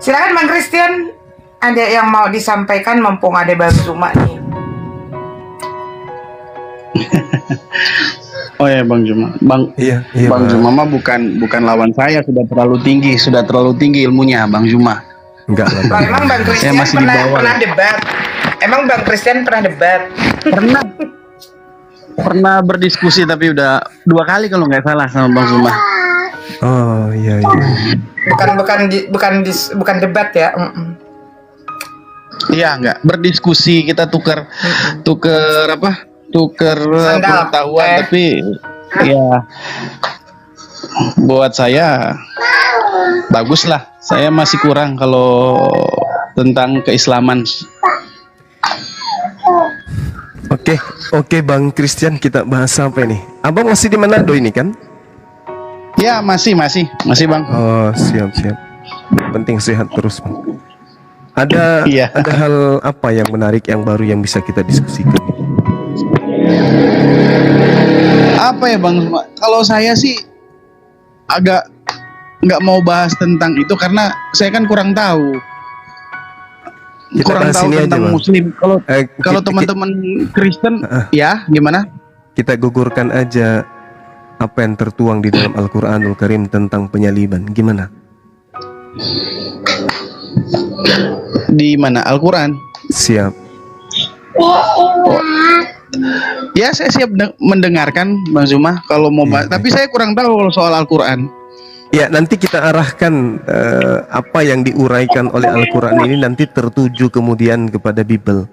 Silakan Bang Christian, ada yang mau disampaikan mumpung ada Bang Zuma nih. Oh ya Bang Zuma, Iya, Bang Bang. Zuma mah bukan lawan saya, sudah terlalu tinggi ilmunya Bang Zuma. Enggak lah, Oh, Bang. emang Bang Christian masih di bawah. pernah debat? Emang Bang Christian pernah debat? Pernah berdiskusi tapi udah 2 kali kalau nggak salah sama Bang Zuma. Oh, iya. Bukan debat ya. Iya, nggak berdiskusi, kita tuker Sandal. pengetahuan, tapi ya buat saya bagus lah. Saya masih kurang kalau tentang keislaman. Oke, Bang Christian, kita bahas apa ini? Abang masih di Manado ini kan? Ya masih Bang. Oh, siap. Penting sehat terus, Bang. Ada Iya. ada hal apa yang menarik yang baru yang bisa kita diskusikan? Apa ya Bang Zuma? Kalau saya sih agak nggak mau bahas tentang itu karena saya kan kurang tahu. Kita Kurang bahas tahu ini aja, tentang Bang. Muslim. Kalau Kita- teman-teman Kristen, ya gimana? Kita gugurkan aja apa yang tertuang di dalam Al-Quranul Karim tentang penyaliban. Gimana? Di mana Al-Quran? Siap. Ya saya siap mendengarkan Bang Zuma kalau mau bahas. Tapi saya kurang tahu kalau soal Al-Quran. Ya, nanti kita arahkan apa yang diuraikan oleh Al-Quran ini nanti tertuju kemudian kepada Bible.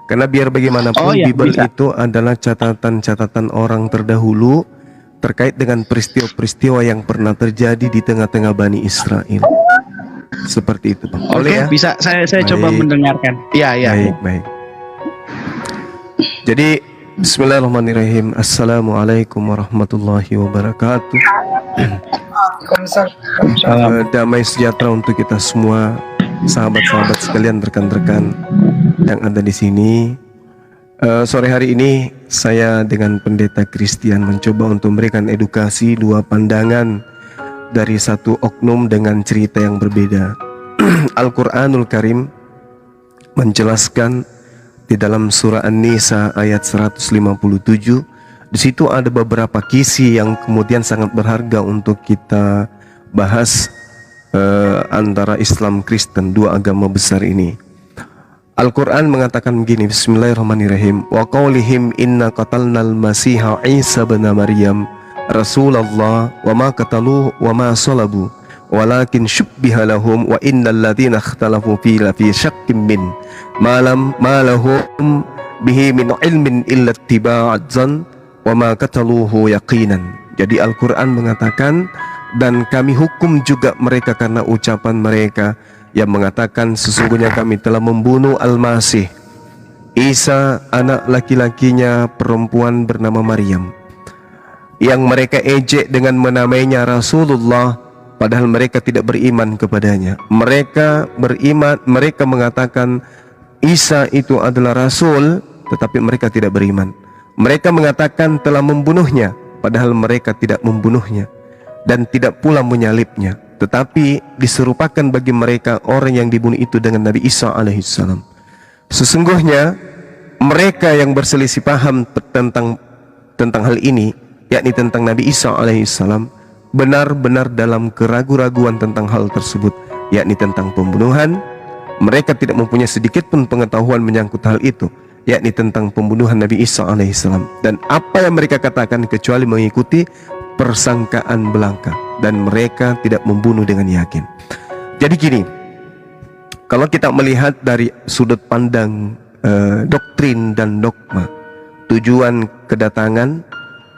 Karena biar bagaimanapun Oh, ya, Bible bisa. itu adalah catatan-catatan orang terdahulu terkait dengan peristiwa-peristiwa yang pernah terjadi di tengah-tengah Bani Israel. Seperti itu, Bang. Oke, Boleh ya? bisa saya coba Baik. mendengarkan. Ya. Baik. Jadi bismillahirrahmanirrahim. Assalamualaikum warahmatullahi wabarakatuh. Damai sejahtera untuk kita semua, sahabat-sahabat sekalian, rekan-rekan yang ada di sini. Sore hari ini saya dengan Pendeta Christian mencoba untuk memberikan edukasi dua pandangan dari satu oknum dengan cerita yang berbeda. Al-Quranul Karim menjelaskan di dalam surah An-Nisa ayat 157, di situ ada beberapa kisi yang kemudian sangat berharga untuk kita bahas antara Islam Kristen, dua agama besar ini. Al-Quran mengatakan begini, bismillahirrahmanirrahim, wa qawlihim inna qatalnal masiha Isa bin Maryam Rasulullah wa ma qataluhu wa ma salabu walakin syubbiha lahum wa innal ladzina ikhtalafu fi syakkim min ma lahum bihi min ilmin illa ittiba'adz dzan wa ma qataluhu yaqinan. Jadi Al-Quran mengatakan, dan kami hukum juga mereka karena ucapan mereka yang mengatakan sesungguhnya kami telah membunuh Al-Masih Isa, anak laki-lakinya perempuan bernama Maryam, yang mereka ejek dengan menamainya Rasulullah, padahal mereka tidak beriman kepadanya. Mereka beriman, mereka mengatakan Isa itu adalah Rasul, tetapi mereka tidak beriman. Mereka mengatakan telah membunuhnya, padahal mereka tidak membunuhnya dan tidak pula menyalibnya, tetapi diserupakan bagi mereka orang yang dibunuh itu dengan Nabi Isa alaihissalam. Sesungguhnya mereka yang berselisih paham tentang hal ini, yakni tentang Nabi Isa alaihissalam, benar-benar dalam keraguan-raguan tentang hal tersebut, yakni tentang pembunuhan. Mereka tidak mempunyai sedikit pun pengetahuan menyangkut hal itu, yakni tentang pembunuhan Nabi Isa alaihissalam, dan apa yang mereka katakan kecuali mengikuti persangkaan belaka, dan mereka tidak membunuh dengan yakin. Jadi gini, kalau kita melihat dari sudut pandang doktrin dan dogma, tujuan kedatangan,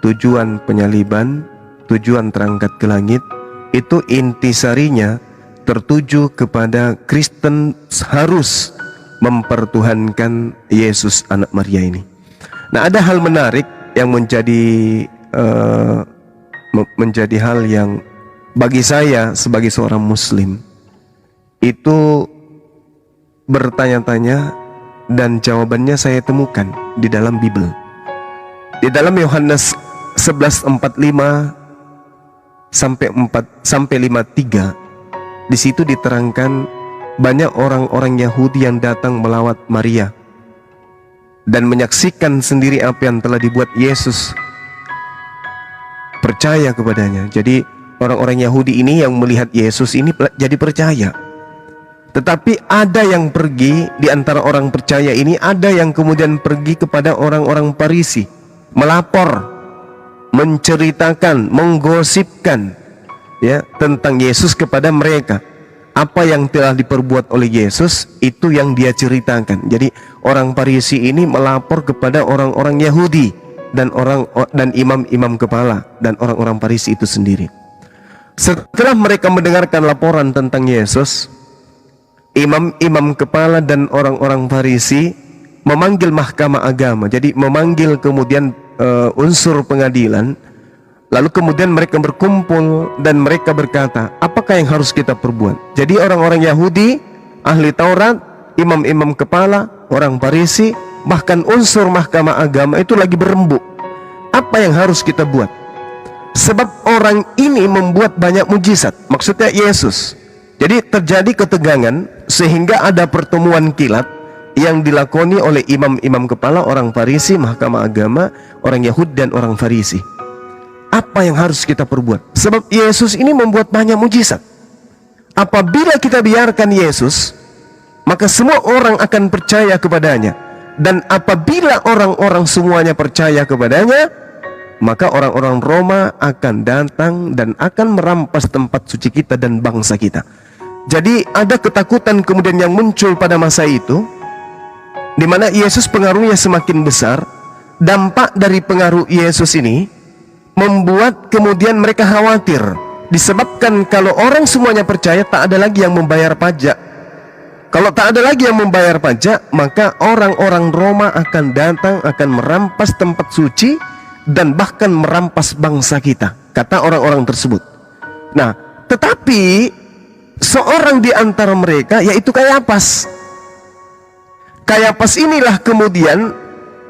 tujuan penyaliban, tujuan terangkat ke langit, itu intisarinya tertuju kepada Kristen harus mempertuhankan Yesus anak Maria ini. Nah, ada hal menarik yang menjadi hal yang bagi saya sebagai seorang muslim itu bertanya-tanya, dan jawabannya saya temukan di dalam Bible. Di dalam Yohanes 11:45 sampai 53, di situ diterangkan banyak orang-orang Yahudi yang datang melawat Maria dan menyaksikan sendiri apa yang telah dibuat Yesus, percaya kepadanya. Jadi orang-orang Yahudi ini yang melihat Yesus ini jadi percaya. Tetapi ada yang pergi di antara orang percaya ini, ada yang kemudian pergi kepada orang-orang Farisi, melapor, menceritakan, menggosipkan ya tentang Yesus kepada mereka. Apa yang telah diperbuat oleh Yesus itu yang dia ceritakan. Jadi orang Farisi ini melapor kepada orang-orang Yahudi dan imam-imam kepala dan orang-orang Farisi itu sendiri. Setelah mereka mendengarkan laporan tentang Yesus, imam-imam kepala dan orang-orang Farisi memanggil mahkamah agama. Jadi memanggil kemudian unsur pengadilan. Lalu kemudian mereka berkumpul dan mereka berkata, apakah yang harus kita perbuat? Jadi orang-orang Yahudi, ahli Taurat, imam-imam kepala, orang Farisi, bahkan unsur mahkamah agama itu lagi berembuk. Apa yang harus kita buat? Sebab orang ini membuat banyak mujizat, maksudnya Yesus. Jadi terjadi ketegangan sehingga ada pertemuan kilat yang dilakoni oleh imam-imam kepala, orang Farisi, mahkamah agama, orang Yahudi dan orang Farisi. Apa yang harus kita perbuat? Sebab Yesus ini membuat banyak mujizat. Apabila kita biarkan Yesus, maka semua orang akan percaya kepadanya. Dan apabila orang-orang semuanya percaya kepadanya, maka orang-orang Roma akan datang dan akan merampas tempat suci kita dan bangsa kita. Jadi ada ketakutan kemudian yang muncul pada masa itu, di mana Yesus pengaruhnya semakin besar. Dampak dari pengaruh Yesus ini membuat kemudian mereka khawatir, disebabkan kalau orang semuanya percaya, tak ada lagi yang membayar pajak. Kalau tak ada lagi yang membayar pajak, maka orang-orang Roma akan datang, akan merampas tempat suci dan bahkan merampas bangsa kita, kata orang-orang tersebut. Nah, tetapi seorang di antara mereka, yaitu Kayapas. Kayapas inilah kemudian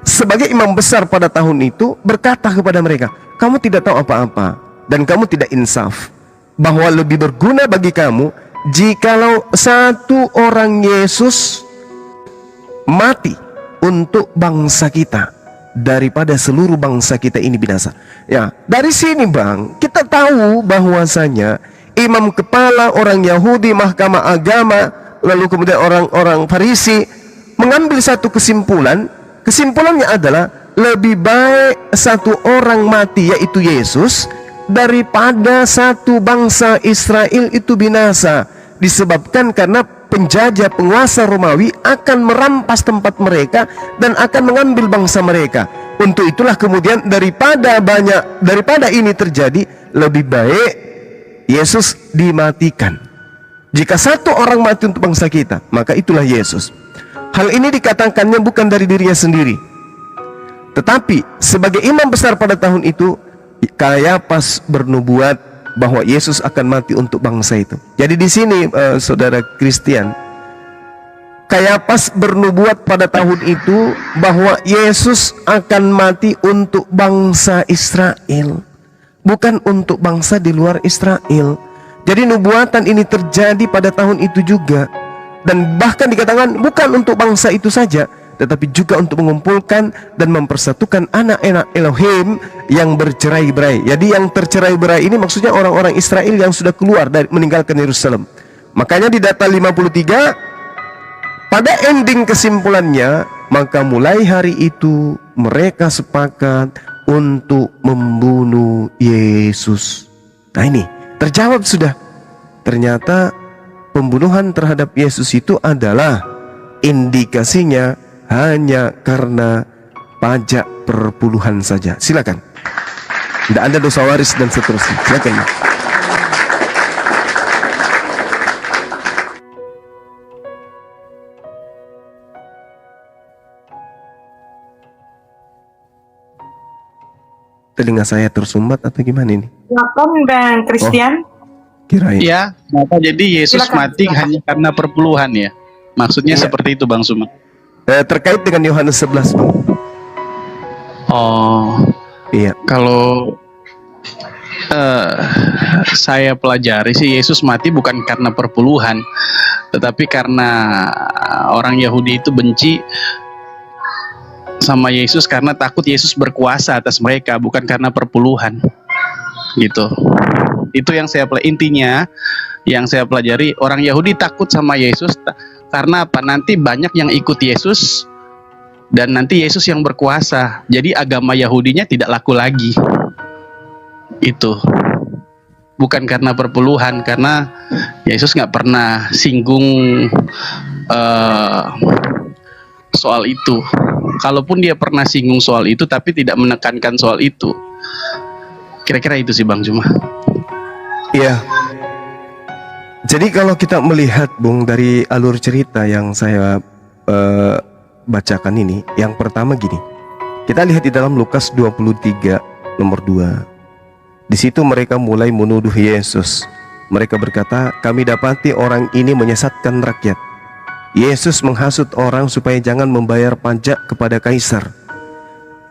sebagai imam besar pada tahun itu berkata kepada mereka, kamu tidak tahu apa-apa dan kamu tidak insaf, bahwa lebih berguna bagi kamu jikalau satu orang Yesus mati untuk bangsa kita daripada seluruh bangsa kita ini binasa. Ya, dari sini Bang, kita tahu bahwasanya imam kepala, orang Yahudi, mahkamah agama, lalu kemudian orang-orang Farisi mengambil satu kesimpulan. Kesimpulannya adalah lebih baik satu orang mati, yaitu Yesus, daripada satu bangsa Israel itu binasa, disebabkan karena penjajah penguasa Romawi akan merampas tempat mereka dan akan mengambil bangsa mereka. Untuk itulah kemudian daripada ini terjadi, lebih baik Yesus dimatikan. Jika satu orang mati untuk bangsa kita, maka itulah Yesus. Hal ini dikatakannya bukan dari dirinya sendiri, tetapi sebagai imam besar pada tahun itu, Kayapas bernubuat bahwa Yesus akan mati untuk bangsa itu. Jadi di sini saudara Christian, Kayapas bernubuat pada tahun itu bahwa Yesus akan mati untuk bangsa Israel, bukan untuk bangsa di luar Israel. Jadi nubuatan ini terjadi pada tahun itu juga. Dan bahkan dikatakan bukan untuk bangsa itu saja, tetapi juga untuk mengumpulkan dan mempersatukan anak-anak Elohim yang bercerai-berai. Jadi yang tercerai-berai ini maksudnya orang-orang Israel yang sudah keluar dari meninggalkan Yerusalem. Makanya di data 53, pada ending kesimpulannya, maka mulai hari itu mereka sepakat untuk membunuh Yesus. Nah ini terjawab sudah. Ternyata pembunuhan terhadap Yesus itu adalah indikasinya hanya karena pajak perpuluhan saja. Silakan. Tidak ada dosa waris dan seterusnya. Silakan. Telinga saya tersumbat atau gimana ini? Silakan Bang Christian. Kirain. Ya, maka jadi Yesus Silakan, mati silakan. hanya karena perpuluhan ya. Maksudnya Iya. seperti itu Bang Suma. Terkait dengan Yohanes 11, Bang. Oh, Iya. kalau saya pelajari sih Yesus mati bukan karena perpuluhan, Tetapi karena orang Yahudi itu benci sama Yesus karena takut Yesus berkuasa atas mereka, bukan karena perpuluhan. Gitu. Itu yang intinya yang saya pelajari, orang Yahudi takut sama Yesus karena apa? Nanti banyak yang ikut Yesus dan nanti Yesus yang berkuasa. Jadi agama Yahudinya tidak laku lagi. Itu. Bukan karena perpuluhan, karena Yesus nggak pernah singgung soal itu. Kalaupun dia pernah singgung soal itu, tapi tidak menekankan soal itu. Kira-kira itu sih Bang Juma. Iya. Jadi kalau kita melihat Bung dari alur cerita yang saya bacakan ini, yang pertama gini. Kita lihat di dalam Lukas 23 nomor 2. Di situ mereka mulai menuduh Yesus. Mereka berkata, kami dapati orang ini menyesatkan rakyat. Yesus menghasut orang supaya jangan membayar pajak kepada kaisar.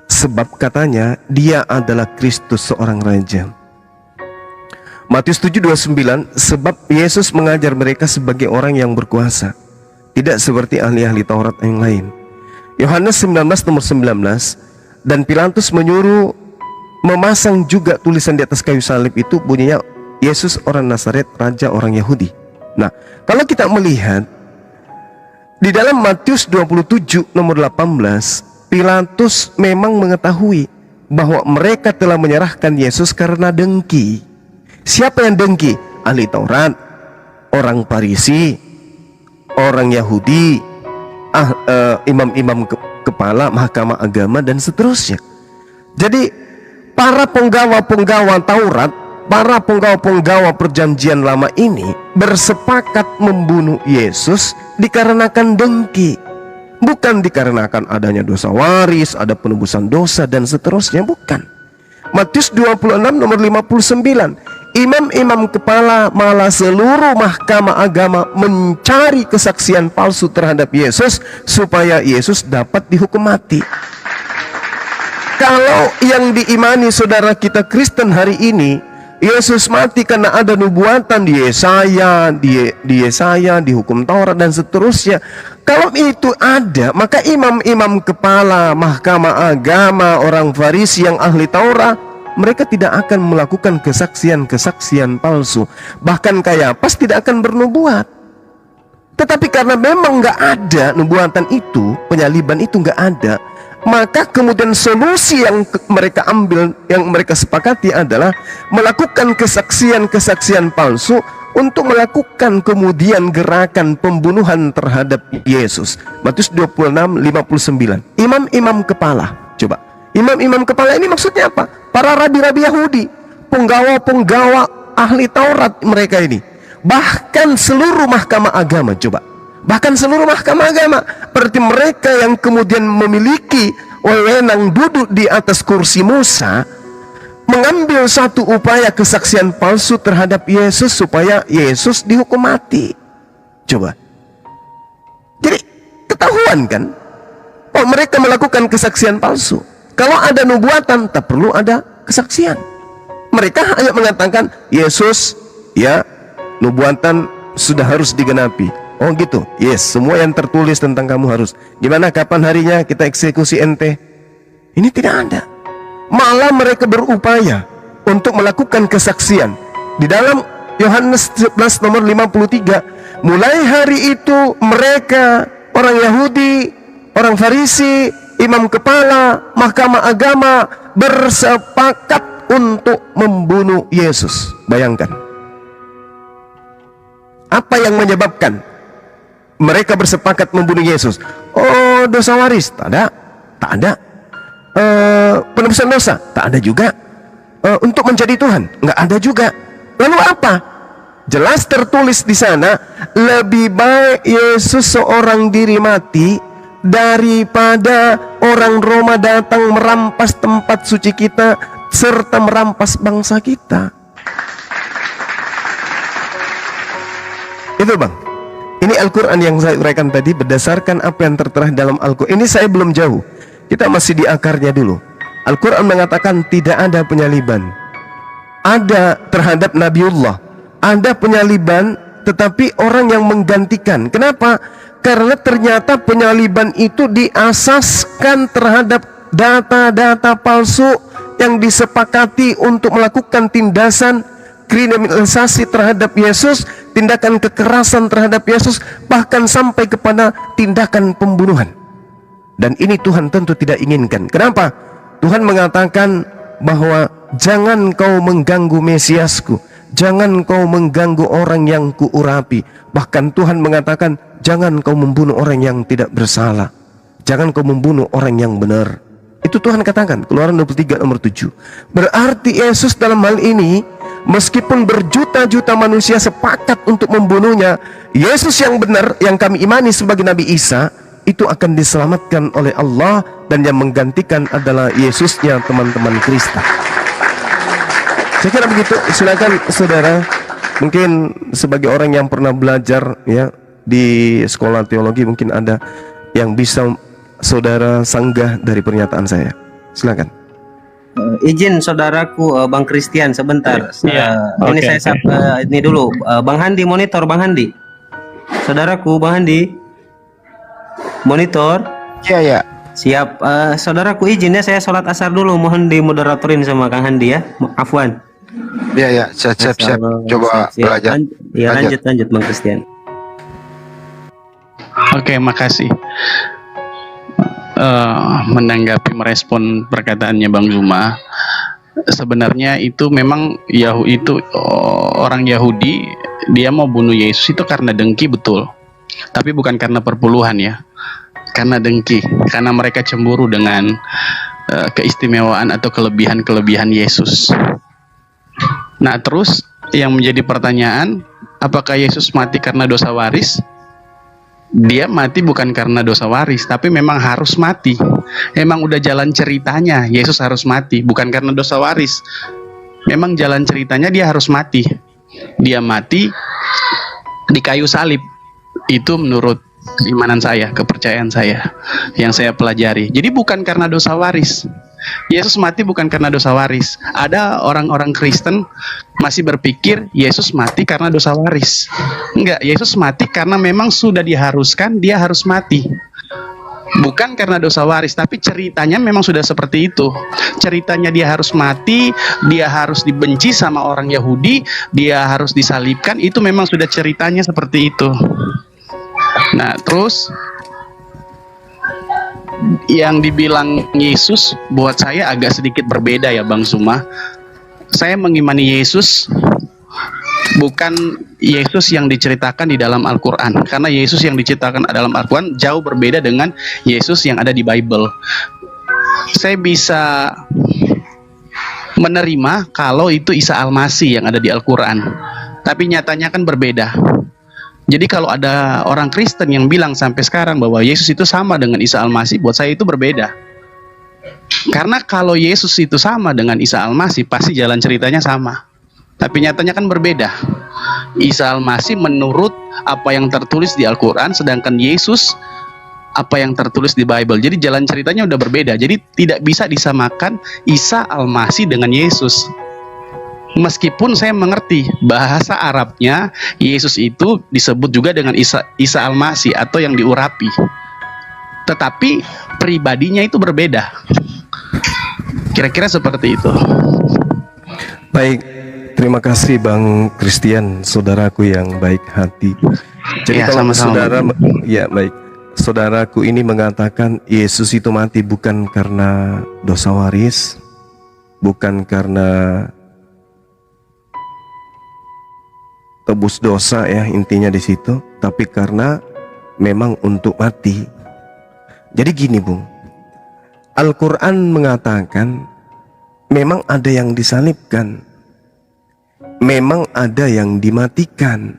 Sebab katanya dia adalah Kristus, seorang raja. Matius 7:29, sebab Yesus mengajar mereka sebagai orang yang berkuasa, tidak seperti ahli-ahli Taurat yang lain. Yohanes 19 nomor 19, dan Pilatus menyuruh memasang juga tulisan di atas kayu salib itu, bunyinya Yesus orang Nazaret, raja orang Yahudi. Nah, kalau kita melihat di dalam Matius 27 nomor 18, Pilatus memang mengetahui bahwa mereka telah menyerahkan Yesus karena dengki. Siapa yang dengki? Ahli Taurat, orang Farisi, orang Yahudi, imam-imam kepala mahkamah agama dan seterusnya. Jadi para penggawa-penggawa Taurat, para penggawa-penggawa perjanjian lama ini bersepakat membunuh Yesus dikarenakan dengki. Bukan dikarenakan adanya dosa waris, ada penebusan dosa dan seterusnya, bukan. Matius 26 nomor 59, imam-imam kepala malah seluruh mahkamah agama mencari kesaksian palsu terhadap Yesus supaya Yesus dapat dihukum mati. Kalau yang diimani saudara kita Kristen hari ini, Yesus mati karena ada nubuatan di Yesaya, di Yesaya, di hukum Taurat dan seterusnya. Kalau itu ada, maka imam-imam kepala mahkamah agama, orang Farisi yang ahli Taurat, mereka tidak akan melakukan kesaksian-kesaksian palsu. Bahkan Kayapas tidak akan bernubuat. Tetapi karena memang nggak ada nubuatan itu, penyaliban itu nggak ada, maka kemudian solusi yang mereka ambil, yang mereka sepakati adalah melakukan kesaksian-kesaksian palsu untuk melakukan kemudian gerakan pembunuhan terhadap Yesus. Matius 26:59. Imam-imam kepala. Coba, imam-imam kepala ini maksudnya apa? Para rabi-rabi Yahudi, penggawa-penggawa ahli Taurat mereka ini. Bahkan seluruh mahkamah agama, coba. Bahkan seluruh mahkamah agama, berarti mereka yang kemudian memiliki wewenang duduk di atas kursi Musa, mengambil satu upaya kesaksian palsu terhadap Yesus supaya Yesus dihukum mati. Coba. Jadi ketahuan kan? Oh, mereka melakukan kesaksian palsu. Kalau ada nubuatan, tak perlu ada kesaksian. Mereka hanya mengatakan Yesus, ya, nubuatan sudah harus digenapi. Oh gitu, yes, semua yang tertulis tentang kamu harus. Gimana, kapan harinya kita eksekusi ente? Ini tidak ada. Malah mereka berupaya untuk melakukan kesaksian. Di dalam Yohanes 11 nomor 53, mulai hari itu mereka, orang Yahudi, orang Farisi, imam kepala, mahkamah agama, bersepakat untuk membunuh Yesus. Bayangkan. Apa yang menyebabkan mereka bersepakat membunuh Yesus? Oh, dosa waris? Tak ada. Tak ada. Penebusan dosa? Tak ada juga. Untuk menjadi Tuhan? Nggak ada juga. Lalu apa? Jelas tertulis di sana, lebih baik Yesus seorang diri mati daripada orang Roma datang merampas tempat suci kita serta merampas bangsa kita. Itu Bang. Ini Al-Quran yang saya uraikan tadi berdasarkan apa yang tertera dalam Al-Quran. Ini saya belum jauh, kita masih di akarnya dulu. Al-Quran mengatakan tidak ada penyaliban. Ada terhadap Nabiullah, ada penyaliban tetapi orang yang menggantikan. Kenapa? Karena ternyata penyaliban itu diasaskan terhadap data-data palsu yang disepakati untuk melakukan tindasan kriminalisasi terhadap Yesus, tindakan kekerasan terhadap Yesus, bahkan sampai kepada tindakan pembunuhan. Dan ini Tuhan tentu tidak inginkan. Kenapa? Tuhan mengatakan bahwa jangan kau mengganggu Mesiasku, jangan kau mengganggu orang yang kuurapi. Bahkan Tuhan mengatakan, jangan kau membunuh orang yang tidak bersalah, jangan kau membunuh orang yang benar. Itu Tuhan katakan, Keluaran 23 nomor 7. Berarti Yesus dalam hal ini, meskipun berjuta-juta manusia sepakat untuk membunuhnya, Yesus yang benar, yang kami imani sebagai Nabi Isa, itu akan diselamatkan oleh Allah, dan yang menggantikan adalah Yesusnya teman-teman Kristen. Saya kira begitu. Silakan saudara, mungkin sebagai orang yang pernah belajar ya di sekolah teologi, mungkin ada yang bisa saudara sanggah dari pernyataan saya. Silakan. Izin saudaraku Bang Christian sebentar. Ini Oke, saya ini dulu Bang Handi monitor, Bang Handi. Saudaraku Bang Handi monitor. Iya ya. Siap. Saudaraku izin ya, saya sholat asar dulu, mohon dimoderatorin sama Kang Handi ya. Afwan. Iya ya. Siap. Coba Siap. belajar. Lanjut Bang Christian. Oke, makasih. Menanggapi merespon perkataannya Bang Zuma, sebenarnya itu memang orang Yahudi, dia mau bunuh Yesus itu karena dengki, betul, tapi bukan karena perpuluhan ya, karena dengki, karena mereka cemburu dengan keistimewaan atau kelebihan Yesus. Nah, terus yang menjadi pertanyaan, apakah Yesus mati karena dosa waris? Dia mati bukan karena dosa waris, tapi memang harus mati. Emang udah jalan ceritanya, Yesus harus mati, bukan karena dosa waris. Memang jalan ceritanya dia harus mati. Dia mati di kayu salib. Itu menurut keimanan saya, kepercayaan saya, yang saya pelajari. Jadi bukan karena dosa waris. Yesus mati bukan karena dosa waris. Ada orang-orang Kristen masih berpikir Yesus mati karena dosa waris. Enggak, Yesus mati karena memang sudah diharuskan, dia harus mati. Bukan karena dosa waris, tapi ceritanya memang sudah seperti itu. Ceritanya dia harus mati, dia harus dibenci sama orang Yahudi, dia harus disalibkan, itu memang sudah ceritanya seperti itu. Nah, terus yang dibilang Yesus buat saya agak sedikit berbeda ya Bang Zuma. Saya mengimani Yesus bukan Yesus yang diceritakan di dalam Al-Quran, karena Yesus yang diceritakan dalam Al-Quran jauh berbeda dengan Yesus yang ada di Bible. Saya bisa menerima kalau itu Isa Al-Masih yang ada di Al-Quran, tapi nyatanya kan berbeda. Jadi kalau ada orang Kristen yang bilang sampai sekarang bahwa Yesus itu sama dengan Isa Al-Masih, buat saya itu berbeda. Karena kalau Yesus itu sama dengan Isa Al-Masih, pasti jalan ceritanya sama. Tapi nyatanya kan berbeda. Isa Al-Masih menurut apa yang tertulis di Al-Quran, sedangkan Yesus apa yang tertulis di Bible. Jadi jalan ceritanya udah berbeda. Jadi tidak bisa disamakan Isa Al-Masih dengan Yesus. Meskipun saya mengerti bahasa Arabnya, Yesus itu disebut juga dengan Isa Al-Masih atau yang diurapi. Tetapi pribadinya itu berbeda. Kira-kira seperti itu. Baik, terima kasih Bang Christian, saudaraku yang baik hati. Jadi Ya, kalau sama-sama. saudara, ya baik, saudaraku ini mengatakan Yesus itu mati bukan karena dosa waris, bukan karena tebus dosa ya, intinya di situ, tapi karena memang untuk mati. Jadi gini Bung, Al-Quran mengatakan memang ada yang disalibkan, memang ada yang dimatikan.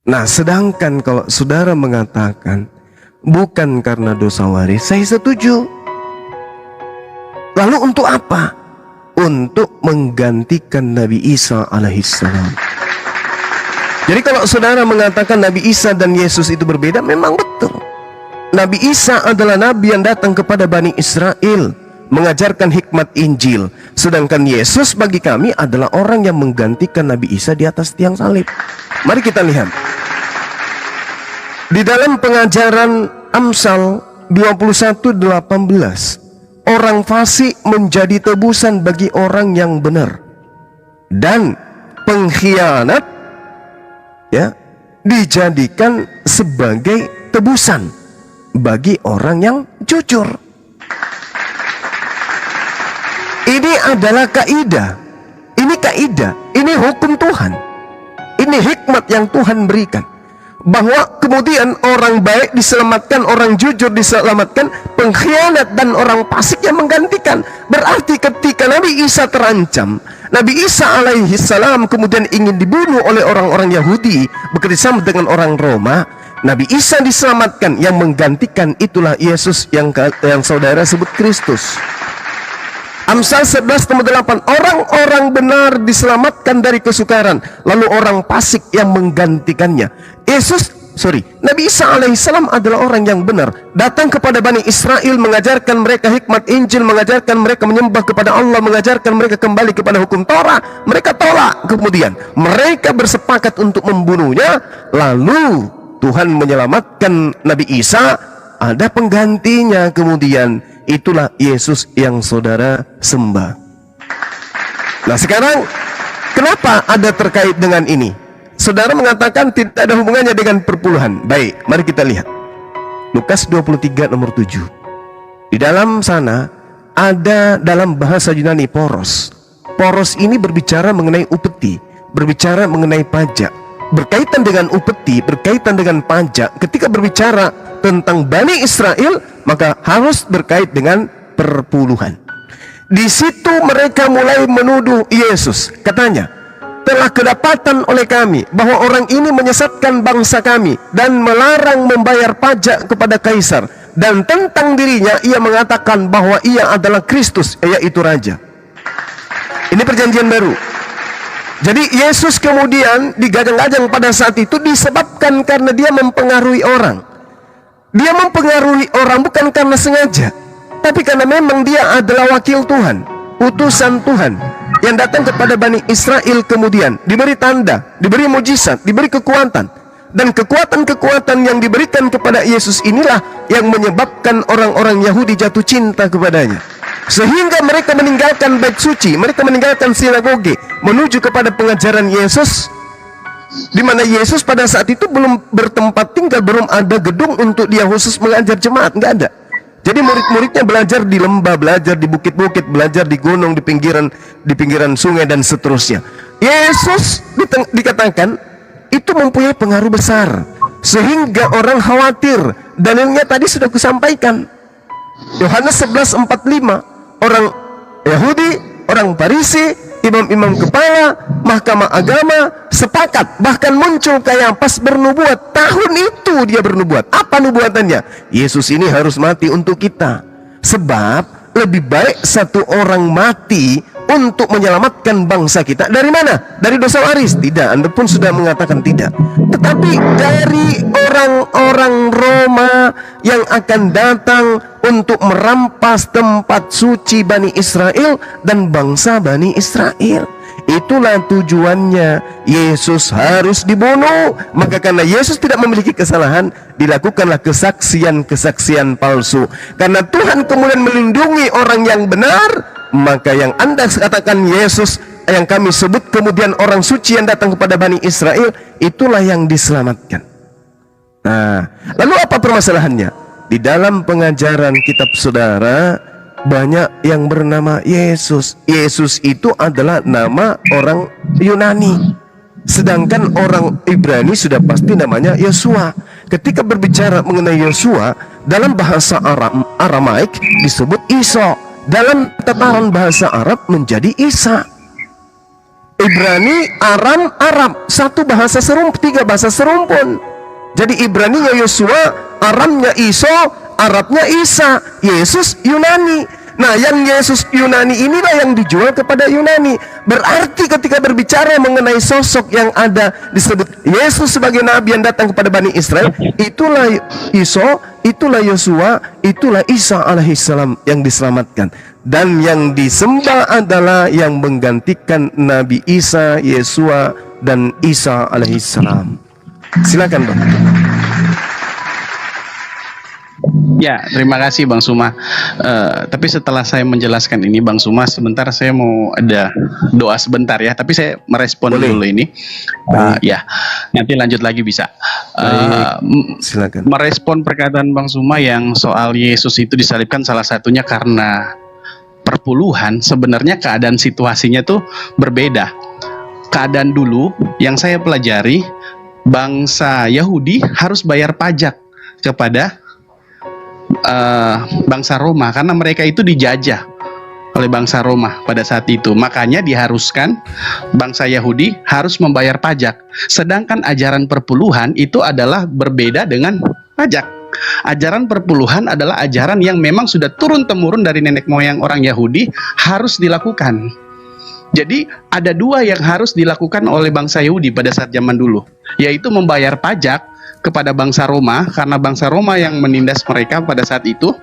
Nah, sedangkan kalau saudara mengatakan bukan karena dosa waris, saya setuju. Lalu untuk apa? Untuk menggantikan Nabi Isa alaihissalam. Jadi kalau saudara mengatakan Nabi Isa dan Yesus itu berbeda, memang betul. Nabi Isa adalah Nabi yang datang kepada Bani Israel, mengajarkan hikmat Injil. Sedangkan Yesus bagi kami adalah orang yang menggantikan Nabi Isa di atas tiang salib. Mari kita lihat. Di dalam pengajaran Amsal 21:18, orang fasik menjadi tebusan bagi orang yang benar, dan pengkhianat ya dijadikan sebagai tebusan bagi orang yang jujur. Ini adalah kaidah. Ini kaidah, ini hukum Tuhan. Ini hikmat yang Tuhan berikan. Bahwa kemudian orang baik diselamatkan, orang jujur diselamatkan, pengkhianat dan orang fasik yang menggantikan. Berarti ketika Nabi Isa terancam, Nabi Isa alaihi salam kemudian ingin dibunuh oleh orang-orang Yahudi bekerjasama dengan orang Roma, Nabi Isa diselamatkan, yang menggantikan itulah Yesus yang saudara sebut Kristus. Amsal 11:8, orang-orang benar diselamatkan dari kesukaran, lalu orang fasik yang menggantikannya. Nabi Isa alaihissalam adalah orang yang benar, datang kepada Bani Israel, mengajarkan mereka hikmat Injil, mengajarkan mereka menyembah kepada Allah, mengajarkan mereka kembali kepada hukum Torah. Mereka tolak, kemudian mereka bersepakat untuk membunuhnya, lalu Tuhan menyelamatkan Nabi Isa, ada penggantinya kemudian. Itulah Yesus yang saudara sembah. Nah sekarang, kenapa ada terkait dengan ini? Saudara mengatakan tidak ada hubungannya dengan perpuluhan. Baik, mari kita lihat Lukas 23 nomor 7. Di dalam sana ada dalam bahasa Yunani poros. Poros ini berbicara mengenai upeti, berbicara mengenai pajak. Berkaitan dengan upeti, berkaitan dengan pajak. Ketika berbicara tentang Bani Israel, maka harus berkait dengan perpuluhan. Di situ mereka mulai menuduh Yesus. Katanya, telah kedapatan oleh kami bahwa orang ini menyesatkan bangsa kami dan melarang membayar pajak kepada kaisar. Dan tentang dirinya ia mengatakan bahwa ia adalah Kristus, yaitu Raja. Ini perjanjian baru. Jadi Yesus kemudian digadang-gadang pada saat itu disebabkan karena dia mempengaruhi orang. Dia mempengaruhi orang bukan karena sengaja, tapi karena memang dia adalah wakil Tuhan, utusan Tuhan yang datang kepada Bani Israel, kemudian diberi tanda, diberi mujizat, diberi kekuatan. Dan kekuatan-kekuatan yang diberikan kepada Yesus inilah yang menyebabkan orang-orang Yahudi jatuh cinta kepadanya, sehingga mereka meninggalkan bait suci, mereka meninggalkan sinagoge, menuju kepada pengajaran Yesus, di mana Yesus pada saat itu belum bertempat tinggal, belum ada gedung untuk dia khusus mengajar jemaat, nggak ada. Jadi murid-muridnya belajar di lembah, belajar di bukit-bukit, belajar di gunung, di pinggiran sungai dan seterusnya. Yesus dikatakan itu mempunyai pengaruh besar sehingga orang khawatir. Dalilnya tadi sudah kusampaikan. Yohanes 11:45, orang Yahudi, orang Farisi, imam-imam kepala, mahkamah agama sepakat, bahkan muncul Kayafas bernubuat. Tahun itu dia bernubuat. Apa nubuatannya? Yesus ini harus mati untuk kita, sebab lebih baik satu orang mati untuk menyelamatkan bangsa kita. Dari mana? Dari dosa waris? Tidak, Anda pun sudah mengatakan tidak. Tetapi dari orang-orang Roma yang akan datang untuk merampas tempat suci Bani Israel dan bangsa Bani Israel. Itulah tujuannya Yesus harus dibunuh. Maka karena Yesus tidak memiliki kesalahan, dilakukanlah kesaksian-kesaksian palsu. Karena Tuhan kemudian melindungi orang yang benar, maka yang Anda katakan Yesus, yang kami sebut kemudian orang suci yang datang kepada Bani Israel, itulah yang diselamatkan. Nah, lalu apa permasalahannya? Di dalam pengajaran kitab saudara, banyak yang bernama Yesus. Yesus itu adalah nama orang Yunani, sedangkan orang Ibrani sudah pasti namanya Yosua. Ketika berbicara mengenai Yosua, dalam bahasa Aramaik disebut Iso, dalam tataran bahasa Arab menjadi Isa. Ibrani, Aram, Arab, satu bahasa serumpun, tiga bahasa serumpun. Jadi Ibraninya Yosua, Aramnya Iso, Arabnya Isa. Yesus Yunani. Nah, yang Yesus Yunani inilah yang dijual kepada Yunani. Berarti ketika berbicara mengenai sosok yang ada disebut Yesus sebagai nabi yang datang kepada Bani Israel, itulah Iso, itulah Yosua, itulah Isa alaihissalam yang diselamatkan. Dan yang disembah adalah yang menggantikan Nabi Isa, Yesua, dan Isa alaihissalam. Silakan Bang. Ya, terima kasih Bang Suma. Tapi setelah saya menjelaskan ini, Bang Suma, sebentar saya mau ada doa sebentar ya. Tapi saya merespon Boleh. dulu ini. Baik. Ya, nanti lanjut lagi bisa. Silakan. Merespon perkataan Bang Suma yang soal Yesus itu disalibkan, salah satunya karena perpuluhan. Sebenarnya keadaan situasinya tuh berbeda. Keadaan dulu yang saya pelajari, bangsa Yahudi harus bayar pajak kepada bangsa Roma karena mereka itu dijajah oleh bangsa Roma pada saat itu. Makanya diharuskan bangsa Yahudi harus membayar pajak. Sedangkan ajaran perpuluhan itu adalah berbeda dengan pajak. Ajaran perpuluhan adalah ajaran yang memang sudah turun-temurun dari nenek moyang orang Yahudi, harus dilakukan. Jadi ada dua yang harus dilakukan oleh bangsa Yahudi pada saat zaman dulu, yaitu membayar pajak kepada bangsa Roma karena bangsa Roma yang menindas mereka pada saat itu.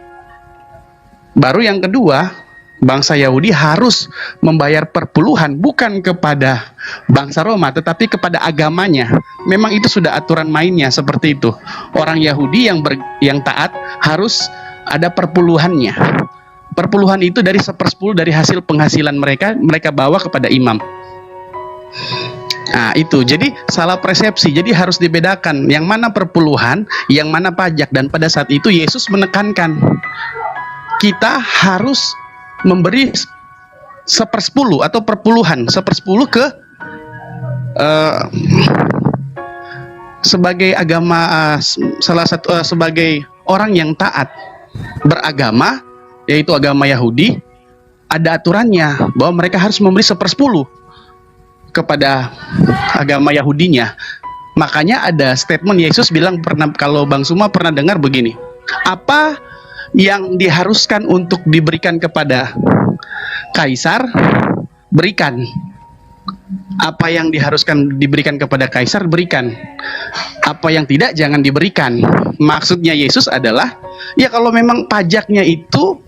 Baru yang kedua, bangsa Yahudi harus membayar perpuluhan bukan kepada bangsa Roma tetapi kepada agamanya. Memang itu sudah aturan mainnya seperti itu. Orang Yahudi yang taat harus ada perpuluhannya. Perpuluhan itu dari 1/10 dari hasil penghasilan mereka bawa kepada imam. Nah itu, jadi salah persepsi. Jadi harus dibedakan yang mana perpuluhan, yang mana pajak. Dan pada saat itu Yesus menekankan kita harus memberi 1/10 atau perpuluhan 1/10 ke sebagai agama, salah satu sebagai orang yang taat beragama, yaitu agama Yahudi. Ada aturannya bahwa mereka harus memberi 1/10 kepada agama Yahudinya. Makanya ada statement Yesus bilang, kalau Bang Suma pernah dengar begini, apa yang diharuskan untuk diberikan kepada kaisar, berikan. Apa yang diharuskan diberikan kepada kaisar, berikan. Apa yang tidak, jangan diberikan. Maksudnya Yesus adalah, ya kalau memang pajaknya itu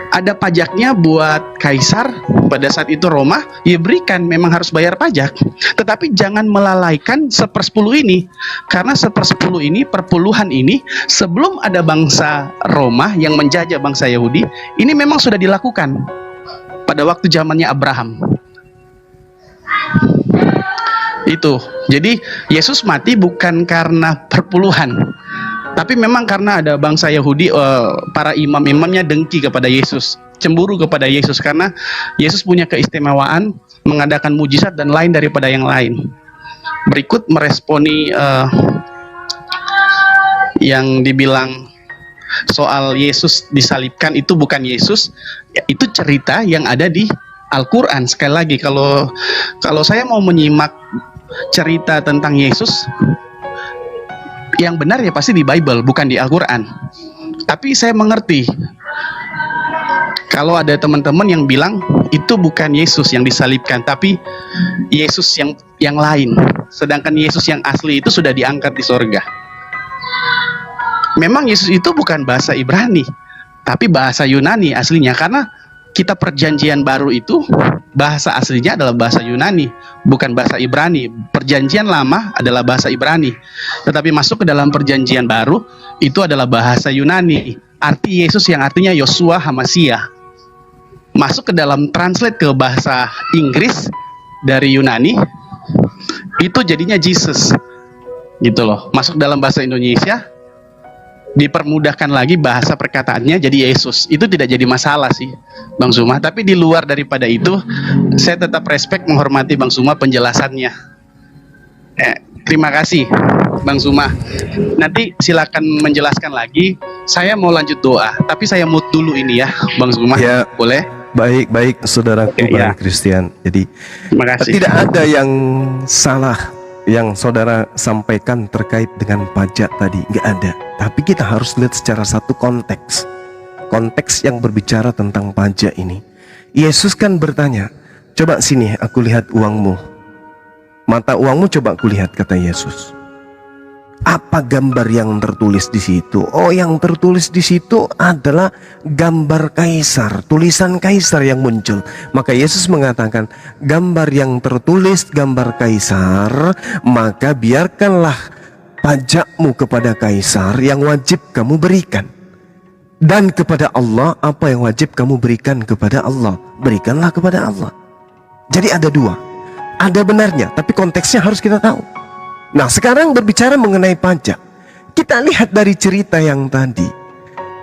ada pajaknya buat kaisar pada saat itu Roma, ya berikan, memang harus bayar pajak. Tetapi jangan melalaikan 1/10 ini, karena 1/10 ini, perpuluhan ini, sebelum ada bangsa Roma yang menjajah bangsa Yahudi, ini memang sudah dilakukan pada waktu zamannya Abraham. Itu, jadi Yesus mati bukan karena perpuluhan, tapi memang karena ada bangsa Yahudi, para imam-imamnya dengki kepada Yesus, cemburu kepada Yesus karena Yesus punya keistimewaan mengadakan mujizat dan lain daripada yang lain. Berikut meresponi yang dibilang soal Yesus disalibkan, itu bukan Yesus, itu cerita yang ada di Al-Quran. Sekali lagi, kalau saya mau menyimak cerita tentang Yesus, yang benar ya pasti di Bible, bukan di Al-Quran. Tapi saya mengerti kalau ada teman-teman yang bilang itu bukan Yesus yang disalibkan, tapi Yesus yang lain. Sedangkan Yesus yang asli itu sudah diangkat di sorga. Memang Yesus itu bukan bahasa Ibrani, tapi bahasa Yunani aslinya. Karena kita perjanjian baru itu bahasa aslinya adalah bahasa Yunani, bukan bahasa Ibrani. Perjanjian lama adalah bahasa Ibrani, tetapi masuk ke dalam perjanjian baru itu adalah bahasa Yunani. Arti Yesus yang artinya Yosua Hamasia masuk ke dalam translate ke bahasa Inggris dari Yunani, itu jadinya Jesus gitu loh. Masuk dalam bahasa Indonesia, dipermudahkan lagi bahasa perkataannya jadi Yesus. Itu tidak jadi masalah sih Bang Suma. Tapi di luar daripada itu, saya tetap respect, menghormati Bang Suma penjelasannya. Terima kasih Bang Suma. Nanti silakan menjelaskan lagi. Saya mau lanjut doa, tapi saya mute dulu ini ya Bang Suma. Ya, boleh? Baik saudaraku Ya. Christian. Jadi Terima kasih. tidak ada yang salah yang saudara sampaikan terkait dengan pajak tadi, nggak ada. Tapi kita harus lihat secara satu konteks yang berbicara tentang pajak ini. Yesus kan bertanya, coba sini aku lihat uangmu, mata uangmu coba aku lihat, kata Yesus. Apa gambar yang tertulis di situ? Oh, yang tertulis di situ adalah gambar kaisar, tulisan kaisar yang muncul. Maka Yesus mengatakan, gambar yang tertulis gambar kaisar, maka biarkanlah pajakmu kepada kaisar yang wajib kamu berikan. Dan kepada Allah, apa yang wajib kamu berikan kepada Allah, berikanlah kepada Allah. Jadi ada dua, ada benarnya, tapi konteksnya harus kita tahu. Nah, sekarang berbicara mengenai pajak, kita lihat dari cerita yang tadi.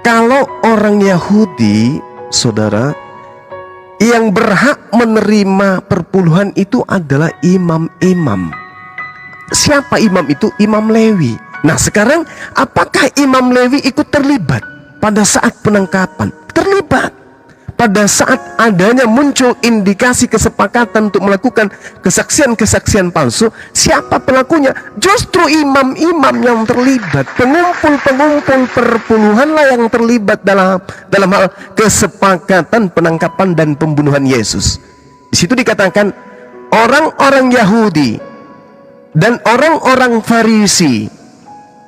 Kalau orang Yahudi, saudara, yang berhak menerima perpuluhan itu adalah imam-imam. Siapa imam itu? Imam Lewi. Nah, sekarang apakah Imam Lewi ikut terlibat pada saat penangkapan? Terlibat. Pada saat adanya muncul indikasi kesepakatan untuk melakukan kesaksian-kesaksian palsu, siapa pelakunya? Justru imam-imam yang terlibat. Pengumpul-pengumpul perpuluhanlah yang terlibat dalam hal kesepakatan penangkapan dan pembunuhan Yesus. Di situ dikatakan orang-orang Yahudi dan orang-orang Farisi,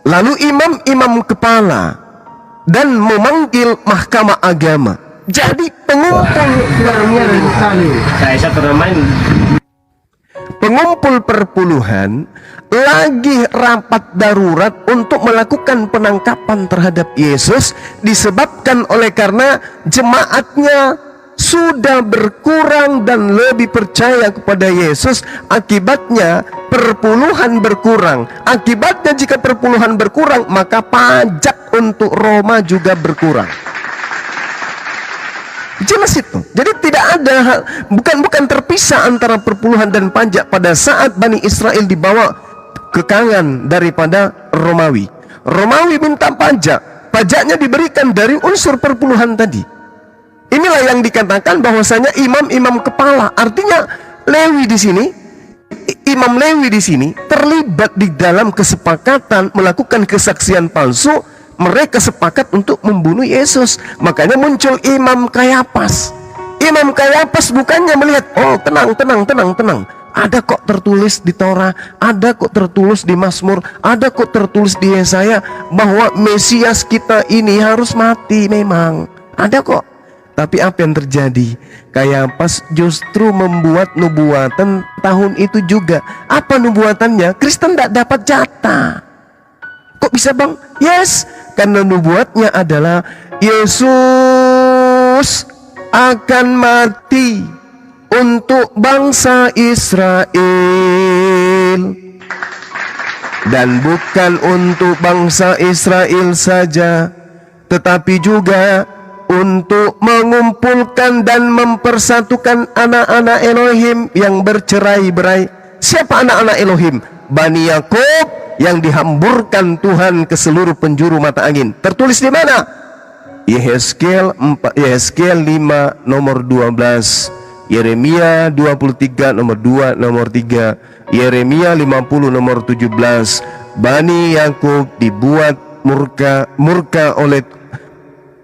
lalu imam-imam kepala, dan memanggil mahkamah agama. Jadi pengumpul perpuluhan lagi rapat darurat untuk melakukan penangkapan terhadap Yesus, disebabkan oleh karena jemaatnya sudah berkurang dan lebih percaya kepada Yesus. Akibatnya perpuluhan berkurang. Akibatnya jika perpuluhan berkurang, maka pajak untuk Roma juga berkurang. Jelas itu. Jadi tidak ada, bukan terpisah antara perpuluhan dan pajak pada saat Bani Israel dibawa kekangan daripada Romawi. Romawi minta pajak, pajaknya diberikan dari unsur perpuluhan tadi. Inilah yang dikatakan bahwasanya imam-imam kepala, artinya Lewi di sini, Imam Lewi di sini terlibat di dalam kesepakatan melakukan kesaksian palsu. Mereka sepakat untuk membunuh Yesus. Makanya muncul Imam Kayapas. Imam Kayapas bukannya melihat, oh tenang. Ada kok tertulis di Torah, ada kok tertulis di Mazmur, ada kok tertulis di Yesaya bahwa Mesias kita ini harus mati memang. Ada kok. Tapi apa yang terjadi? Kayapas justru membuat nubuatan tahun itu juga. Apa nubuatannya? Kristen tidak dapat jatah. Kok bisa bang? Yes, karena nubuatnya adalah Yesus akan mati untuk bangsa Israel, dan bukan untuk bangsa Israel saja, tetapi juga untuk mengumpulkan dan mempersatukan anak-anak Elohim yang bercerai-berai. Siapa anak-anak Elohim? Bani Yakub yang dihamburkan Tuhan ke seluruh penjuru mata angin. Tertulis di mana? Yehezkiel 5 nomor 12, Yeremia 23 nomor 2 nomor 3, Yeremia 50 nomor 17. Bani Yakub dibuat murka oleh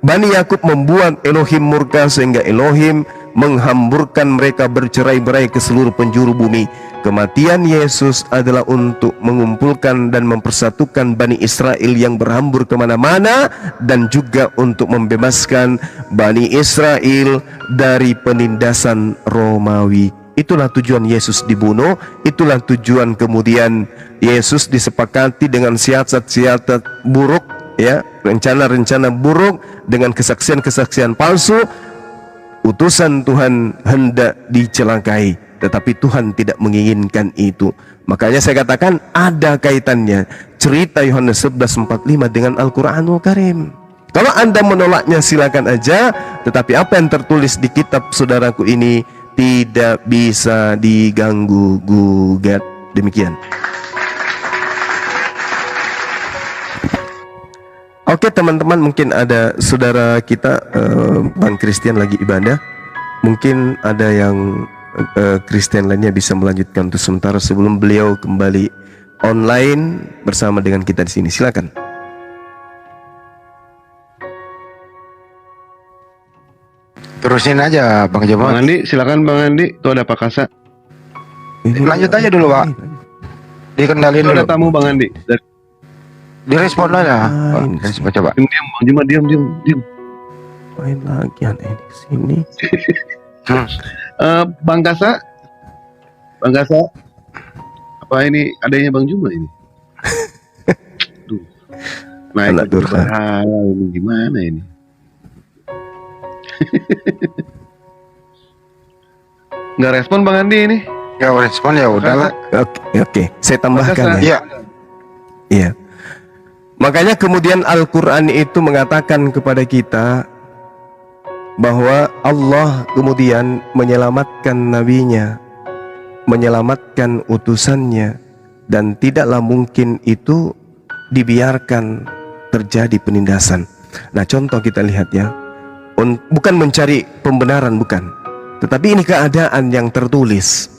Bani Yakub membuat Elohim murka sehingga Elohim menghamburkan mereka bercerai-berai ke seluruh penjuru bumi. Kematian Yesus adalah untuk mengumpulkan dan mempersatukan Bani Israel yang berhambur kemana-mana, dan juga untuk membebaskan Bani Israel dari penindasan Romawi. Itulah tujuan Yesus dibunuh. Itulah tujuan kemudian Yesus disepakati dengan siasat-siasat buruk, ya, rencana-rencana buruk dengan kesaksian-kesaksian palsu. Utusan Tuhan hendak dicelakai, tetapi Tuhan tidak menginginkan itu. Makanya saya katakan ada kaitannya cerita Yohanes 11:45 dengan Al-Quranul Karim. Kalau Anda menolaknya silakan aja, tetapi apa yang tertulis di kitab saudaraku ini tidak bisa diganggu gugat. Demikian. Oke teman-teman, mungkin ada saudara kita Bang Christian lagi ibadah. Mungkin ada yang Kristen lainnya bisa melanjutkan untuk sementara sebelum beliau kembali online bersama dengan kita di sini. Silakan. Terusin aja Bang Jemaat. Bang Andi, silakan Bang Andi. Tuh ada Pak Kasa. Lanjut aja dulu Pak. Dikendalin Tuh dulu. ada tamu Bang Andi. direspon aja. Ngapain sih? Respon coba. Diam, Bang Juma, diam. Main lagi aneh di sini. Bang Kasa, apa ini adanya Bang Juma ini? Duh, naik Anak durhaka. berhala ini gimana ini? Nggak respon Bang Andi ini? Ya respon ya udahlah. Oke, saya tambahkan Makasih. ya. Iya. Iya. Makanya kemudian Al-Quran itu mengatakan kepada kita bahwa Allah kemudian menyelamatkan nabinya, menyelamatkan utusannya, dan tidaklah mungkin itu dibiarkan terjadi penindasan. Nah, contoh kita lihat ya, bukan mencari pembenaran, bukan, tetapi ini keadaan yang tertulis.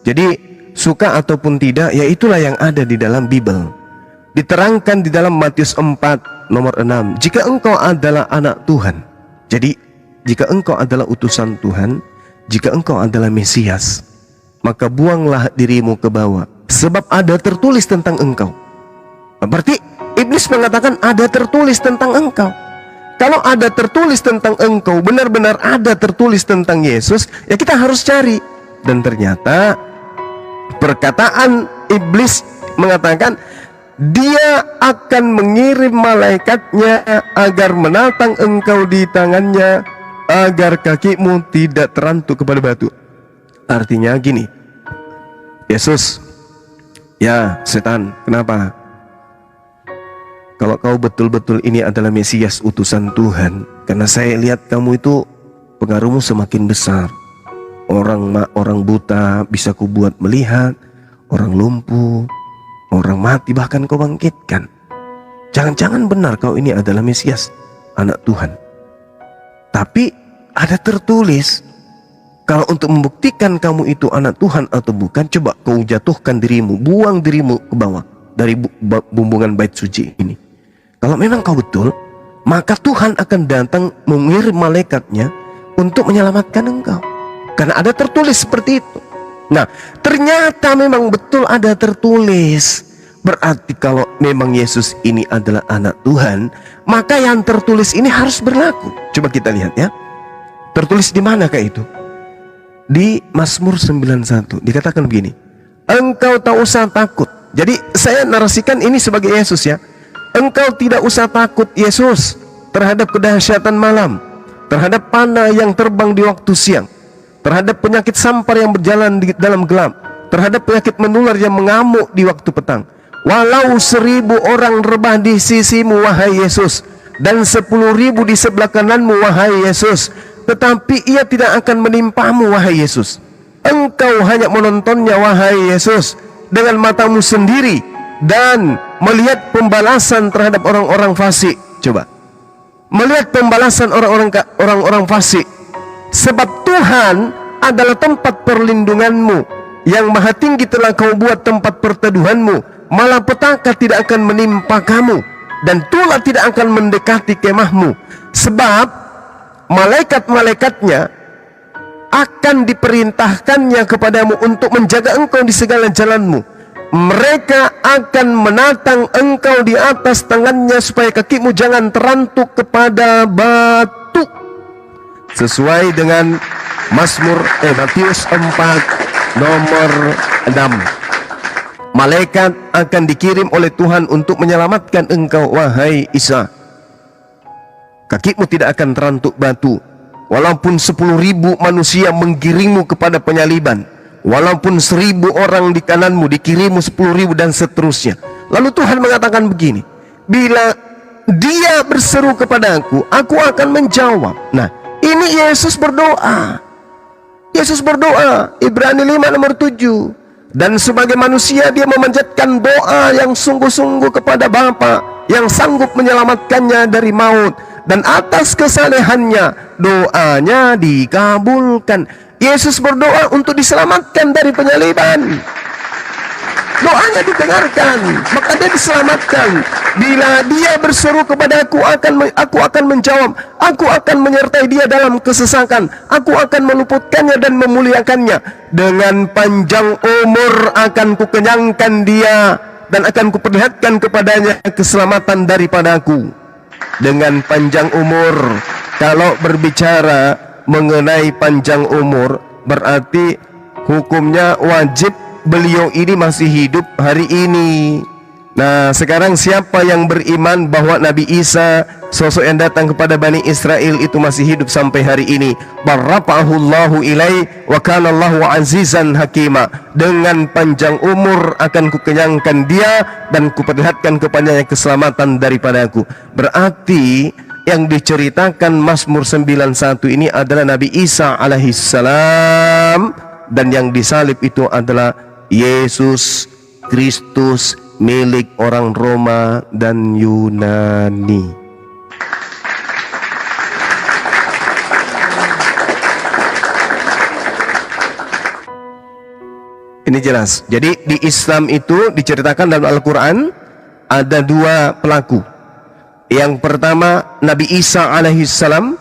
Jadi suka ataupun tidak, ya itulah yang ada di dalam Bible. Diterangkan di dalam Matius 4 nomor 6, jika engkau adalah anak Tuhan. Jadi jika engkau adalah utusan Tuhan, jika engkau adalah Mesias, maka buanglah dirimu ke bawah, sebab ada tertulis tentang engkau. Berarti iblis mengatakan ada tertulis tentang engkau. Kalau ada tertulis tentang engkau, benar-benar ada tertulis tentang Yesus, ya kita harus cari. Dan ternyata perkataan iblis mengatakan dia akan mengirim malaikatnya agar menatang engkau di tangannya, agar kakimu tidak terantuk kepada batu. Artinya gini, Yesus, ya setan, kenapa? Kalau kau betul-betul ini adalah Mesias utusan Tuhan, karena saya lihat kamu itu pengaruhmu semakin besar. Orang buta bisa kubuat melihat, orang lumpuh, orang mati bahkan kau bangkitkan. Jangan-jangan benar kau ini adalah Mesias, anak Tuhan. Tapi ada tertulis, kalau untuk membuktikan kamu itu anak Tuhan atau bukan, coba kau jatuhkan dirimu, buang dirimu ke bawah dari bumbungan bait suci ini. Kalau memang kau betul, maka Tuhan akan datang mengirim malaikatnya untuk menyelamatkan engkau. Karena ada tertulis seperti itu. Nah, ternyata memang betul ada tertulis. Berarti kalau memang Yesus ini adalah anak Tuhan, maka yang tertulis ini harus berlaku. Coba kita lihat ya. Tertulis di manakah itu? Di Mazmur 91 dikatakan begini, engkau tak usah takut. Jadi saya narasikan ini sebagai Yesus ya. Engkau tidak usah takut Yesus terhadap kedahsyatan malam, terhadap panah yang terbang di waktu siang, terhadap penyakit sampar yang berjalan di dalam gelap, terhadap penyakit menular yang mengamuk di waktu petang. Walau 1000 orang rebah di sisimu wahai Yesus, dan 10.000 di sebelah kananmu wahai Yesus, tetapi ia tidak akan menimpamu wahai Yesus. Engkau hanya menontonnya wahai Yesus dengan matamu sendiri dan melihat pembalasan terhadap orang-orang fasik. Coba melihat pembalasan orang-orang fasik. Sebab Tuhan adalah tempat perlindunganmu, yang maha tinggi telah kau buat tempat perteduhanmu. Malapetaka tidak akan menimpa kamu, dan tulah tidak akan mendekati kemahmu. Sebab malaikat-malaikatnya akan diperintahkannya kepadamu untuk menjaga engkau di segala jalanmu. Mereka akan menatang engkau di atas tangannya, supaya kakimu jangan terantuk kepada batu. Sesuai dengan Matius 4 nomor 6. Malaikat akan dikirim oleh Tuhan untuk menyelamatkan engkau wahai Isa. Kakimu tidak akan terantuk batu. Walaupun 10.000 manusia menggiringmu kepada penyaliban, walaupun 1.000 orang di kananmu, di kirimu 10.000 dan seterusnya. Lalu Tuhan mengatakan begini, bila dia berseru kepada aku akan menjawab. Nah, ini Yesus berdoa. Yesus berdoa, Ibrani 5 nomor 7. Dan sebagai manusia dia memanjatkan doa yang sungguh-sungguh kepada Bapa yang sanggup menyelamatkannya dari maut. Dan atas kesalehannya doanya dikabulkan. Yesus berdoa untuk diselamatkan dari penyaliban. Doanya didengarkan, maka dia diselamatkan. Bila dia berseru kepada aku akan menjawab. Aku akan menyertai dia dalam kesesakan. Aku akan meluputkannya dan memuliakannya. Dengan panjang umur akan kukenyangkan dia, dan akan kuperlihatkan kepadanya keselamatan daripadaku dengan panjang umur. Kalau berbicara mengenai panjang umur, berarti hukumnya wajib beliau ini masih hidup hari ini. Nah, sekarang siapa yang beriman bahwa Nabi Isa, sosok yang datang kepada Bani Israel, itu masih hidup sampai hari ini? Barrafa'ahullahu ilai wa kanallahu azizan hakima. Dengan panjang umur akan kukenyangkan dia dan kuperlihatkan kepadanya keselamatan daripadaku. Berarti yang diceritakan Mazmur 91 ini adalah Nabi Isa alaihissalam, dan yang disalib itu adalah Yesus Kristus, milik orang Roma dan Yunani. Ini jelas. Jadi di Islam itu diceritakan dalam Al-Quran ada dua pelaku. Yang pertama Nabi Isa alaihissalam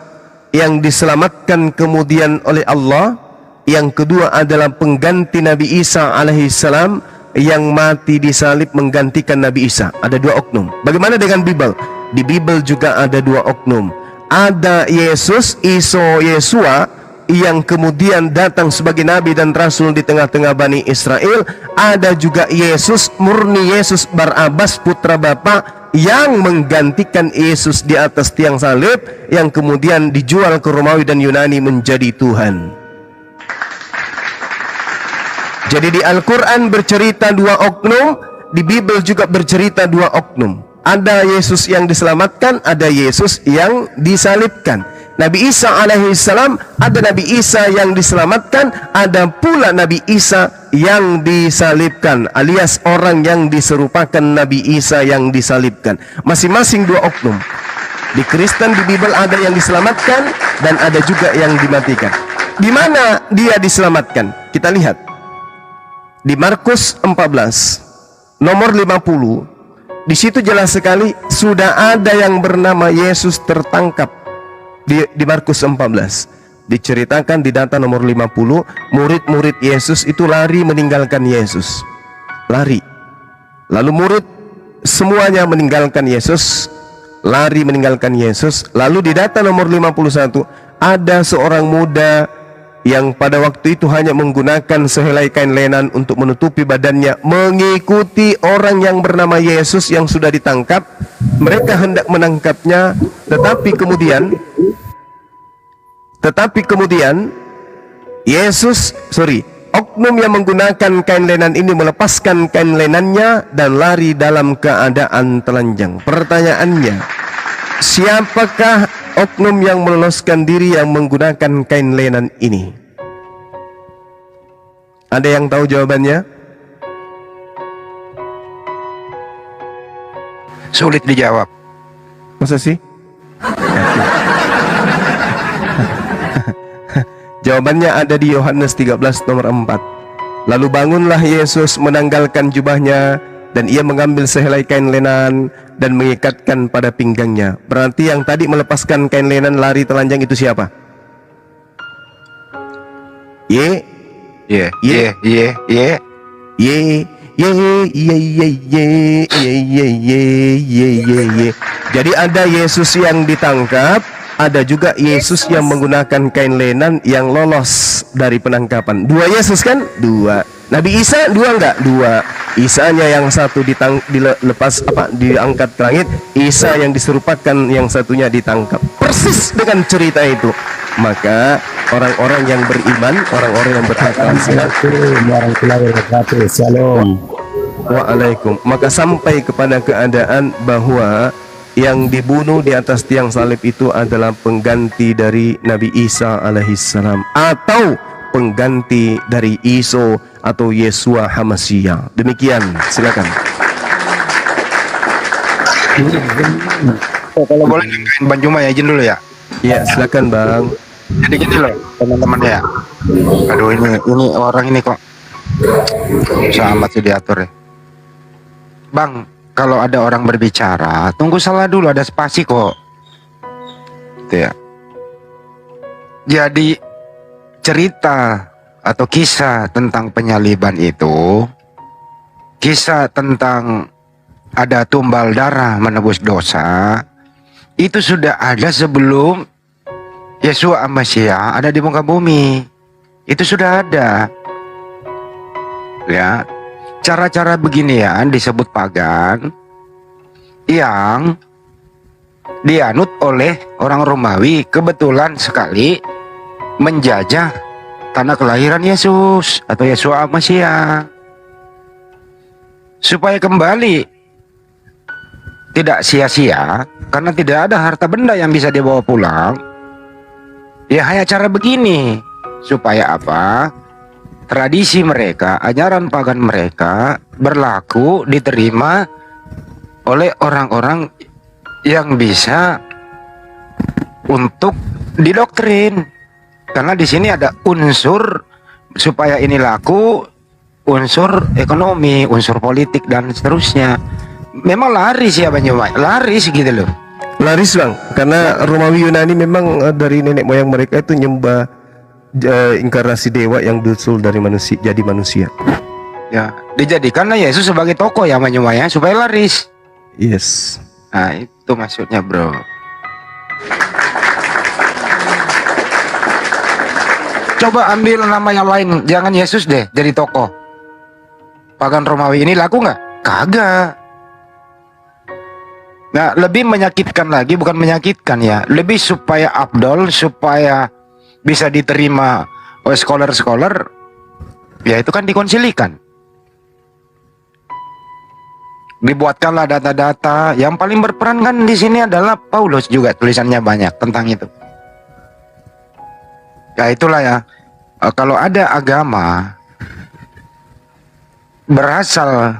yang diselamatkan kemudian oleh Allah. Yang kedua adalah pengganti Nabi Isa alaihissalam yang mati disalib menggantikan Nabi Isa. Ada dua oknum. Bagaimana dengan Bible? Di Bible juga ada dua oknum. Ada Yesus, Yesua, yang kemudian datang sebagai Nabi dan Rasul di tengah-tengah Bani Israel. Ada juga Yesus, murni Yesus Barabas, putra Bapa, yang menggantikan Yesus di atas tiang salib, yang kemudian dijual ke Romawi dan Yunani menjadi Tuhan. Jadi di Al-Quran bercerita dua oknum, di Bible juga bercerita dua oknum. Ada Yesus yang diselamatkan, ada Yesus yang disalibkan. Nabi Isa alaihissalam, ada Nabi Isa yang diselamatkan, ada pula Nabi Isa yang disalibkan, alias orang yang diserupakan Nabi Isa yang disalibkan. Masing-masing dua oknum. Di Kristen, di Bible ada yang diselamatkan dan ada juga yang dimatikan. Di mana dia diselamatkan? Kita lihat. Di Markus 14 nomor 50, di situ jelas sekali sudah ada yang bernama Yesus tertangkap. Di Markus 14 diceritakan di data nomor 50, murid-murid Yesus itu lari meninggalkan Yesus. Lari. Lalu murid semuanya meninggalkan Yesus, lari meninggalkan Yesus. Lalu di data nomor 51 ada seorang muda yang pada waktu itu hanya menggunakan sehelai kain lenan untuk menutupi badannya, mengikuti orang yang bernama Yesus yang sudah ditangkap. Mereka hendak menangkapnya, tetapi kemudian oknum yang menggunakan kain lenan ini melepaskan kain lenannya dan lari dalam keadaan telanjang. Pertanyaannya, siapakah oknum yang meloloskan diri yang menggunakan kain lenan ini? Ada yang tahu jawabannya? Sulit dijawab. Masa sih? Jawabannya ada di Yohanes 13 nomor 4. Lalu bangunlah Yesus menanggalkan jubahnya, dan ia mengambil sehelai kain lenan dan mengikatkan pada pinggangnya. Berarti yang tadi melepaskan kain lenan lari telanjang itu siapa? Jadi ada Yesus yang ditangkap, ada juga Yesus yang menggunakan kain lenan yang lolos dari penangkapan. Dua Yesus kan? Dua. Nabi Isa dua enggak? Dua. Isanya yang satu diangkat ke langit, Isa yang diserupakan yang satunya ditangkap. Persis dengan cerita itu. Maka orang-orang yang beriman, orang-orang yang berakal sehat, Shalom. waalaikum, maka sampai kepada keadaan bahwa yang dibunuh di atas tiang salib itu adalah pengganti dari Nabi Isa alaihissalam, atau pengganti dari Iso atau Yesua Hamasya. Demikian, silakan. Kalau boleh kain Bang Juma ya, izin dulu ya. Ya, silakan Bang. Jadi gini loh teman-teman ya. Aduh ini orang ini kok susah amat sih diatur ya. Bang, kalau ada orang berbicara, tunggu salah dulu, ada spasi kok. Gitu ya. Jadi cerita atau kisah tentang penyaliban itu kisah tentang ada tumbal darah menebus dosa itu sudah ada sebelum Yesus Mesias ada di muka bumi. Itu sudah ada. Ya, cara-cara beginian disebut pagan yang dianut oleh orang Romawi, kebetulan sekali menjajah tanah kelahiran Yesus atau Yesus Mesias. Supaya kembali tidak sia-sia, karena tidak ada harta benda yang bisa dibawa pulang. Ya hanya cara begini, supaya apa? Tradisi mereka, ajaran pagan mereka berlaku, diterima oleh orang-orang yang bisa untuk didoktrin. Karena di sini ada unsur supaya ini laku, unsur ekonomi, unsur politik dan seterusnya. Memang laris ya Banyuwangi, laris gitu loh. Laris bang, karena Romawi Yunani memang dari nenek moyang mereka itu nyembah inkarnasi dewa yang muncul dari manusia jadi manusia. Ya, dijadikanlah Yesus sebagai tokoh ya Banyuwangi supaya laris. Yes. Nah itu maksudnya bro. Coba ambil nama yang lain, jangan Yesus deh jadi tokoh. Pagan Romawi ini laku nggak? Kagak. Nah, lebih menyakitkan lagi, bukan menyakitkan ya, lebih supaya abdol, supaya bisa diterima oleh scholar-scholar, ya itu kan dikonsilikan. Dibuatkanlah data-data. Yang paling berperan kan di sini adalah Paulus juga, tulisannya banyak tentang itu. Ya itulah ya, kalau ada agama berasal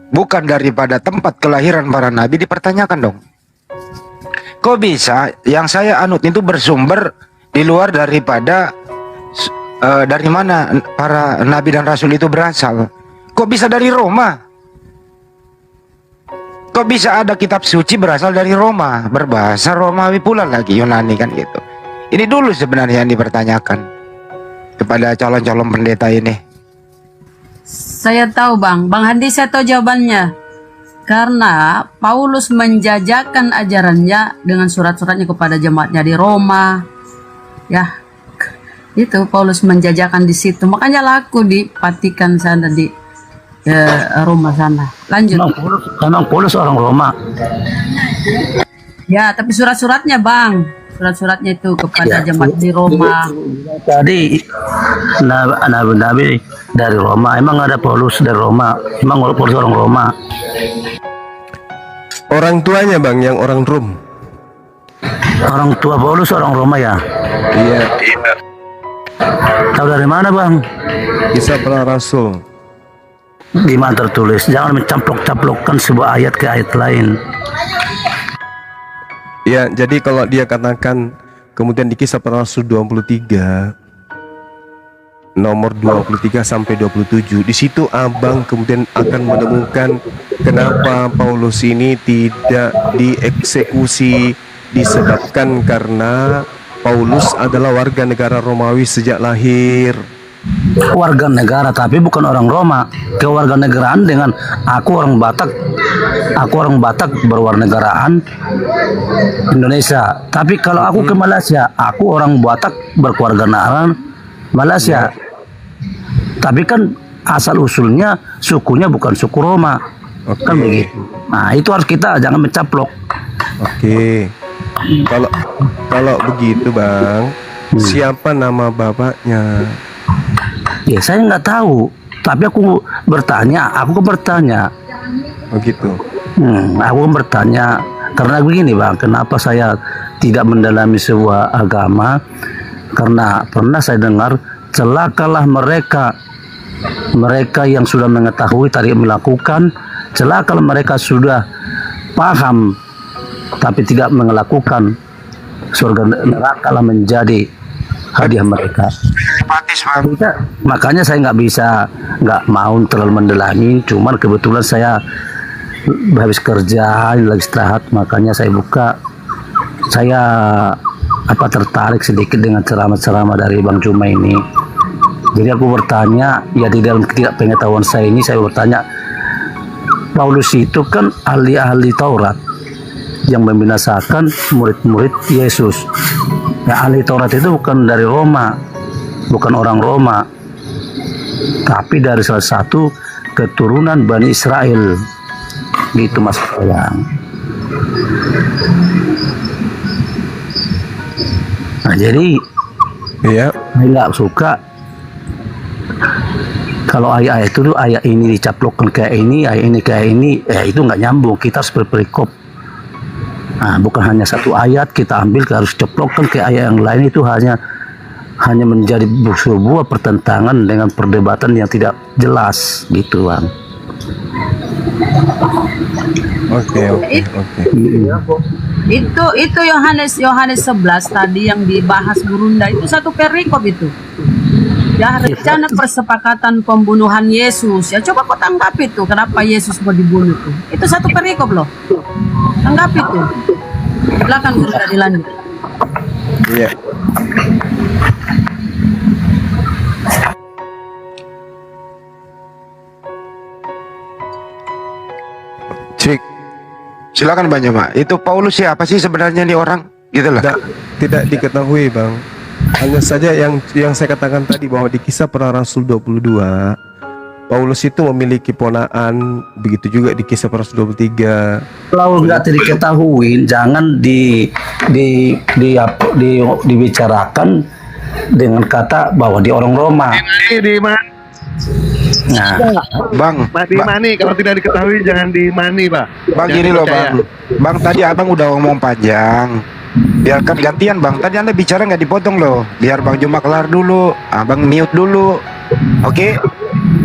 bukan daripada tempat kelahiran para nabi, dipertanyakan dong. Kok bisa yang saya anut itu bersumber di luar daripada dari mana para nabi dan rasul itu berasal? Kok bisa dari Roma? Kok bisa ada kitab suci berasal dari Roma, berbahasa Romawi pula lagi, Yunani kan gitu. Ini dulu sebenarnya yang dipertanyakan kepada calon-calon pendeta ini. Saya tahu Bang Handi saya tahu jawabannya. Karena Paulus menjajakan ajarannya dengan surat-suratnya kepada jemaatnya di Roma. Ya, itu Paulus menjajakan di situ. Makanya laku di Vatikan sana di Roma sana. Lanjut. Emang Paulus orang Roma. Ya, tapi surat-suratnya Bang. Surat-suratnya itu kepada jemaat di Roma. Tadi nabi-nabi dari Roma. Emang ada Paulus dari Roma? Emang Paulus orang Roma? Orang tuanya bang yang orang Rom. Orang tua Paulus orang Roma ya? Iya. Tahu dari mana bang? Kisah para Rasul. Di mana tertulis? Jangan mencaplok-caplokkan sebuah ayat ke ayat lain. Ya, jadi kalau dia katakan kemudian di Kisah Para Rasul 23 nomor 23 sampai 27, di situ abang kemudian akan menemukan kenapa Paulus ini tidak dieksekusi, disebabkan karena Paulus adalah warga negara Romawi sejak lahir. Warga negara tapi bukan orang Roma. Kewarganegaraan dengan aku orang Batak berwarganegaraan Indonesia. Tapi kalau aku ke Malaysia, aku orang Batak berkewarganegaraan Malaysia. Tapi kan asal usulnya sukunya bukan suku Roma. Kan begitu. Nah, itu harus kita jangan mencaplok. Oke. Kalau begitu, Bang, siapa nama bapaknya? Ya saya nggak tahu, tapi aku bertanya. Oh gitu. Aku bertanya karena begini bang, kenapa saya tidak mendalami sebuah agama? Karena pernah saya dengar celakalah mereka yang sudah mengetahui tadi melakukan, celakalah mereka sudah paham tapi tidak melakukan, surga neraka lah menjadi hadiah mereka. Makanya saya nggak mau terlalu mendalami. Cuman kebetulan saya habis kerja lagi istirahat, makanya saya tertarik sedikit dengan ceramah-ceramah dari Bang Juma ini. Jadi aku bertanya, ya di dalam ketidakpengetahuan saya ini, saya bertanya Paulus itu kan ahli-ahli Taurat yang membinasakan murid-murid Yesus. Nah, ahli Taurat itu bukan dari Roma, bukan orang Roma, tapi dari salah satu keturunan Bani Israel. Gitu Mas Bayang. Nah, jadi Iya. saya nggak suka kalau ayat-ayat itu ayat ini dicaplokkan kayak ini, ayat ini kayak ini, itu nggak nyambung. Kita harus berperikop. Nah, bukan hanya satu ayat kita ambil, kita harus ceplokkan ke ayat yang lain. Itu hanya menjadi sebuah pertentangan dengan perdebatan yang tidak jelas, gitu Bang. Oke. Itu Yohanes 11 tadi yang dibahas Gurunda itu satu perikop itu. Ya, rencana persepakatan pembunuhan Yesus. Ya coba kau tanggapi itu, kenapa Yesus mau dibunuh itu? Itu satu perikop loh. Tanggapi itu. Silakan Gurunda dilanjut. Iya. Cik, Silakan Bang Juma. Itu Paulus siapa sih sebenarnya nih orang? Gitu loh. tidak diketahui Bang. Hanya saja yang saya katakan tadi bahwa di Kisah Para Rasul 22 Paulus itu memiliki ponaan, begitu juga di Kisah Para Rasul 23. Kalau nggak diketahui, jangan dibicarakan dengan kata bahwa dia orang Roma. Nah, Bang, Di mani kalau tidak diketahui jangan di mani, Pak. Bang Jangan gini loh percaya. Bang. Bang tadi abang udah ngomong panjang. Biarkan gantian Bang. Tadi Anda bicara nggak dipotong loh. Biar Bang Juma kelar dulu. Abang mute dulu. Oke?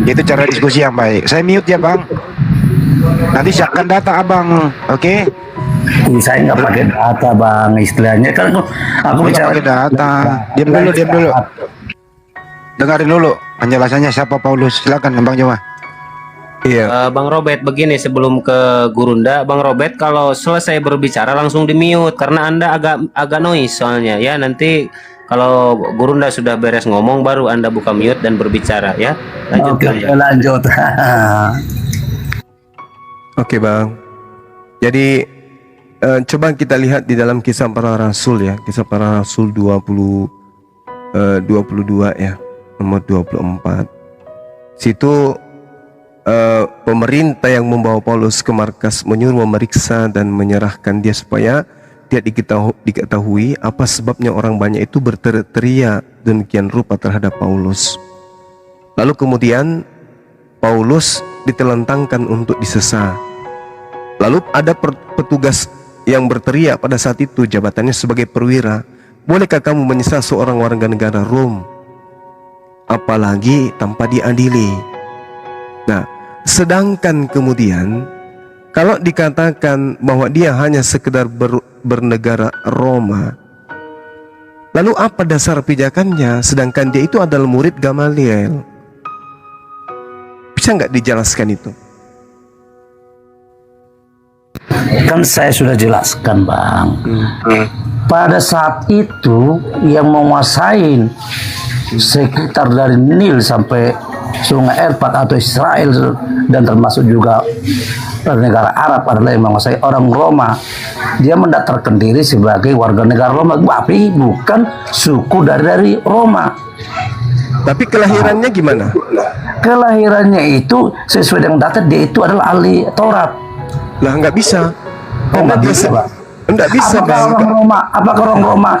Itu cara diskusi yang baik. Saya mute ya Bang. Nanti siapkan data Abang. Oke? saya nggak pakai data Bang, istilahnya kan aku Nggak bicara pakai data. Diam dulu. Dengarin dulu penjelasannya siapa Paulus. Silakan Bang Juma. Iya. Bang Robert, begini sebelum ke Gurunda, Bang Robert kalau selesai berbicara langsung di mute karena Anda agak noise soalnya ya. Nanti kalau Gurunda sudah beres ngomong baru Anda buka mute dan berbicara ya. Lanjut. Oke, lanjut. Oke Bang. Jadi coba kita lihat di dalam Kisah Para Rasul ya, Kisah Para Rasul 22 ya, nomor 24. Situ pemerintah yang membawa Paulus ke markas menyuruh memeriksa dan menyerahkan dia supaya tidak diketahui apa sebabnya orang banyak itu berteriak demikian rupa terhadap Paulus. Lalu kemudian Paulus ditelentangkan untuk disesah. Lalu ada petugas yang berteriak pada saat itu, jabatannya sebagai perwira, "Bolehkah kamu menyesal seorang warga negara Rom, apalagi tanpa diadili?" Nah, sedangkan kemudian kalau dikatakan bahwa dia hanya sekedar bernegara Roma, lalu apa dasar pijakannya sedangkan dia itu adalah murid Gamaliel? Bisa nggak dijelaskan itu? Kan saya sudah jelaskan Bang. Pada saat itu yang menguasai sekitar dari Nil sampai Sungai Efrat atau Israel dan termasuk juga negara Arab adalah yang menguasai orang Roma. Dia mendaftarkan diri sebagai warga negara Roma, tapi bukan suku dari Roma. Tapi kelahirannya gimana? Kelahirannya itu sesuai dengan data dia itu adalah ahli Taurat. Lah nggak bisa. Nggak bisa, Pak. Nggak bisa Bang. Apakah orang Roma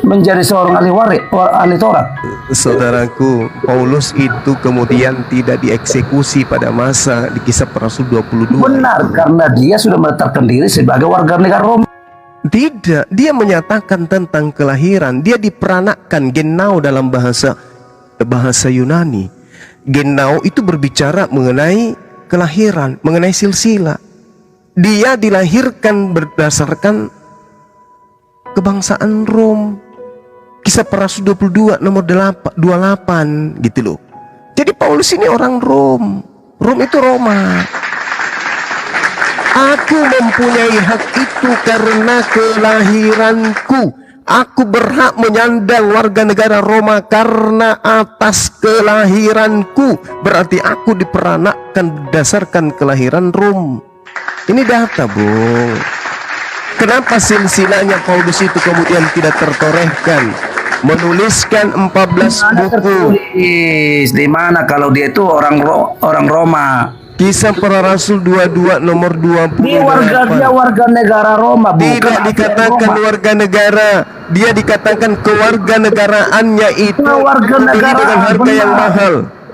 menjadi seorang ahli Taurat? Saudaraku, Paulus itu kemudian tidak dieksekusi pada masa di Kisah Para Rasul 22. Benar, karena dia sudah menetapkan diri sebagai warga negara Roma. Tidak, dia menyatakan tentang kelahiran. Dia diperanakkan genau dalam bahasa Yunani. Genau itu berbicara mengenai kelahiran, mengenai silsilah. Dia dilahirkan berdasarkan kebangsaan Rom. Kisah Para Rasul 22 nomor 28 gitu loh. Jadi Paulus ini orang Rom. Rom itu Roma. Aku mempunyai hak itu karena kelahiranku. Aku berhak menyandang warga negara Roma karena atas kelahiranku. Berarti aku diperanakkan berdasarkan kelahiran Rom. Ini data, Bung. Kenapa silsilahnya Paulus itu kemudian tidak tertorehkan? Menuliskan 14 buku. Di mana kalau dia itu orang Roma? Kisah Para Rasul 22 nomor 28. Dia warga negara Roma, bukan Tidak dikatakan Roma. warga negara, dia dikatakan kewarganegaraannya itu dibeli dengan harga yang mahal.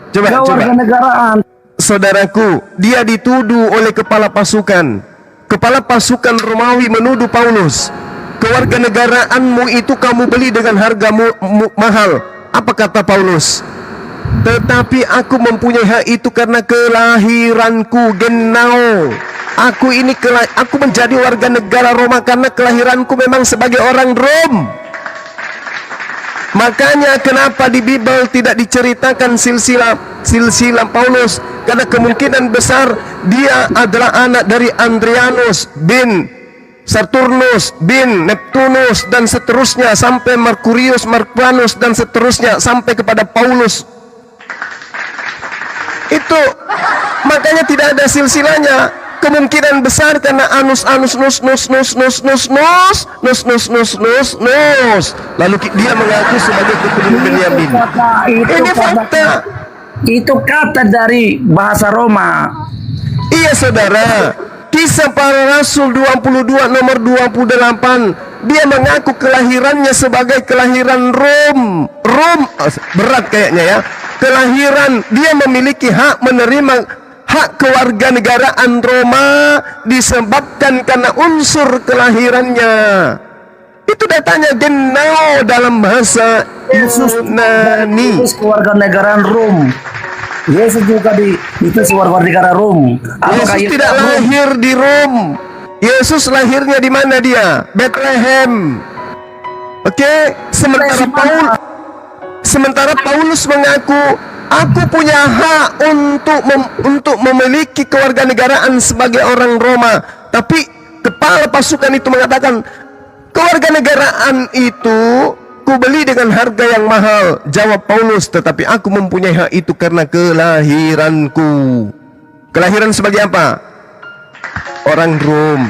Coba. Kewarganegaraan. Saudaraku, dia dituduh oleh kepala pasukan. Kepala pasukan Romawi menuduh Paulus, kewarganegaraanmu itu kamu beli dengan harga mahal. Apa kata Paulus? Tetapi aku mempunyai hak itu karena kelahiranku, genau. Aku menjadi warga negara Roma karena kelahiranku memang sebagai orang Rom. Makanya kenapa di Bible tidak diceritakan silsilah Paulus? Karena kemungkinan besar dia adalah anak dari Andrianus bin Saturnus bin Neptunus dan seterusnya sampai Merkurius, Marquanus dan seterusnya sampai kepada Paulus. Itu makanya tidak ada silsilahnya. Kemungkinan besar karena anus nus. Lalu dia mengaku sebagai keturunan Benyamin. Ini fakta. Itu kata dari bahasa Roma. Iya, saudara. Kisah Para Rasul 22 nomor 28. Dia mengaku kelahirannya sebagai kelahiran Rom. Berat kayaknya ya. Kelahiran, dia memiliki hak menerima hak kewarganegaraan Roma disebabkan karena unsur kelahirannya. Itu datanya genau dalam bahasa Yunani. Yesus kewarganegaraan Rom. Yesus juga itu warga Rom. Yesus tidak lahir di Rom. Yesus lahirnya di mana dia? Bethlehem. Oke, sementara Paulus mengaku, aku punya hak untuk memiliki kewarganegaraan sebagai orang Roma. Tapi kepala pasukan itu mengatakan, kewarganegaraan itu ku beli dengan harga yang mahal. Jawab Paulus, tetapi aku mempunyai hak itu karena kelahiranku. Kelahiran sebagai apa? Orang Rom.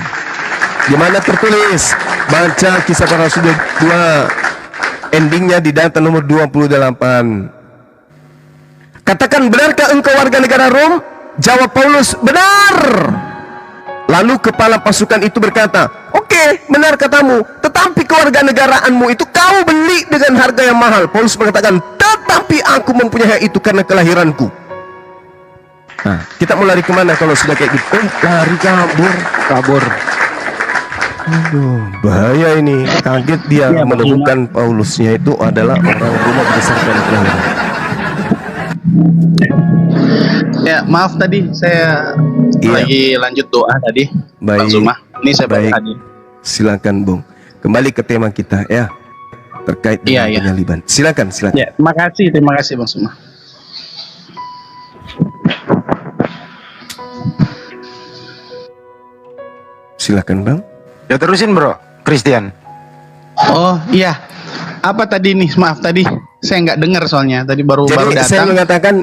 Di mana tertulis? Baca Kisah Para Rasul 2. Endingnya di data nomor 28. Katakan, benarkah engkau warga negara Rom? Jawab Paulus, benar. Lalu kepala pasukan itu berkata, oke, benar katamu, tetapi kewarganegaraanmu itu kau beli dengan harga yang mahal. Paulus mengatakan, tetapi aku mempunyai hak itu karena kelahiranku. Nah, kita mau lari kemana kalau sudah kayak gitu? Lari kabur. Aduh, bahaya ini. Kaget dia menemukan Paulusnya itu adalah orang Roma berdasarkan kelahiran. Ya, maaf tadi saya lagi lanjut doa tadi. Baik. Bang Zuma. Ini saya baru Baik. hadir. Silakan, Bung. Kembali ke tema kita ya. Terkait dengan penyaliban. Silakan. Ya, terima kasih Bang Zuma. Silakan, Bang. Ya terusin bro, Christian. Oh iya, apa tadi nih? Maaf tadi saya nggak dengar soalnya tadi baru Jadi saya datang. mengatakan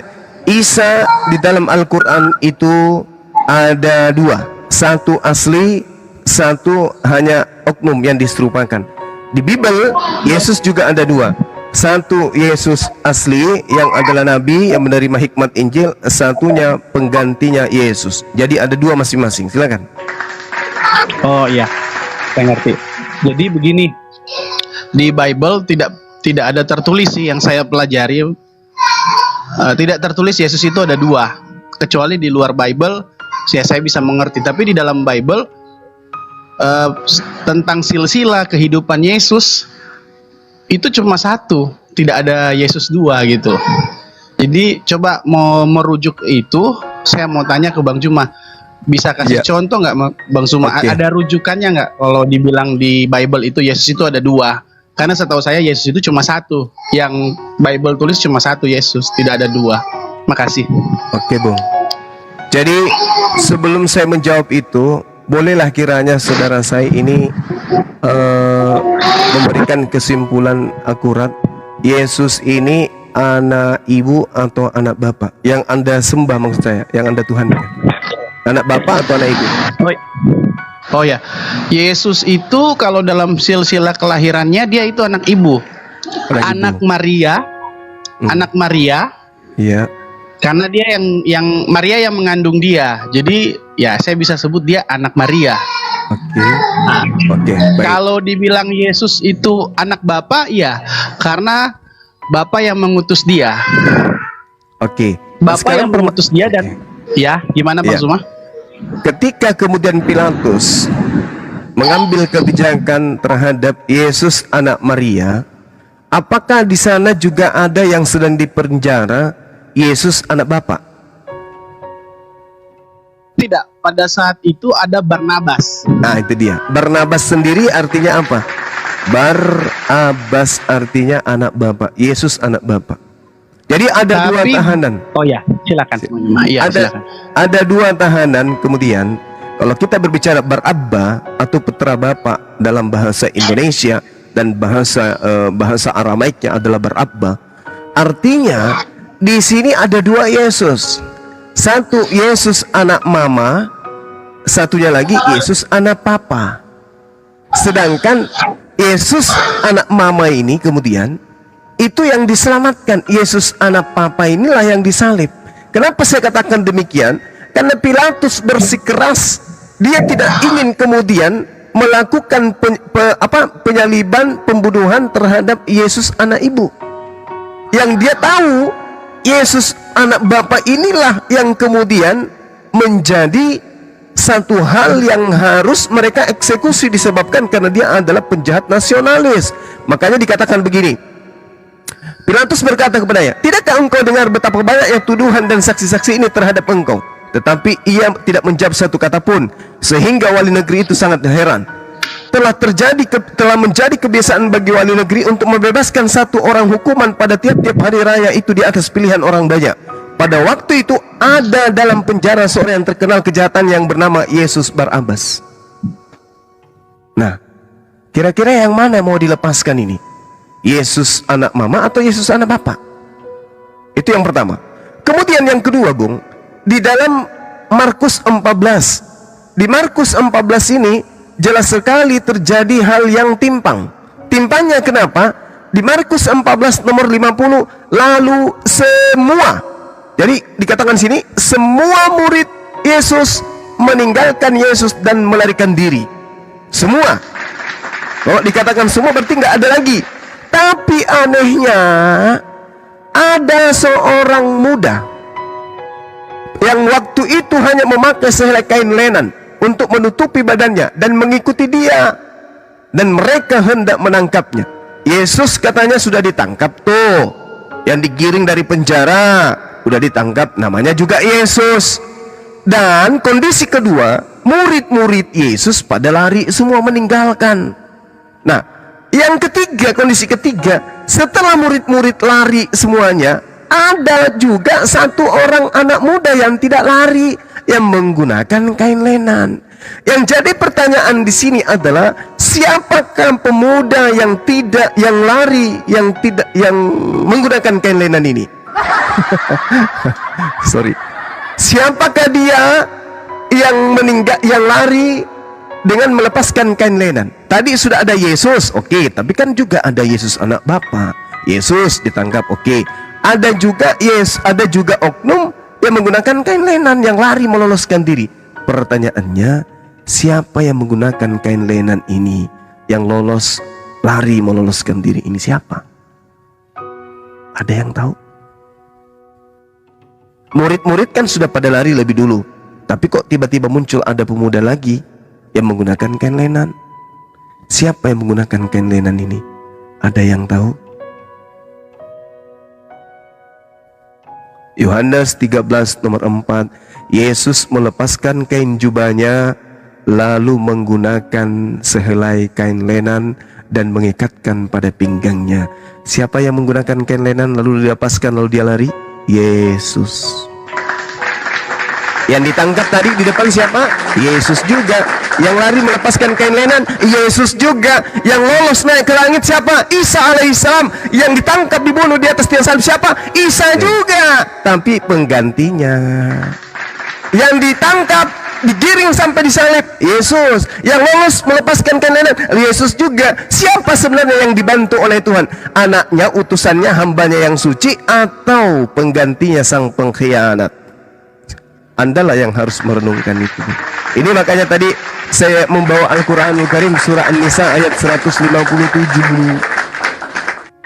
Isa di dalam Al-Quran itu ada dua. Satu asli, satu hanya oknum yang diserupakan. Di Bible, Yesus juga ada dua. Satu Yesus asli yang adalah Nabi yang menerima hikmat Injil. Satunya penggantinya Yesus. Jadi ada dua masing-masing. Silakan. Oh iya, saya ngerti. Jadi begini, di Bible tidak ada tertulis sih yang saya pelajari. Tidak tertulis Yesus itu ada dua. Kecuali di luar Bible, saya bisa mengerti. Tapi di dalam Bible tentang silsilah kehidupan Yesus itu cuma satu, tidak ada Yesus dua gitu. Jadi coba mau merujuk itu, saya mau tanya ke Bang Juma. Bisa kasih contoh nggak Bang Zuma? Oke. Ada rujukannya nggak kalau dibilang di Bible itu Yesus itu ada dua? Karena setahu saya Yesus itu cuma satu. Yang Bible tulis cuma satu Yesus, tidak ada dua. Makasih. Oke, Bung. Jadi sebelum saya menjawab itu, bolehlah kiranya saudara saya ini memberikan kesimpulan akurat, Yesus ini anak ibu atau anak bapak? Yang Anda sembah maksud saya, yang Anda tuhankan. Anak bapak atau anak ibu? Oh ya, Yesus itu kalau dalam silsilah kelahirannya dia itu anak ibu, anak Maria, anak Maria. Iya. Karena dia yang Maria yang mengandung dia, jadi ya saya bisa sebut dia anak Maria. Oke, baik. Kalau dibilang Yesus itu anak Bapa, ya karena Bapa yang mengutus dia. Oke. Bapa yang mengutus dia dan ya gimana Bang Iya. Zuma? Ketika kemudian Pilatus mengambil kebijakan terhadap Yesus anak Maria, apakah di sana juga ada yang sedang dipenjara Yesus anak bapak? Tidak, pada saat itu ada Barnabas. Nah itu dia. Barnabas sendiri artinya apa? Barnabas artinya anak bapak, Yesus anak bapak. Jadi ada dua tahanan. Oh ya, silakan. Iya, silakan. Ada dua tahanan. Kemudian kalau kita berbicara Barabba atau putra bapak dalam bahasa Indonesia dan bahasa Aramaiknya adalah Barabba, artinya di sini ada dua Yesus. Satu Yesus anak mama, satunya lagi Yesus anak papa. Sedangkan Yesus anak mama ini kemudian itu yang diselamatkan. Yesus anak papa inilah yang disalib. Kenapa saya katakan demikian? Karena Pilatus bersikeras, dia tidak ingin kemudian melakukan penyaliban, pembunuhan terhadap Yesus anak ibu. Yang dia tahu Yesus anak bapa inilah yang kemudian menjadi satu hal yang harus mereka eksekusi, disebabkan karena dia adalah penjahat nasionalis. Makanya dikatakan begini, Pilatus berkata kepadanya, tidakkah engkau dengar betapa banyaknya tuduhan dan saksi-saksi ini terhadap engkau? Tetapi ia tidak menjawab satu kata pun, sehingga wali negeri itu sangat heran. Telah menjadi kebiasaan bagi wali negeri untuk membebaskan satu orang hukuman pada tiap-tiap hari raya itu di atas pilihan orang banyak. Pada waktu itu ada dalam penjara seorang yang terkenal kejahatan yang bernama Yesus Barabas. Nah, kira-kira yang mana mau dilepaskan ini? Yesus anak mama atau Yesus anak bapak? Itu yang pertama. Kemudian yang kedua, Bung, di dalam Markus 14. Di Markus 14 ini jelas sekali terjadi hal yang timpang. Timpangnya kenapa? Di Markus 14 nomor 50, lalu semua. Jadi dikatakan sini, semua murid Yesus meninggalkan Yesus dan melarikan diri. Semua. Kalau dikatakan semua berarti nggak ada lagi. Tapi anehnya ada seorang muda yang waktu itu hanya memakai sehelai kain lenan untuk menutupi badannya dan mengikuti dia, dan mereka hendak menangkapnya. Yesus katanya sudah ditangkap tuh, yang digiring dari penjara sudah ditangkap, namanya juga Yesus. Dan kondisi kedua, murid-murid Yesus pada lari semua meninggalkan. Nah, yang ketiga, kondisi ketiga, setelah murid-murid lari semuanya, ada juga satu orang anak muda yang tidak lari, yang menggunakan kain lenan. Yang jadi pertanyaan di sini adalah, siapakah pemuda yang lari, yang menggunakan kain lenan ini? Sorry. Siapakah dia yang lari dengan melepaskan kain lenan? Tadi sudah ada Yesus, oke, tapi kan juga ada Yesus anak bapa. Yesus ditangkap, oke. Ada juga oknum yang menggunakan kain lenan yang lari meloloskan diri. Pertanyaannya, siapa yang menggunakan kain lenan ini, yang lari meloloskan diri ini siapa? Ada yang tahu? Murid-murid kan sudah pada lari lebih dulu, tapi kok tiba-tiba muncul ada pemuda lagi yang menggunakan kain lenan? Siapa yang menggunakan kain lenan ini? Ada yang tahu? Yohanes 13 nomor 4, Yesus melepaskan kain jubahnya, lalu menggunakan sehelai kain lenan dan mengikatkan pada pinggangnya. Siapa yang menggunakan kain lenan lalu dilepaskan lalu dia lari? Yesus. Yang ditangkap tadi di depan siapa? Yesus juga. Yang lari melepaskan kain lenan Yesus juga. Yang lolos naik ke langit siapa? Isa alaihissalam. Yang ditangkap dibunuh di atas tiang salib siapa? Isa juga. Tapi penggantinya yang ditangkap digiring sampai disalib Yesus. Yang lolos melepaskan kain lenan Yesus juga. Siapa sebenarnya yang dibantu oleh Tuhan? Anaknya, utusannya, hambanya yang suci, atau penggantinya sang pengkhianat? Andalah yang harus merenungkan itu. Ini makanya tadi saya membawa Al-Quranul Karim surah An-Nisa ayat 157.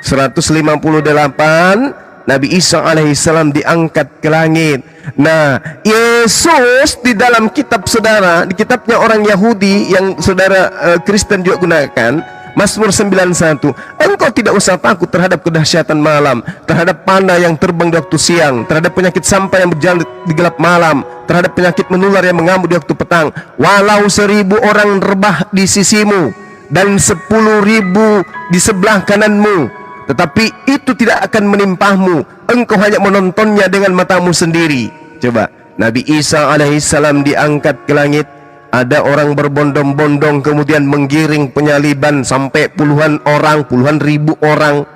158, Nabi Isa alaihissalam diangkat ke langit. Nah, Yesus di dalam kitab saudara, di kitabnya orang Yahudi yang saudara Kristen juga gunakan, Mazmur 91, engkau tidak usah takut terhadap kedahsyatan malam, terhadap panah yang terbang di waktu siang, terhadap penyakit sampah yang berjalan di gelap malam, terhadap penyakit menular yang mengamuk di waktu petang. Walau 1000 orang rebah di sisimu dan 10.000 di sebelah kananmu, tetapi itu tidak akan menimpahmu. Engkau hanya menontonnya dengan matamu sendiri. Coba, Nabi Isa alaihissalam diangkat ke langit. Ada orang berbondong-bondong kemudian menggiring penyaliban sampai puluhan orang, puluhan ribu orang.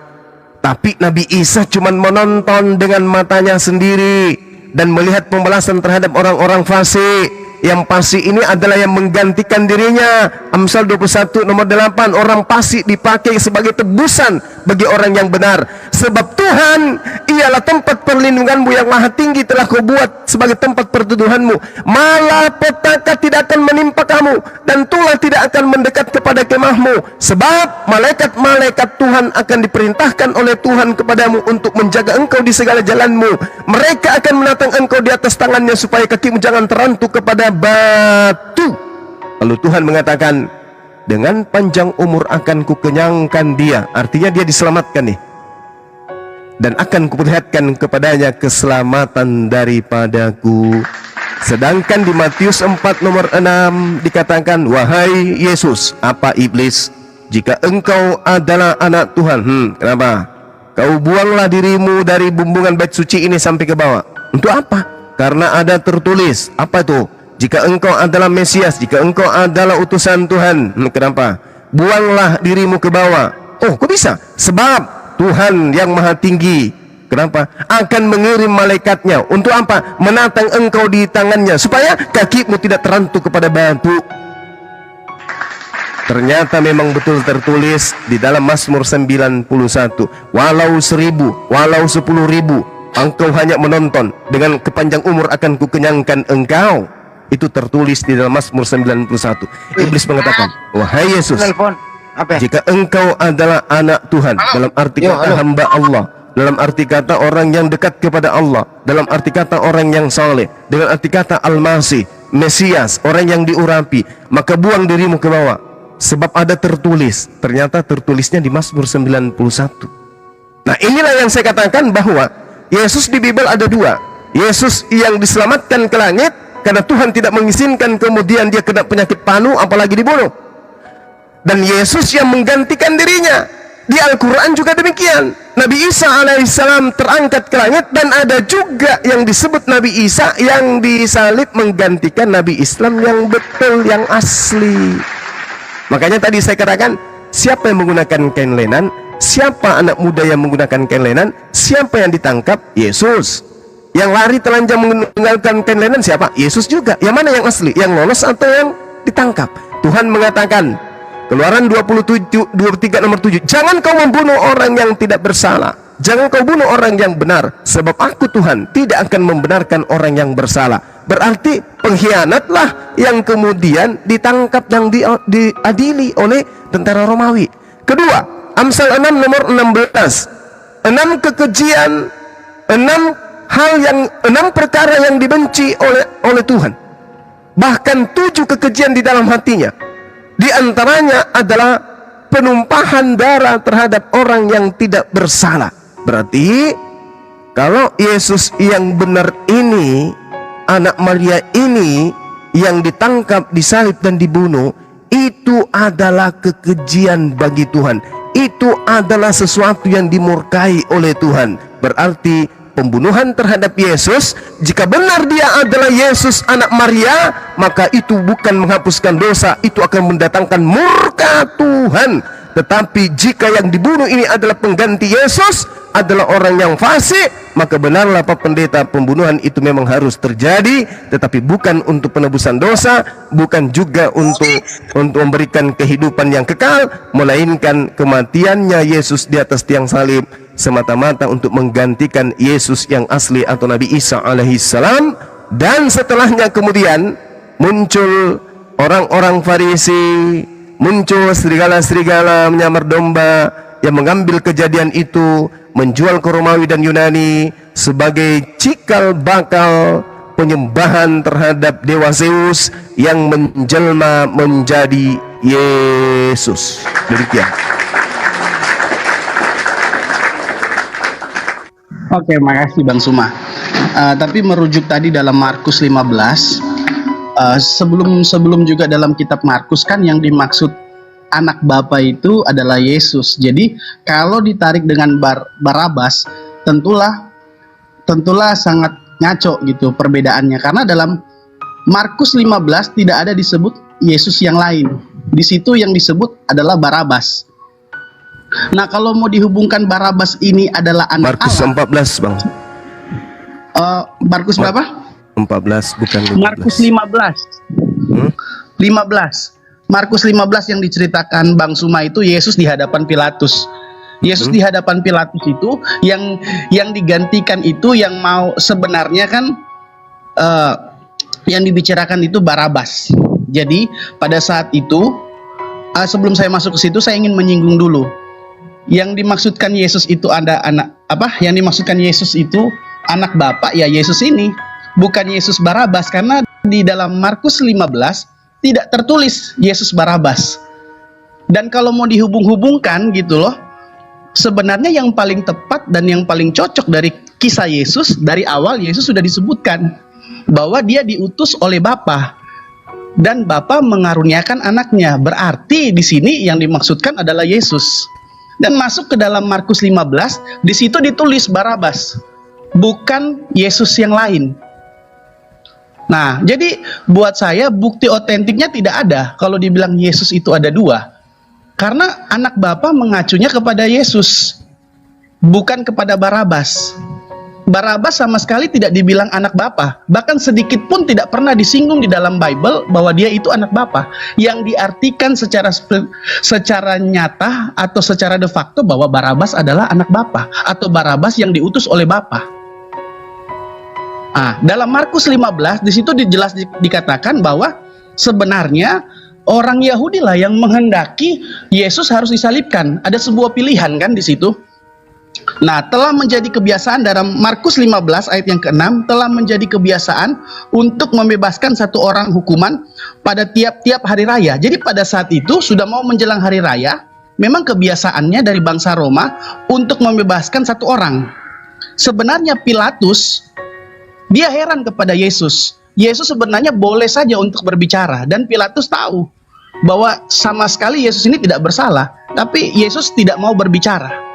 Tapi Nabi Isa cuma menonton dengan matanya sendiri dan melihat pembalasan terhadap orang-orang fasik. Yang fasik ini adalah yang menggantikan dirinya. Amsal 21 nomor 8, orang fasik dipakai sebagai tebusan bagi orang yang benar. Sebab Tuhan ialah tempat perlindunganmu, yang maha tinggi telah kau buat sebagai tempat perteduhanmu. Malapetaka tidak akan menimpa kamu, dan tulah tidak akan mendekat kepada kemahmu. Sebab malaikat-malaikat Tuhan akan diperintahkan oleh Tuhan kepadamu untuk menjaga engkau di segala jalanmu. Mereka akan menatang engkau di atas tangannya supaya kakimu jangan terantuk kepada batu. Lalu Tuhan mengatakan, dengan panjang umur akan kukenyangkan dia. Artinya dia diselamatkan nih, dan akan kuperlihatkan kepadanya keselamatan daripadaku. Sedangkan di Matius 4 nomor 6 dikatakan, wahai Yesus, apa iblis, jika engkau adalah anak Tuhan, kenapa? Kau buanglah dirimu dari bumbungan bait suci ini sampai ke bawah. Untuk apa? Karena ada tertulis, apa itu? Jika engkau adalah Mesias, jika engkau adalah utusan Tuhan, kenapa? Buanglah dirimu ke bawah. Oh, kok bisa? Sebab Tuhan yang maha tinggi, kenapa? Akan mengirim malaikatnya. Untuk apa? Menatang engkau di tangannya, supaya kakimu tidak terantuk kepada batu. Ternyata memang betul tertulis di dalam Mazmur 91, walau 1000, walau 10.000, engkau hanya menonton, dengan kepanjang umur akan kukenyangkan engkau. Itu tertulis di dalam Mazmur 91. Iblis mengatakan, wahai Yesus, jika engkau adalah anak Tuhan, dalam arti kata hamba Allah, dalam arti kata orang yang dekat kepada Allah, dalam arti kata orang yang saleh, dengan arti kata Al-Masih, Mesias, orang yang diurapi, maka buang dirimu ke bawah. Sebab ada tertulis. Ternyata tertulisnya di Mazmur 91. Nah, inilah yang saya katakan bahwa Yesus di Bible ada dua. Yesus yang diselamatkan ke langit karena Tuhan tidak mengizinkan kemudian dia kena penyakit panu apalagi dibunuh. Dan Yesus yang menggantikan dirinya. Di Al-Quran juga demikian. Nabi Isa alaihissalam terangkat ke langit, dan ada juga yang disebut Nabi Isa yang disalib menggantikan Nabi Islam yang betul, yang asli. Makanya tadi saya katakan, siapa yang menggunakan kain lenan? Siapa anak muda yang menggunakan kain lenan? Siapa yang ditangkap? Yesus. Yang lari telanjang menggunakan kain lenan siapa? Yesus juga. Yang mana yang asli? Yang lolos atau yang ditangkap? Tuhan mengatakan, Keluaran 23 nomor 7, jangan kau membunuh orang yang tidak bersalah, jangan kau bunuh orang yang benar, sebab aku Tuhan tidak akan membenarkan orang yang bersalah. Berarti pengkhianatlah yang kemudian ditangkap dan diadili oleh tentara Romawi. Kedua, Amsal 6 nomor 16, 6 kekejian, 6 perkara yang dibenci oleh Tuhan, bahkan 7 kekejian di dalam hatinya. Di antaranya adalah penumpahan darah terhadap orang yang tidak bersalah. Berarti kalau Yesus yang benar ini, anak Maria ini yang ditangkap, disalib dan dibunuh, itu adalah kekejian bagi Tuhan. Itu adalah sesuatu yang dimurkai oleh Tuhan. Berarti pembunuhan terhadap Yesus, jika benar dia adalah Yesus anak Maria, maka itu bukan menghapuskan dosa, itu akan mendatangkan murka Tuhan. Tetapi jika yang dibunuh ini adalah pengganti Yesus, adalah orang yang fasik, maka benarlah Pak Pendeta, pembunuhan itu memang harus terjadi, tetapi bukan untuk penebusan dosa, bukan juga untuk memberikan kehidupan yang kekal, melainkan kematiannya Yesus di atas tiang salib semata-mata untuk menggantikan Yesus yang asli atau Nabi Isa alaihissalam. Dan setelahnya kemudian muncul orang-orang Farisi, muncul serigala-serigala menyamar domba yang mengambil kejadian itu, menjual ke Romawi dan Yunani sebagai cikal bakal penyembahan terhadap dewa Zeus yang menjelma menjadi Yesus. Demikian. Oke, makasih Bang Suma. Tapi merujuk tadi dalam Markus 15, sebelum juga dalam kitab Markus kan yang dimaksud anak bapa itu adalah Yesus. Jadi kalau ditarik dengan Barabas, tentulah sangat ngaco gitu perbedaannya, karena dalam Markus 15 tidak ada disebut Yesus yang lain. Di situ yang disebut adalah Barabas. Nah, kalau mau dihubungkan Barabas ini adalah anak Markus Allah. 14, Bang. Markus berapa? 14, bukan 15. Markus 15. 15. Markus 15 yang diceritakan Bang Suma itu Yesus di hadapan Pilatus. Yesus di hadapan Pilatus itu yang digantikan itu, yang mau sebenarnya kan yang dibicarakan itu Barabas. Jadi pada saat itu sebelum saya masuk ke situ, saya ingin menyinggung dulu. Yang dimaksudkan Yesus itu ada anak apa? Yang dimaksudkan Yesus itu anak Bapa, ya Yesus ini, bukan Yesus Barabas, karena di dalam Markus 15 tidak tertulis Yesus Barabas. Dan kalau mau dihubung-hubungkan gitu loh, sebenarnya yang paling tepat dan yang paling cocok dari kisah Yesus, dari awal Yesus sudah disebutkan bahwa dia diutus oleh Bapa dan Bapa mengaruniakan anaknya. Berarti di sini yang dimaksudkan adalah Yesus. Dan masuk ke dalam Markus 15, di situ ditulis Barabas, bukan Yesus yang lain. Nah, jadi buat saya bukti otentiknya tidak ada kalau dibilang Yesus itu ada dua. Karena anak Bapa mengacunya kepada Yesus, bukan kepada Barabas. Barabas sama sekali tidak dibilang anak Bapa, bahkan sedikit pun tidak pernah disinggung di dalam Bible bahwa dia itu anak Bapa. Yang diartikan secara nyata atau secara de facto bahwa Barabas adalah anak Bapa atau Barabas yang diutus oleh Bapa. Dalam Markus 15 di situ jelas dikatakan bahwa sebenarnya orang Yahudi lah yang menghendaki Yesus harus disalibkan. Ada sebuah pilihan kan di situ. Nah, telah menjadi kebiasaan dalam Markus 15 ayat yang ke-6, telah menjadi kebiasaan untuk membebaskan satu orang hukuman pada tiap-tiap hari raya. Jadi pada saat itu sudah mau menjelang hari raya, memang kebiasaannya dari bangsa Roma untuk membebaskan satu orang. Sebenarnya Pilatus dia heran kepada Yesus. Yesus sebenarnya boleh saja untuk berbicara, dan Pilatus tahu bahwa sama sekali Yesus ini tidak bersalah, tapi Yesus tidak mau berbicara.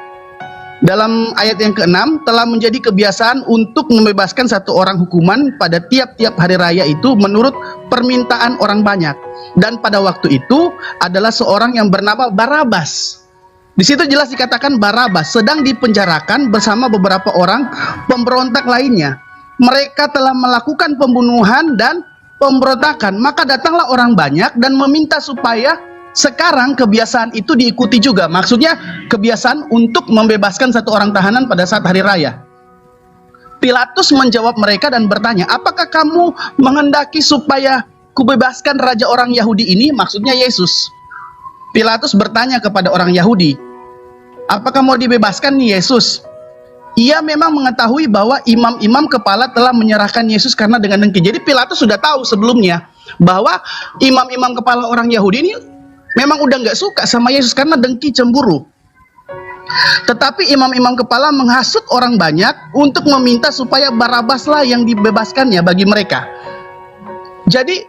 Dalam ayat yang ke-6, telah menjadi kebiasaan untuk membebaskan satu orang hukuman pada tiap-tiap hari raya itu menurut permintaan orang banyak. Dan pada waktu itu adalah seorang yang bernama Barabas. Di situ jelas dikatakan Barabas sedang dipenjarakan bersama beberapa orang pemberontak lainnya. Mereka telah melakukan pembunuhan dan pemberontakan. Maka datanglah orang banyak dan meminta supaya sekarang kebiasaan itu diikuti juga. Maksudnya kebiasaan untuk membebaskan satu orang tahanan pada saat hari raya. Pilatus menjawab mereka dan bertanya, apakah kamu menghendaki supaya kubebaskan raja orang Yahudi ini? Maksudnya Yesus. Pilatus bertanya kepada orang Yahudi, apakah mau dibebaskan nih Yesus? Ia memang mengetahui bahwa imam-imam kepala telah menyerahkan Yesus karena dengan dengki. Jadi Pilatus sudah tahu sebelumnya bahwa imam-imam kepala orang Yahudi ini memang udah nggak suka sama Yesus karena dengki, cemburu. Tetapi imam-imam kepala menghasut orang banyak untuk meminta supaya Barabaslah yang dibebaskannya bagi mereka. Jadi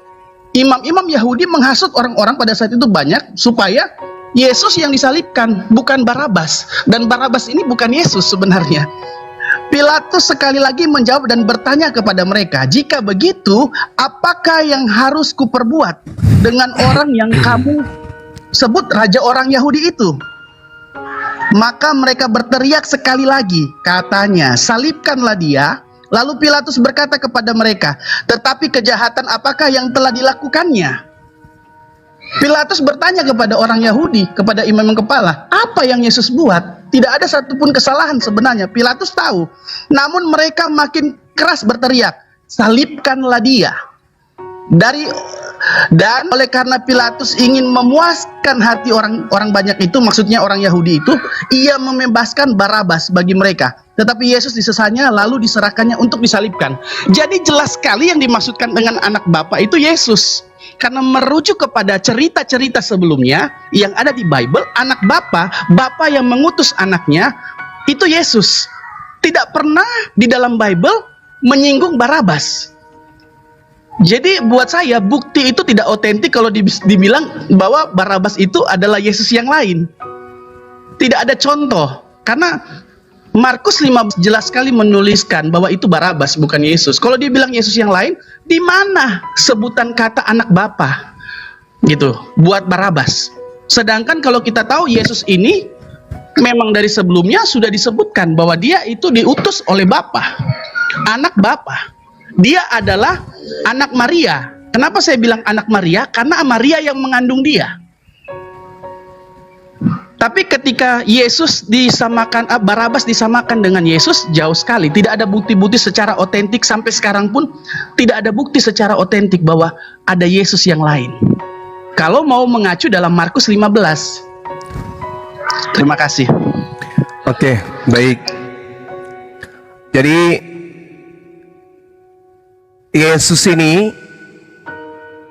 imam-imam Yahudi menghasut orang-orang pada saat itu banyak supaya Yesus yang disalibkan, bukan Barabas. Dan Barabas ini bukan Yesus sebenarnya. Pilatus sekali lagi menjawab dan bertanya kepada mereka, "Jika begitu, apakah yang harus kuperbuat dengan orang yang kamu sebut raja orang Yahudi itu?" Maka mereka berteriak sekali lagi, katanya, "Salibkanlah dia." Lalu Pilatus berkata kepada mereka, "Tetapi kejahatan apakah yang telah dilakukannya?" Pilatus bertanya kepada orang Yahudi, kepada imam kepala, "Apa yang Yesus buat?" Tidak ada satupun kesalahan sebenarnya. Pilatus tahu. Namun mereka makin keras berteriak, "Salibkanlah dia." Dan oleh karena Pilatus ingin memuaskan hati orang banyak itu, maksudnya orang Yahudi itu, ia membebaskan Barabas bagi mereka. Tetapi Yesus disesanya lalu diserahkannya untuk disalibkan. Jadi jelas sekali yang dimaksudkan dengan anak Bapa itu Yesus. Karena merujuk kepada cerita-cerita sebelumnya yang ada di Bible, anak Bapa yang mengutus anaknya itu Yesus. Tidak pernah di dalam Bible menyinggung Barabas. Jadi buat saya bukti itu tidak otentik kalau dibilang bahwa Barabas itu adalah Yesus yang lain. Tidak ada contoh. Karena Markus 15 jelas sekali menuliskan bahwa itu Barabas, bukan Yesus. Kalau dia bilang Yesus yang lain, di mana sebutan kata anak Bapa gitu buat Barabas? Sedangkan kalau kita tahu Yesus ini memang dari sebelumnya sudah disebutkan bahwa dia itu diutus oleh Bapa, anak Bapa. Dia adalah anak Maria. Kenapa saya bilang anak Maria? Karena Maria yang mengandung dia. Tapi ketika Yesus disamakan, Barabas disamakan dengan Yesus, jauh sekali. Tidak ada bukti-bukti secara otentik, sampai sekarang pun tidak ada bukti secara otentik bahwa ada Yesus yang lain. Kalau mau mengacu dalam Markus 15. Terima kasih. Oke, baik. Jadi Yesus ini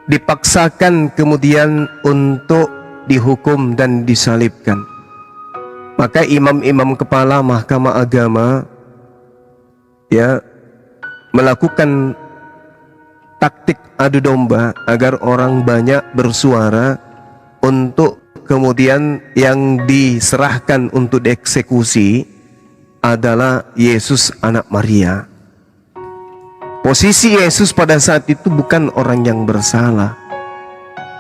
dipaksakan kemudian untuk dihukum dan disalibkan. Maka imam-imam kepala Mahkamah Agama melakukan taktik adu domba agar orang banyak bersuara untuk kemudian yang diserahkan untuk dieksekusi adalah Yesus anak Maria. Posisi Yesus pada saat itu bukan orang yang bersalah.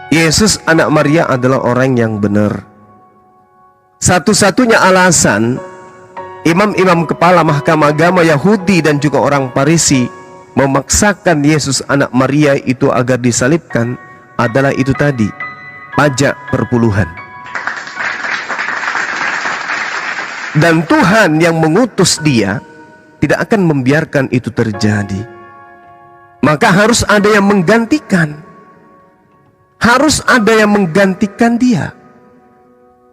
Yesus anak Maria adalah orang yang benar. Satu-satunya alasan imam-imam kepala Mahkamah Agama Yahudi dan juga orang Farisi memaksakan Yesus anak Maria itu agar disalibkan adalah itu tadi, pajak perpuluhan. Dan Tuhan yang mengutus dia tidak akan membiarkan itu terjadi. Maka harus ada yang menggantikan. Harus ada yang menggantikan dia.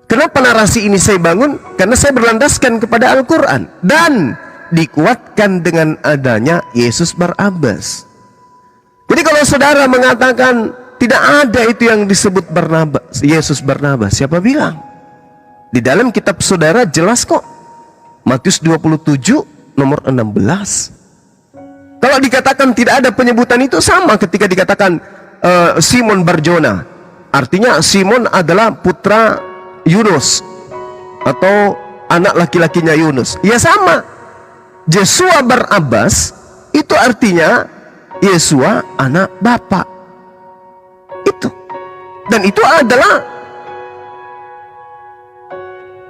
Kenapa narasi ini saya bangun? Karena saya berlandaskan kepada Al-Quran dan dikuatkan dengan adanya Yesus Barabas. Jadi kalau saudara mengatakan tidak ada itu yang disebut Barnabas, Yesus Barnabas, siapa bilang? Di dalam kitab saudara jelas kok. Matius 27 nomor 16. Kalau dikatakan tidak ada penyebutan itu sama ketika dikatakan Simon Barjona. Artinya Simon adalah putra Yunus atau anak laki-lakinya Yunus. Ya sama. Yesua Barabas itu artinya Yesua anak Bapa. Itu. Dan itu adalah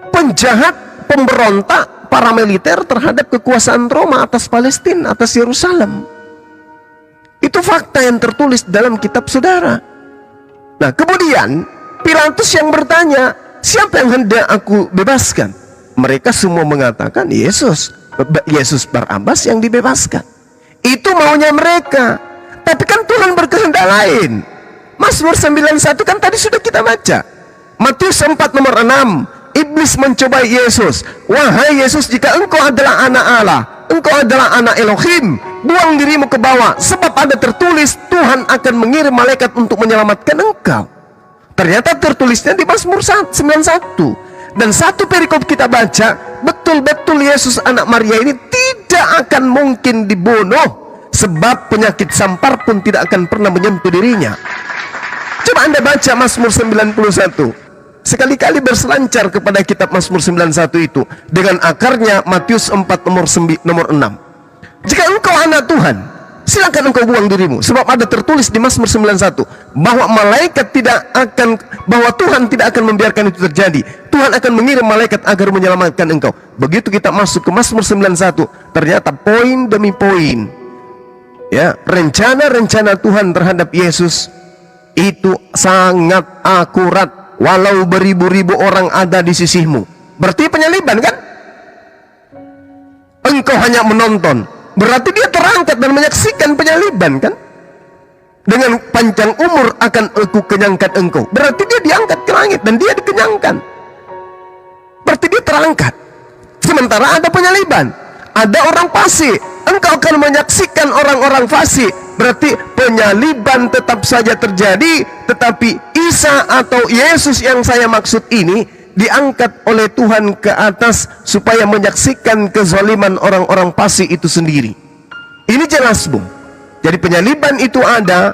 penjahat, pemberontak, paramiliter terhadap kekuasaan Roma atas Palestina, atas Yerusalem. Itu fakta yang tertulis dalam kitab saudara. Nah, kemudian Pilatus yang bertanya, siapa yang hendak aku bebaskan? Mereka semua mengatakan Yesus Barabas yang dibebaskan. Itu maunya mereka. Tapi kan Tuhan berkehendak lain. Mazmur 91 kan tadi sudah kita baca. Matius 4 nomor 6. Iblis mencobai Yesus. Wahai Yesus, jika engkau adalah anak Allah, engkau adalah anak Elohim, buang dirimu ke bawah, sebab ada tertulis Tuhan akan mengirim malaikat untuk menyelamatkan engkau. Ternyata tertulisnya di Mazmur 91. Dan satu perikop kita baca, betul-betul Yesus anak Maria ini tidak akan mungkin dibunuh, sebab penyakit sampar pun tidak akan pernah menyentuh dirinya. Coba Anda baca Mazmur 91. sekali-kali berselancar kepada kitab Mazmur 91 itu dengan akarnya Matius 4 nomor 6. Jika engkau anak Tuhan, silakan engkau buang dirimu, sebab ada tertulis di Mazmur 91 bahwa Tuhan tidak akan membiarkan itu terjadi. Tuhan akan mengirim malaikat agar menyelamatkan engkau. Begitu kita masuk ke Mazmur 91, ternyata poin demi poin, ya, rencana-rencana Tuhan terhadap Yesus itu sangat akurat. Walau beribu-ribu orang ada di sisimu, berarti penyaliban kan? Engkau hanya menonton, berarti dia terangkat dan menyaksikan penyaliban kan? Dengan panjang umur akan aku kenyangkan engkau, berarti dia diangkat ke langit dan dia dikenyangkan, berarti dia terangkat. Sementara ada penyaliban, ada orang fasik, engkau akan menyaksikan orang-orang fasik, berarti penyaliban tetap saja terjadi. Tetapi Isa atau Yesus yang saya maksud ini diangkat oleh Tuhan ke atas supaya menyaksikan kezaliman orang-orang fasik itu sendiri. Ini jelas, Bung. Jadi penyaliban itu ada,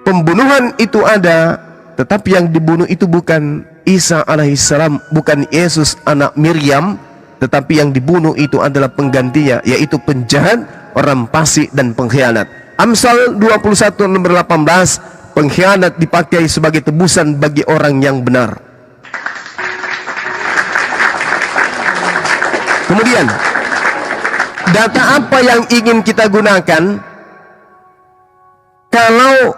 pembunuhan itu ada, tetapi yang dibunuh itu bukan Isa alaihissalam, bukan Yesus anak Miriam, tetapi yang dibunuh itu adalah penggantinya, yaitu penjahat, orang fasik dan pengkhianat. Amsal 21 nomor 18, pengkhianat dipakai sebagai tebusan bagi orang yang benar. Kemudian, data apa yang ingin kita gunakan? Kalau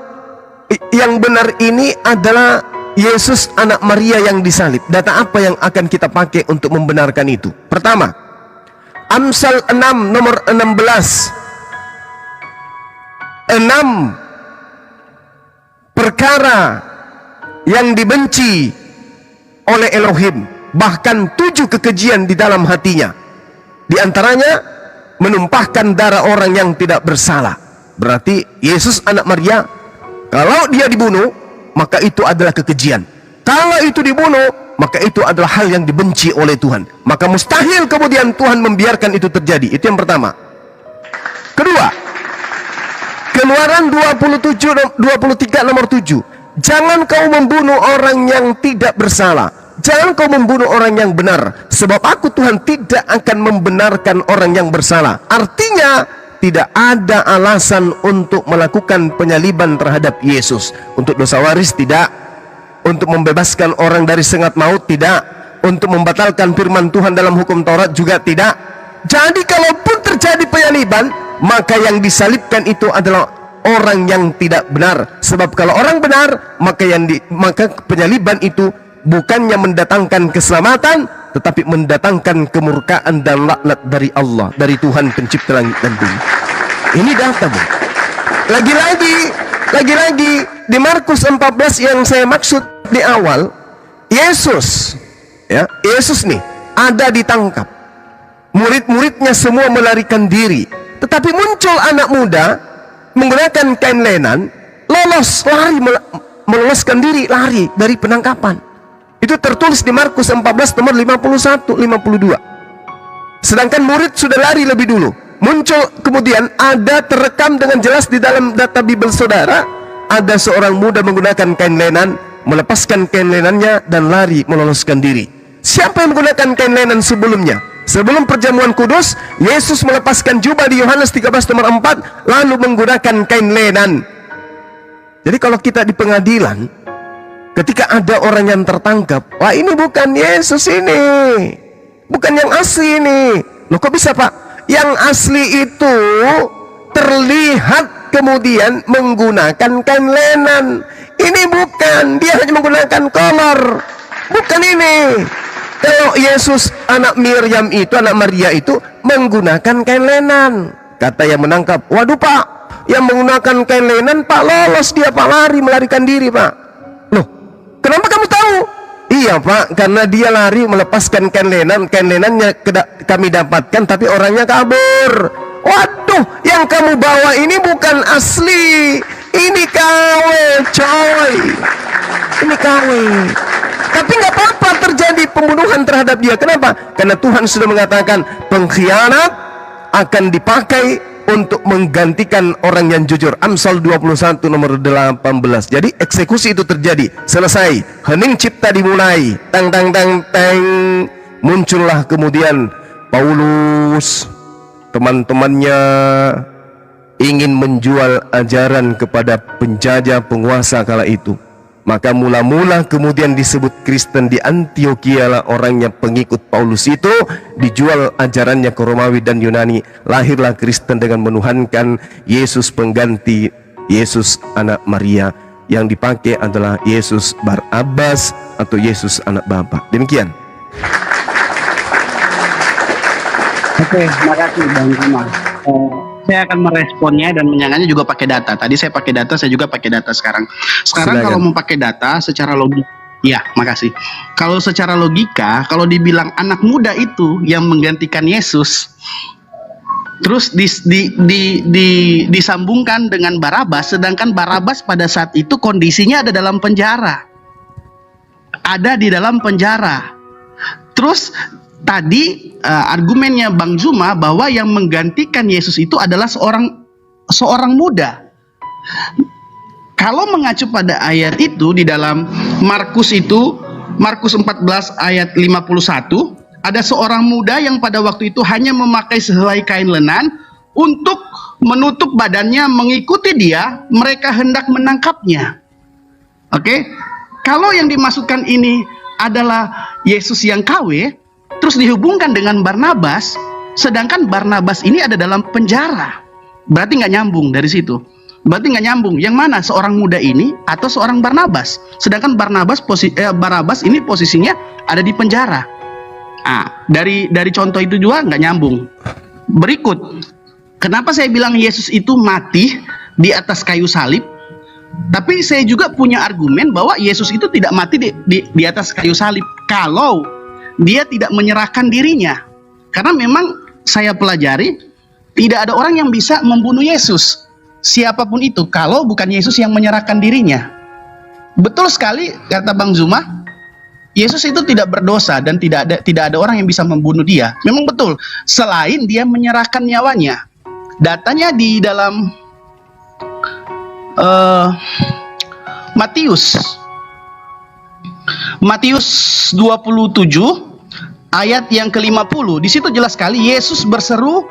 yang benar ini adalah Yesus anak Maria yang disalib, data apa yang akan kita pakai untuk membenarkan itu? Pertama, Amsal 6 nomor 16. 6 perkara yang dibenci oleh Elohim, bahkan 7 kekejian di dalam hatinya. Di antaranya menumpahkan darah orang yang tidak bersalah. Berarti Yesus anak Maria, kalau dia dibunuh, maka itu adalah kekejian. Kalau itu dibunuh, maka itu adalah hal yang dibenci oleh Tuhan. Maka mustahil kemudian Tuhan membiarkan itu terjadi. Itu yang pertama. Kedua, Keluaran 23 nomor 7. Jangan kau membunuh orang yang tidak bersalah. Jangan kau membunuh orang yang benar, sebab aku Tuhan tidak akan membenarkan orang yang bersalah. Artinya tidak ada alasan untuk melakukan penyaliban terhadap Yesus. Untuk dosa waris tidak, untuk membebaskan orang dari sengat maut tidak, untuk membatalkan firman Tuhan dalam hukum Taurat juga tidak. Jadi kalaupun terjadi penyaliban, maka yang disalibkan itu adalah orang yang tidak benar. Sebab kalau orang benar, maka penyaliban itu bukannya mendatangkan keselamatan, tetapi mendatangkan kemurkaan dan laknat dari Allah, dari Tuhan pencipta langit dan bumi. Ini data, Bu. Lagi-lagi di Markus 14 yang saya maksud di awal, Yesus nih ada ditangkap. Murid-muridnya semua melarikan diri, tetapi muncul anak muda menggunakan kain lenan, meloloskan diri, lari dari penangkapan. Itu tertulis di Markus 14 nomor 51-52. Sedangkan murid sudah lari lebih dulu. Muncul kemudian ada terekam dengan jelas di dalam data Bible saudara, ada seorang muda menggunakan kain lenan, melepaskan kain lenannya dan lari meloloskan diri. Siapa yang menggunakan kain lenan sebelumnya? Sebelum perjamuan kudus, Yesus melepaskan jubah di Yohanes 13 nomor 4, lalu menggunakan kain lenan. Jadi kalau kita di pengadilan, ketika ada orang yang tertangkap, wah ini bukan Yesus ini, bukan yang asli ini. Loh kok bisa, Pak? Yang asli itu terlihat kemudian menggunakan kain lenan. Ini bukan, dia hanya menggunakan kolor. Bukan ini. Kalau Yesus anak Miriam itu, anak Maria itu menggunakan kain lenan. Kata yang menangkap, waduh Pak, yang menggunakan kain lenan Pak lolos dia Pak, melarikan diri Pak. Loh, kenapa kamu tahu? Iya Pak, karena dia lari melepaskan kain lenannya kami dapatkan, tapi orangnya kabur. Waduh, yang kamu bawa ini bukan asli, ini KW coy, ini KW. Tapi nggak apa-apa terjadi pembunuhan terhadap dia. Kenapa? Karena Tuhan sudah mengatakan pengkhianat akan dipakai untuk menggantikan orang yang jujur. Amsal 21 nomor 18. Jadi eksekusi itu terjadi, selesai, hening cipta dimulai, tang tang tang tang, muncullah kemudian Paulus, teman-temannya ingin menjual ajaran kepada penjajah penguasa kala itu. Maka mula-mula kemudian disebut Kristen di Antioquia lah orangnya pengikut Paulus itu, dijual ajarannya ke Romawi dan Yunani. Lahirlah Kristen dengan menuhankan Yesus pengganti Yesus anak Maria. Yang dipakai adalah Yesus Barabas atau Yesus anak Bapa. Demikian. Oke, terima kasih Bang Juma. Saya akan meresponnya dan menyangannya juga pakai data. Tadi saya pakai data, saya juga pakai data sekarang. Sekarang Silakan. kalau mau pakai data secara logika, ya, makasih. Kalau secara logika, kalau dibilang anak muda itu yang menggantikan Yesus, terus disambungkan dengan Barabas, sedangkan Barabas pada saat itu kondisinya ada dalam penjara. Ada di dalam penjara. Terus tadi argumennya Bang Zuma bahwa yang menggantikan Yesus itu adalah seorang muda. Kalau mengacu pada ayat itu di dalam Markus 14 ayat 51, ada seorang muda yang pada waktu itu hanya memakai sehelai kain lenan untuk menutup badannya, mengikuti dia, mereka hendak menangkapnya. Oke? Kalau yang dimaksudkan ini adalah Yesus yang KW, terus dihubungkan dengan Barnabas, sedangkan Barnabas ini ada dalam penjara, berarti nggak nyambung dari situ. Berarti nggak nyambung. Yang mana, seorang muda ini atau seorang Barnabas? Sedangkan Barnabas ini posisinya ada di penjara. Dari contoh itu juga nggak nyambung. Berikut, kenapa saya bilang Yesus itu mati di atas kayu salib? Tapi saya juga punya argumen bahwa Yesus itu tidak mati di atas kayu salib kalau dia tidak menyerahkan dirinya. Karena memang saya pelajari, tidak ada orang yang bisa membunuh Yesus, siapapun itu, kalau bukan Yesus yang menyerahkan dirinya. Betul sekali kata Bang Zuma, Yesus itu tidak berdosa dan tidak ada orang yang bisa membunuh dia. Memang betul, selain dia menyerahkan nyawanya. Datanya di dalam Matius 27 ayat yang ke-50, di situ jelas sekali Yesus berseru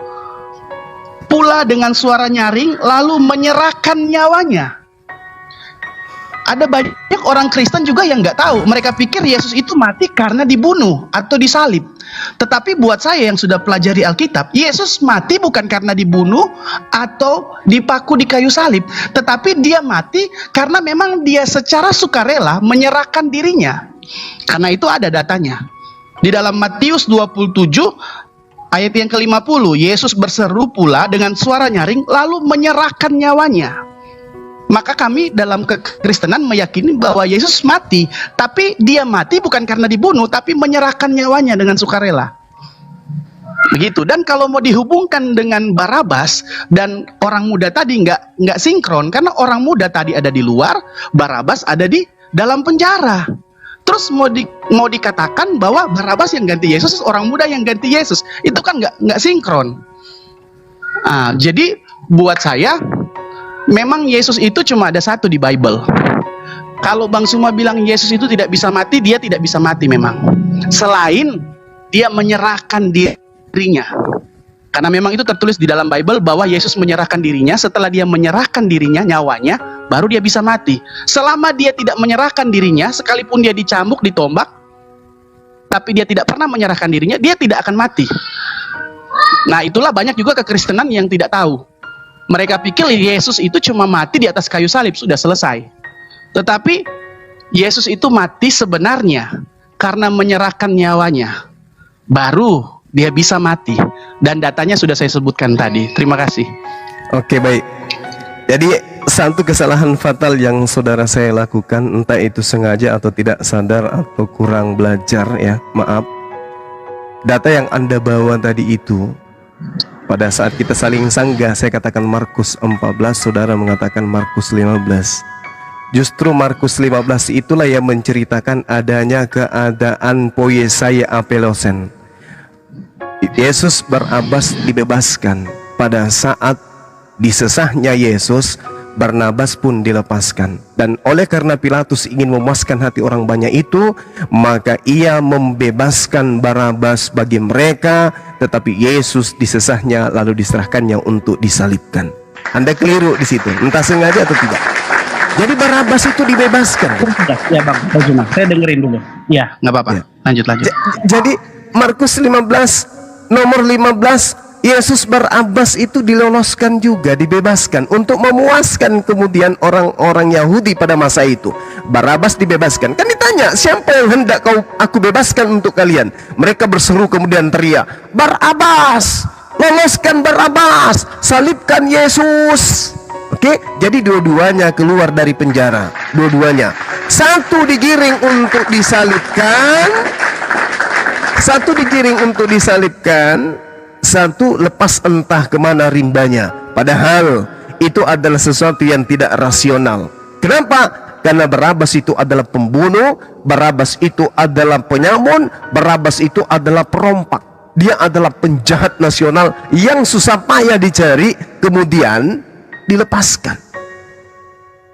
pula dengan suara nyaring lalu menyerahkan nyawanya. Ada banyak orang Kristen juga yang nggak tahu, mereka pikir Yesus itu mati karena dibunuh atau disalib. Tetapi buat saya yang sudah pelajari Alkitab, Yesus mati bukan karena dibunuh atau dipaku di kayu salib, tetapi dia mati karena memang dia secara sukarela menyerahkan dirinya. Karena itu ada datanya. Di dalam Matius 27 ayat yang ke-50, Yesus berseru pula dengan suara nyaring lalu menyerahkan nyawanya. Maka kami dalam kekristenan meyakini bahwa Yesus mati, tapi dia mati bukan karena dibunuh, tapi menyerahkan nyawanya dengan sukarela. Begitu. Dan kalau mau dihubungkan dengan Barabas dan orang muda tadi nggak sinkron, karena orang muda tadi ada di luar, Barabas ada di dalam penjara. Terus mau dikatakan bahwa Barabas yang ganti Yesus, orang muda yang ganti Yesus, itu kan nggak sinkron. Jadi buat saya, memang Yesus itu cuma ada satu di Bible. Kalau Bang Suma bilang Yesus itu tidak bisa mati, dia tidak bisa mati memang. Selain dia menyerahkan dirinya. Karena memang itu tertulis di dalam Bible bahwa Yesus menyerahkan dirinya, setelah dia menyerahkan dirinya, nyawanya, baru dia bisa mati. Selama dia tidak menyerahkan dirinya, sekalipun dia dicambuk, ditombak, tapi dia tidak pernah menyerahkan dirinya, dia tidak akan mati. Nah, itulah banyak juga kekristenan yang tidak tahu. Mereka pikir Yesus itu cuma mati di atas kayu salib, sudah selesai. Tetapi Yesus itu mati sebenarnya karena menyerahkan nyawanya, baru dia bisa mati. Dan datanya sudah saya sebutkan tadi. Terima kasih. Oke, baik. Jadi satu kesalahan fatal yang saudara saya lakukan, entah itu sengaja atau tidak sadar atau kurang belajar ya, maaf. Data yang Anda bawa tadi itu, pada saat kita saling sanggah, saya katakan Markus 14, saudara mengatakan Markus 15. Justru Markus 15 itulah yang menceritakan adanya keadaan poiesai apelosen. Yesus Barabas dibebaskan pada saat disesahnya Yesus, Barnabas pun dilepaskan. Dan oleh karena Pilatus ingin memuaskan hati orang banyak itu, maka ia membebaskan Barnabas bagi mereka, tetapi Yesus disesahnya lalu diserahkannya untuk disalibkan. Anda keliru di situ, entah sengaja atau tidak. Jadi Barnabas itu dibebaskan. Ya Bang, saya dengerin dulu. Ya, nggak apa-apa. Ya. Lanjut. Jadi Markus 15 nomor 15, Yesus Barnabas itu diloloskan juga, dibebaskan untuk memuaskan kemudian orang-orang Yahudi pada masa itu. Barnabas dibebaskan. Kan ditanya, siapa yang hendak aku bebaskan untuk kalian? Mereka berseru kemudian teriak, Barnabas, loloskan Barnabas, salibkan Yesus. Oke, jadi dua-duanya keluar dari penjara. Dua-duanya. Satu digiring untuk disalibkan, satu digiring untuk disalibkan, satu lepas entah kemana rimbanya. Padahal itu adalah sesuatu yang tidak rasional. Kenapa? Karena Barnabas itu adalah pembunuh, Barnabas itu adalah penyamun, Barnabas itu adalah perompak. Dia adalah penjahat nasional yang susah payah dicari, kemudian dilepaskan.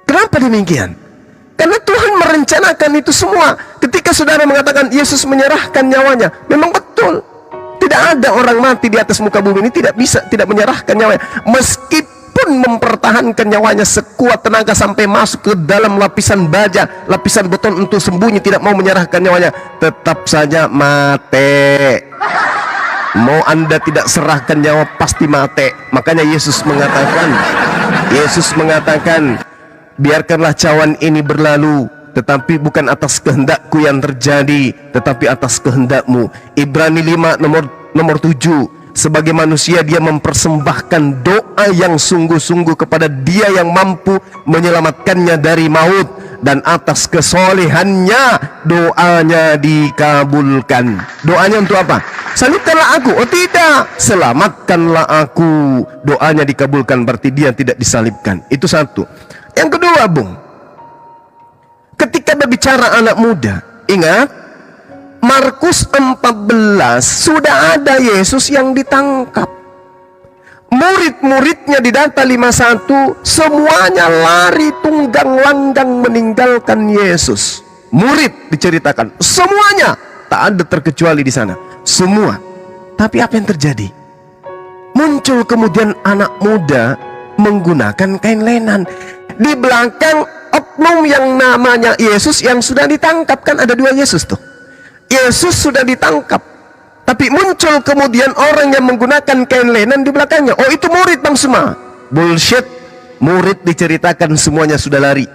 Kenapa demikian? Karena Tuhan merencanakan itu semua. Ketika saudara mengatakan Yesus menyerahkan nyawanya, memang betul. Tidak ada orang mati di atas muka bumi ini tidak menyerahkan nyawanya, meskipun mempertahankan nyawanya sekuat tenaga sampai masuk ke dalam lapisan baja, lapisan beton untuk sembunyi, tidak mau menyerahkan nyawanya, tetap saja mati. Mau Anda tidak serahkan nyawa pasti mati. Makanya Yesus mengatakan, biarkanlah cawan ini berlalu, tetapi bukan atas kehendakku yang terjadi, tetapi atas kehendakmu. Ibrani 5 nomor 7. Sebagai manusia dia mempersembahkan doa yang sungguh-sungguh kepada Dia yang mampu menyelamatkannya dari maut, dan atas kesolehannya doanya dikabulkan. Doanya untuk apa? Salibkanlah aku. Oh tidak, selamatkanlah aku. Doanya dikabulkan, berarti dia tidak disalibkan. Itu satu. Yang kedua, Bung, ketika berbicara anak muda, ingat Markus 14 sudah ada Yesus yang ditangkap. Murid-muridnya di data 51 semuanya lari tunggang langgang meninggalkan Yesus. Murid diceritakan semuanya, tak ada terkecuali di sana, semua. Tapi apa yang terjadi? Muncul kemudian anak muda menggunakan kain lenan. Di belakang oknum yang namanya Yesus yang sudah ditangkap. Kan ada dua Yesus tuh. Yesus sudah ditangkap, tapi muncul kemudian orang yang menggunakan kain lenan di belakangnya. Oh, itu murid Bang semua. Bullshit. Murid diceritakan semuanya sudah lari.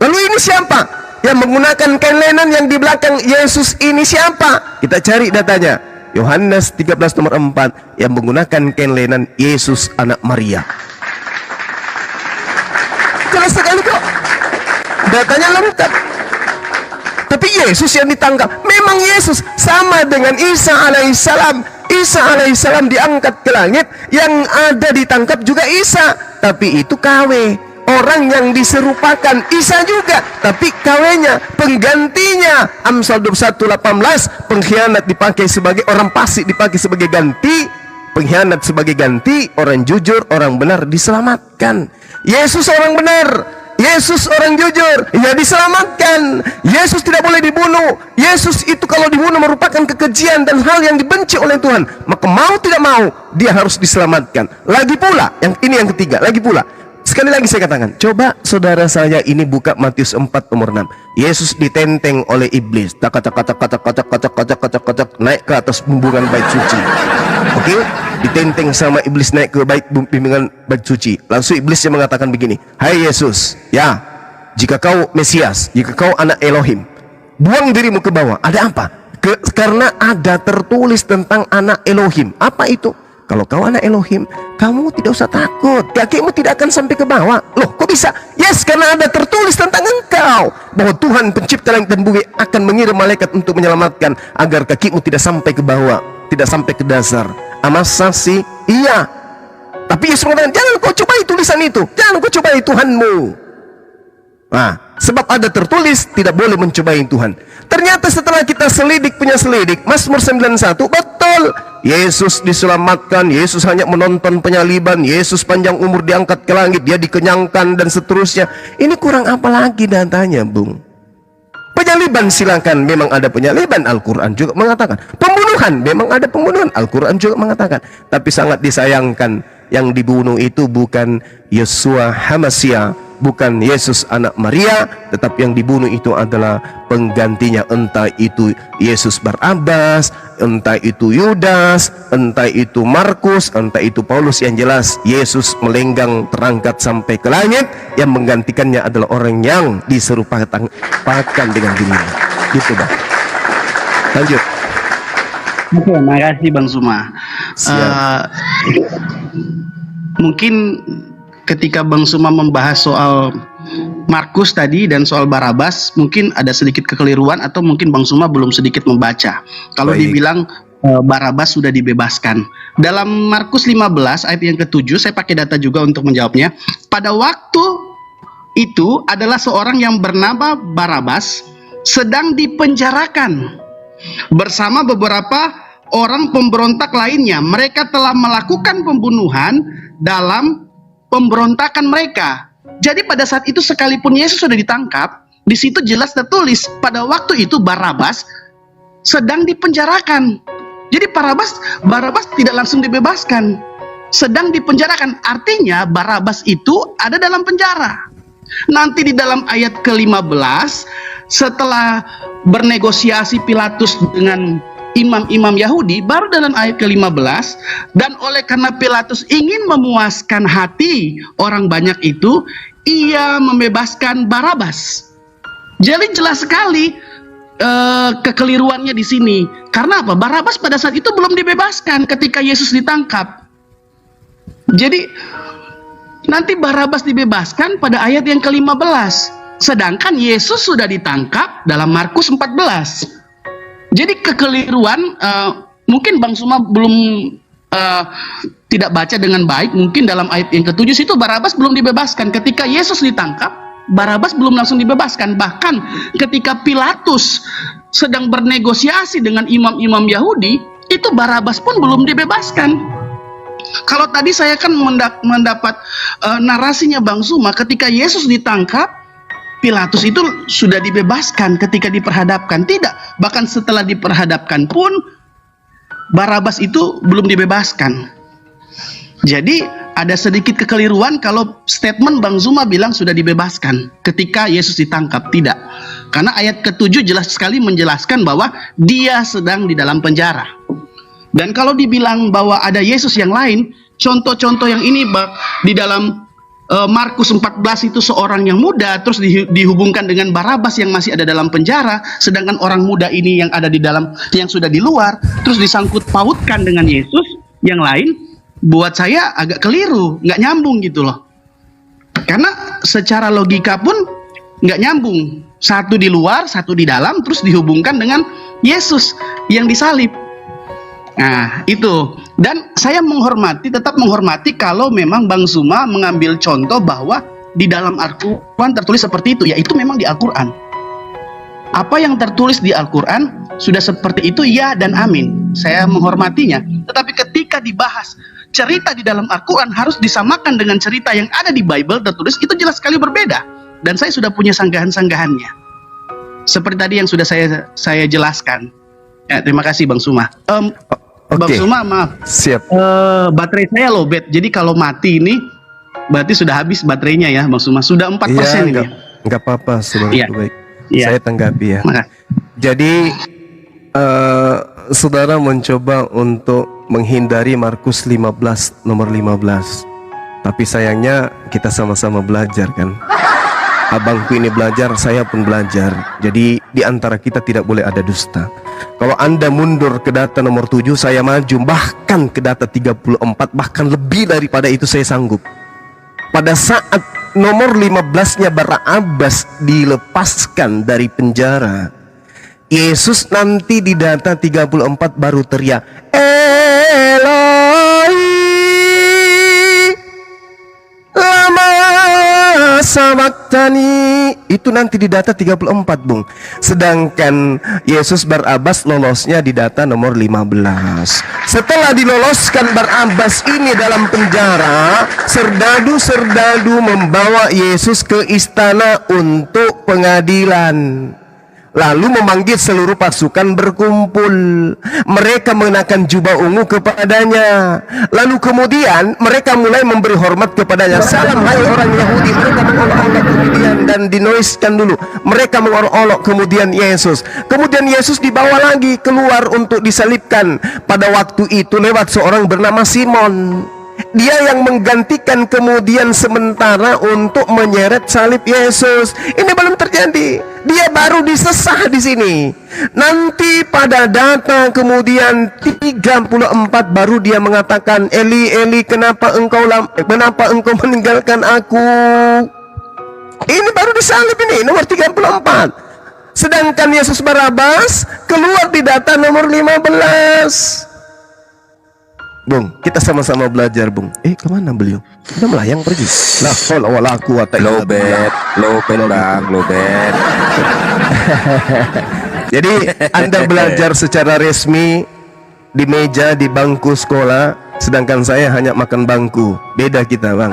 Lalu ini siapa yang menggunakan kain lenan yang di belakang Yesus ini? Siapa? Kita cari datanya. Yohanes 13 nomor 4, yang menggunakan kain lenan Yesus anak Maria. Jelas sekali kok, datanya lengkap. Tapi Yesus yang ditangkap, memang Yesus sama dengan Isa alaihissalam. Isa alaihissalam diangkat ke langit, yang ada ditangkap juga Isa, tapi itu KW. Orang yang diserupakan Isa juga, tapi KW-nya, penggantinya. Amsal 21:18, pengkhianat dipakai sebagai, orang fasik dipakai sebagai ganti, pengkhianat sebagai ganti, orang jujur, orang benar diselamatkan. Yesus orang benar, Yesus orang jujur, ya diselamatkan. Yesus tidak boleh dibunuh. Yesus itu kalau dibunuh merupakan kekejian dan hal yang dibenci oleh Tuhan. Maka mau tidak mau dia harus diselamatkan. Lagi pula, yang ketiga, lagi pula. Sekali lagi saya katakan, coba saudara saya ini buka Matius 4 nomor 6. Yesus ditenteng oleh iblis, tak naik ke atas bumbungan bait suci. Oke, ditenteng sama iblis naik ke bimbingan bait suci. Langsung iblis yang mengatakan begini, hai Yesus, ya, jika kau Mesias, jika kau anak Elohim, buang dirimu ke bawah. Ada apa? Karena ada tertulis tentang anak Elohim. Apa itu? Kalau kau anak Elohim, kamu tidak usah takut, kakimu tidak akan sampai ke bawah. Loh, kok bisa? Yes, karena ada tertulis tentang engkau, bahwa Tuhan pencipta langit dan bumi akan mengirim malaikat untuk menyelamatkan, agar kakimu tidak sampai ke bawah, tidak sampai ke dasar. Masa sih? Iya. Tapi Yesus mengatakan, jangan kau cobai tulisan itu, jangan kau cobai Tuhanmu. Nah, sebab ada tertulis tidak boleh mencobai Tuhan. Ternyata setelah kita selidik punya selidik, Mazmur 91, betul, Yesus diselamatkan, Yesus hanya menonton penyaliban, Yesus panjang umur diangkat ke langit, dia dikenyangkan dan seterusnya. Ini kurang apa lagi datanya, Bung? Penyaliban silakan, memang ada penyaliban, Al-Quran juga mengatakan. Pembunuhan, memang ada pembunuhan, Al-Quran juga mengatakan. Tapi sangat disayangkan, yang dibunuh itu bukan Yesua Hamasia, bukan Yesus anak Maria, tetapi yang dibunuh itu adalah penggantinya. Entah itu Yesus Barabas, entah itu Yudas, entah itu Markus, entah itu Paulus. Yang jelas Yesus melenggang terangkat sampai ke langit. Yang menggantikannya adalah orang yang diserupakan dengan dirinya. Gitu, Bang. Lanjut. Oke, makasih Bang Suma. Mungkin ketika Bang Suma membahas soal Markus tadi dan soal Barabas, mungkin ada sedikit kekeliruan atau mungkin Bang Suma belum sedikit membaca. Kalau Baik. dibilang Barabas sudah dibebaskan. Dalam Markus 15 ayat yang ke-7, saya pakai data juga untuk menjawabnya. Pada waktu itu adalah seorang yang bernama Barabas sedang dipenjarakan bersama beberapa orang pemberontak lainnya. Mereka telah melakukan pembunuhan dalam pemberontakan mereka. Jadi pada saat itu sekalipun Yesus sudah ditangkap, di situ jelas tertulis pada waktu itu Barabas sedang dipenjarakan. Jadi Barabas tidak langsung dibebaskan, sedang dipenjarakan. Artinya Barabas itu ada dalam penjara. Nanti di dalam ayat ke-15, setelah bernegosiasi Pilatus dengan imam-imam Yahudi, baru dalam ayat ke-15, dan oleh karena Pilatus ingin memuaskan hati orang banyak itu, ia membebaskan Barabas. Jadi jelas sekali kekeliruannya di sini. Karena apa? Barabas pada saat itu belum dibebaskan ketika Yesus ditangkap. Jadi nanti Barabas dibebaskan pada ayat yang ke-15. Sedangkan Yesus sudah ditangkap dalam Markus 14. Jadi kekeliruan, mungkin Bang Suma belum tidak baca dengan baik. Mungkin dalam ayat yang ke-7 situ Barabas belum dibebaskan. Ketika Yesus ditangkap, Barabas belum langsung dibebaskan. Bahkan ketika Pilatus sedang bernegosiasi dengan imam-imam Yahudi, itu Barabas pun belum dibebaskan. Kalau tadi saya kan mendapat narasinya Bang Suma, ketika Yesus ditangkap, Pilatus itu sudah dibebaskan ketika diperhadapkan. Tidak, bahkan setelah diperhadapkan pun Barabas itu belum dibebaskan. Jadi ada sedikit kekeliruan kalau statement Bang Zuma bilang sudah dibebaskan ketika Yesus ditangkap. Tidak, karena ayat ke-7 jelas sekali menjelaskan bahwa dia sedang di dalam penjara. Dan kalau dibilang bahwa ada Yesus yang lain, contoh-contoh yang ini di dalam Markus 14 itu seorang yang muda terus dihubungkan dengan Barabas yang masih ada dalam penjara, sedangkan orang muda ini yang ada di dalam, yang sudah di luar, terus disangkut pautkan dengan Yesus yang lain. Buat saya agak keliru, nggak nyambung gitu loh. Karena secara logika pun nggak nyambung. Satu di luar, satu di dalam, terus dihubungkan dengan Yesus yang disalib. Nah itu. Dan saya tetap menghormati kalau memang Bang Zuma mengambil contoh bahwa di dalam Al-Quran tertulis seperti itu. Ya itu memang di Al-Quran. Apa yang tertulis di Al-Quran sudah seperti itu, ya dan amin. Saya menghormatinya. Tetapi ketika dibahas cerita di dalam Al-Quran harus disamakan dengan cerita yang ada di Bible tertulis, itu jelas sekali berbeda. Dan saya sudah punya sanggahan-sanggahannya. Seperti tadi yang sudah saya jelaskan. Ya, terima kasih Bang Suma. Bang Suma, maaf. Siap. Baterai saya lowbat. Jadi kalau mati ini berarti sudah habis baterainya ya Bang Suma. Sudah 4% ini. Enggak apa-apa, saudara. Iya. Baik. Iya. Saya tanggapi ya. Makasih. Jadi saudara mencoba untuk menghindari Markus 15 nomor 15. Tapi sayangnya kita sama-sama belajar kan. Abangku ini belajar, saya pun belajar. Jadi di antara kita tidak boleh ada dusta. Kalau Anda mundur ke data nomor 7, saya maju bahkan ke data 34, bahkan lebih daripada itu saya sanggup. Pada saat nomor 15-nya Barabas dilepaskan dari penjara, Yesus nanti di data 34 baru teriak, Eloi lama sabaktani, itu nanti di data 34 Bung. Sedangkan Yesus Barabas lolosnya di data nomor 15. Setelah diloloskan Barabas ini dalam penjara, serdadu-serdadu membawa Yesus ke istana untuk pengadilan. Lalu memanggil seluruh pasukan berkumpul. Mereka mengenakan jubah ungu kepadanya. Lalu kemudian mereka mulai memberi hormat kepadanya. Salam hai orang Yahudi. Mereka mengolok-olok kemudian dan dinoiskan dulu. Mereka mengolok-olok kemudian Yesus. Kemudian Yesus dibawa lagi keluar untuk disalibkan. Pada waktu itu lewat seorang bernama Simon. Dia yang menggantikan kemudian sementara untuk menyeret salib Yesus. Ini belum terjadi. Dia baru disesah di sini. Nanti pada data kemudian 34 baru dia mengatakan, Eli, Eli, kenapa engkau meninggalkan aku? Ini baru disalib ini, nomor 34. Sedangkan Yesus Barabas keluar di data nomor 15. Bung, kita sama-sama belajar, Bung. Kemana beliau? Udah melayang pergi. Lah, wala quwata illa billah. Lobet bang, lobet. Jadi Anda belajar secara resmi di meja, di bangku sekolah, sedangkan saya hanya makan bangku. Beda kita, Bang.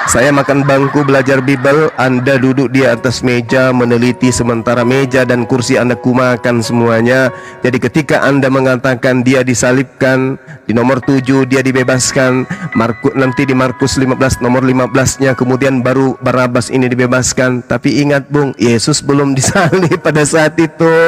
Saya makan bangku belajar Bible, Anda duduk di atas meja meneliti, sementara meja dan kursi Anda kumakan semuanya. Jadi ketika Anda mengatakan dia disalibkan, di nomor 7 dia dibebaskan, nanti di Markus 15 nomor 15-nya kemudian baru Barabas ini dibebaskan. Tapi ingat Bung, Yesus belum disalib pada saat itu.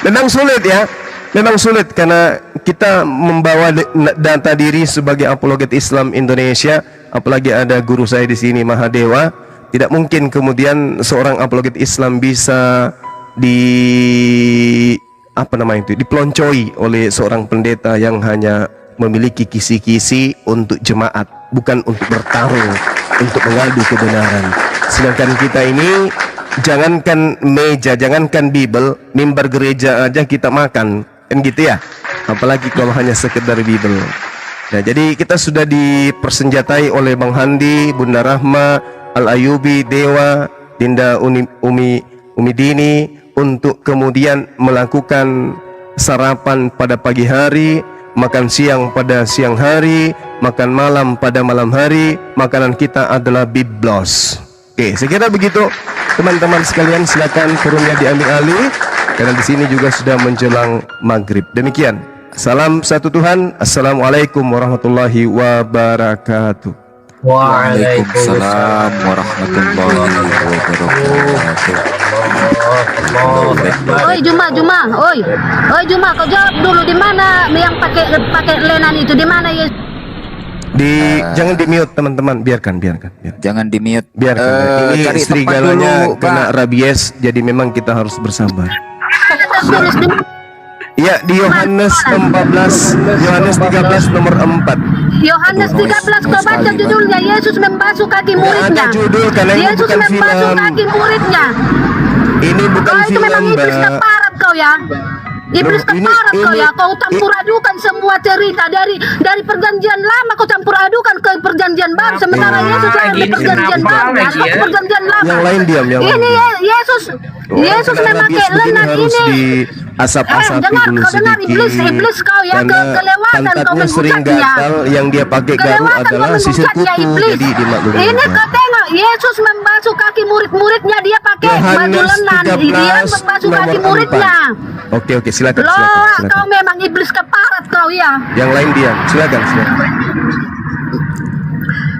Memang sulit ya. Memang sulit karena kita membawa data diri sebagai apologet Islam Indonesia, apalagi ada guru saya di sini Mahadewa. Tidak mungkin kemudian seorang apologet Islam bisa diploncoi oleh seorang pendeta yang hanya memiliki kisi-kisi untuk jemaat, bukan untuk bertarung, untuk mengadu kebenaran. Sedangkan kita ini jangankan meja, jangankan Bible, mimbar gereja aja kita makan. Kan gitu ya, apalagi kalau hanya sekedar Bible. Nah, jadi kita sudah dipersenjatai oleh Bang Handi, Bunda Rahma, Al Ayubi, Dewa, Dinda Umidini untuk kemudian melakukan sarapan pada pagi hari, makan siang pada siang hari, makan malam pada malam hari. Makanan kita adalah biblos. Oke, saya kira begitu teman-teman sekalian, silakan forumnya diambil alih. Karena di sini juga sudah menjelang maghrib. Demikian. Salam satu Tuhan. Assalamualaikum warahmatullahi wabarakatuh. Waalaikumsalam warahmatullahi wabarakatuh. Oi Juma, oi Juma, kau jawab dulu di mana yang pakai lenan itu, di mana ya? Jangan di mute teman-teman, biarkan. Jangan di mute. Biarkan. Ini serigalanya kena rabies, jadi memang kita harus bersabar. Ya, di Yohanes 13 nomor 4. Yohanes 13 kau baca judulnya, Yesus membasuh kaki muridnya. Yesus membasuh kaki muridnya. Ini bukan itu memang iblis keparat kau ya. Iblis keparat kau ya, kau campur adukan semua cerita dari perjanjian lama, kau campur adukan ke perjanjian baru, sementara Yesus lahir di perjanjian baru, masuk ke perjanjian lama. Yang lain diam, ini Yesus memakai lenan ini. Asap-asap dulu sedikit. Iblis kau ya, kelewatan kau menghujatnya. Yang dia pakai garu adalah sisir kutu, jadi dimaklumi. Ini kau tengok, Yesus membasuh kaki murid-muridnya, dia pakai baju lenan, dia membasuh kaki muridnya. Oke, silakan. Kau memang iblis keparat kau ya. Yang lain diam, silakan.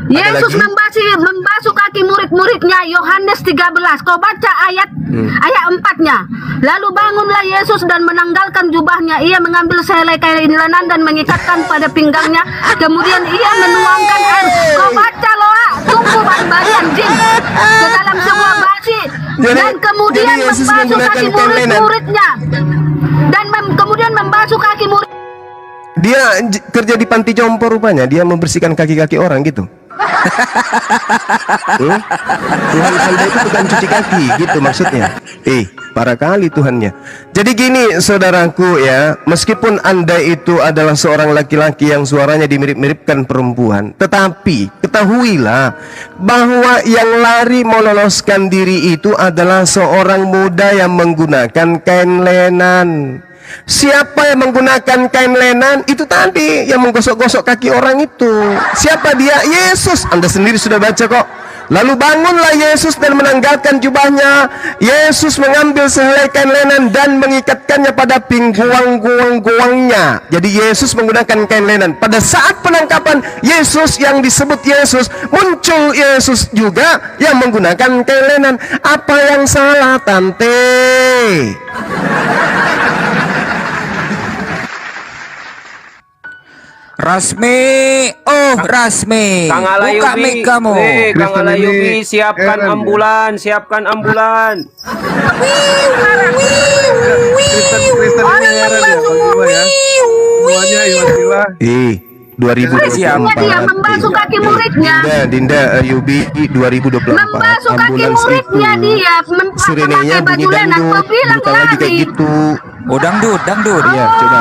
Yesus membasuh kaki murid-muridnya, Yohanes 13. Kau baca ayat 4-nya. Lalu bangunlah Yesus dan menanggalkan jubahnya. Ia mengambil sehelai kain lenan dan mengikatkan pada pinggangnya. Kemudian ia menuangkan air. Kau baca loa, tunggu barian jin ke dalam sebuah basi. Dan kemudian membasuh kaki murid-muridnya. Dan kemudian membasuh kaki murid. Dia kerja di panti jompo rupanya. Dia membersihkan kaki-kaki orang gitu. Tuhan Anda itu bukan cuci kaki, gitu maksudnya. Parah kali Tuhannya. Jadi gini saudaraku ya, meskipun Anda itu adalah seorang laki-laki yang suaranya dimirip-miripkan perempuan, tetapi ketahuilah bahwa yang lari meloloskan diri itu adalah seorang muda yang menggunakan kain lenan. Siapa yang menggunakan kain lenan? Itu tadi yang menggosok-gosok kaki orang itu. Siapa dia? Yesus. Anda sendiri sudah baca kok. Lalu bangunlah Yesus dan menanggalkan jubahnya. Yesus mengambil sehelai kain lenan dan mengikatkannya pada pingguang-guang-guangnya. Jadi Yesus menggunakan kain lenan. Pada saat penangkapan Yesus yang disebut Yesus, muncul Yesus juga yang menggunakan kain lenan. Apa yang salah, Tante? Rasmi, Rasmi, Kang buka Alayubi, mic kamu. Kang Alayubi, siapkan ambulan, siapkan ambulan. Semuanya istilah 2024. Dia membasuh kaki muridnya. Dinda Ayubi 2024. Membasuh kaki Ambulans muridnya itu dia. sirenenya Pakai baju bunyi lenan. dangdut, Kau bilang bukan lagi kayak lari. gitu. Oh, dangdut. Iya, coba.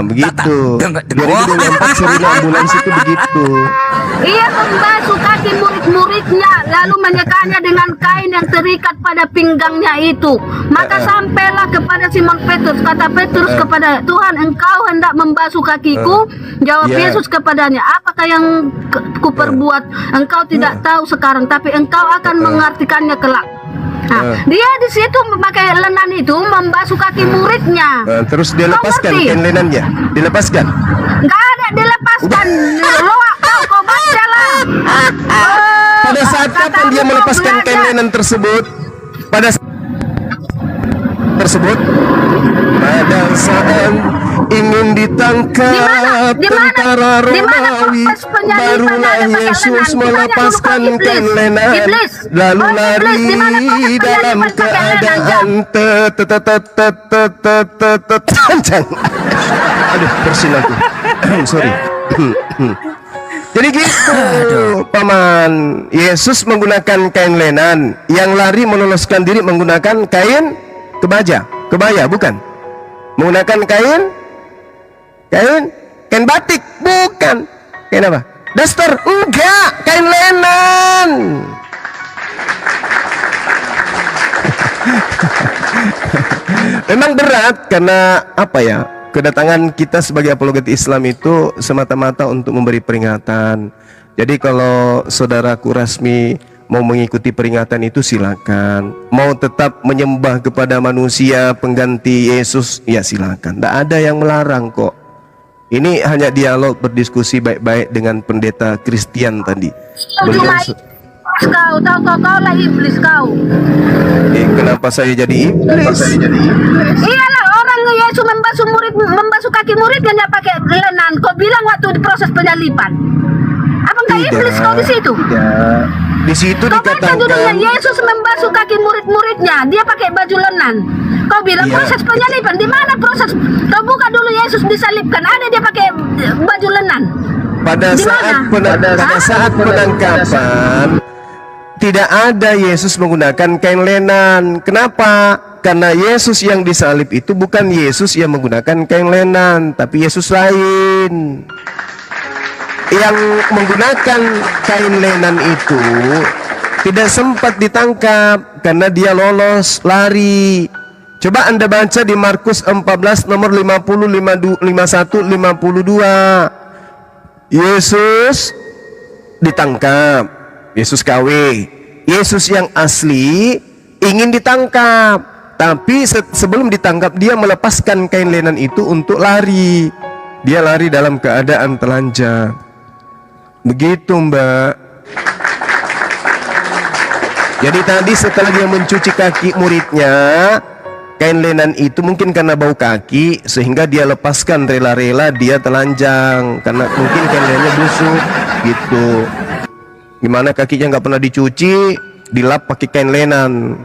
Begitu. 2024 sirene ambulans itu begitu. Ia membasuh kaki murid-muridnya, lalu menyekanya dengan kain yang terikat pada pinggangnya itu. Maka sampailah kepada Simon Petrus. Kata Petrus kepada Tuhan, engkau hendak membasuh kakiku? Jawab Yesus kepadanya, apakah yang kuperbuat? Engkau tidak tahu sekarang, tapi engkau akan mengartikannya kelak. Nah, dia di situ memakai lenan itu membasuh kaki muridnya. Terus dia Kau lepaskan ngerti? kain lenannya. Dilepaskan. Nggak ada dilepaskan. Kau baca lah. Pada saat kapan dia melepaskan kain lenan tersebut? Pada saat ingin ditangkap tentara Romawi, barulah Yesus melepaskan kain lenan, lalu lari dalam keadaan tencang. Aduh, bersin aku. Sorry. Jadi gitu, Paman. Yesus menggunakan kain lenan, yang lari meloloskan diri menggunakan kain kebaya, bukan? Menggunakan kain batik, bukan? Kain apa? Daster, enggak, kain lenan. Memang berat karena apa ya? Kedatangan kita sebagai apologet Islam itu semata-mata untuk memberi peringatan. Jadi kalau saudaraku Rasmi mau mengikuti peringatan itu silakan. Mau tetap menyembah kepada manusia pengganti Yesus, ya silakan. Tidak ada yang melarang kok. Ini hanya dialog berdiskusi baik-baik dengan pendeta Kristen tadi. Kau tahu kau lah iblis kau. Kenapa saya jadi iblis? Iyalah, orang Yesus membasuh kaki muridnya nggak pakai lenan. Kau bilang waktu di proses penyaliban. Apa enggak iblis kau di situ? Tidak. Di situ Kau baca judulnya dikatakan Yesus membasuh kaki murid-muridnya. Dia pakai baju lenan. Kau bilang proses penyaliban. Di mana proses? Kau buka dulu Yesus disalibkan. Ada dia pakai baju lenan. pada saat penangkapan tidak ada Yesus menggunakan kain lenan. Kenapa? Karena Yesus yang disalib itu bukan Yesus yang menggunakan kain lenan, tapi Yesus lain. Yang menggunakan kain lenan itu tidak sempat ditangkap karena dia lolos, lari. Coba Anda baca di Markus 14 nomor 50, 51, 52. Yesus ditangkap, Yesus KW. Yesus yang asli ingin ditangkap, tapi sebelum ditangkap dia melepaskan kain lenan itu untuk lari. Dia lari dalam keadaan telanjang. Begitu, Mbak. Jadi tadi setelah dia mencuci kaki muridnya, kain lenan itu mungkin karena bau kaki sehingga dia lepaskan rela-rela, dia telanjang karena mungkin kain lenannya busuk gitu. Gimana kakinya nggak pernah dicuci, dilap pakai kain lenan.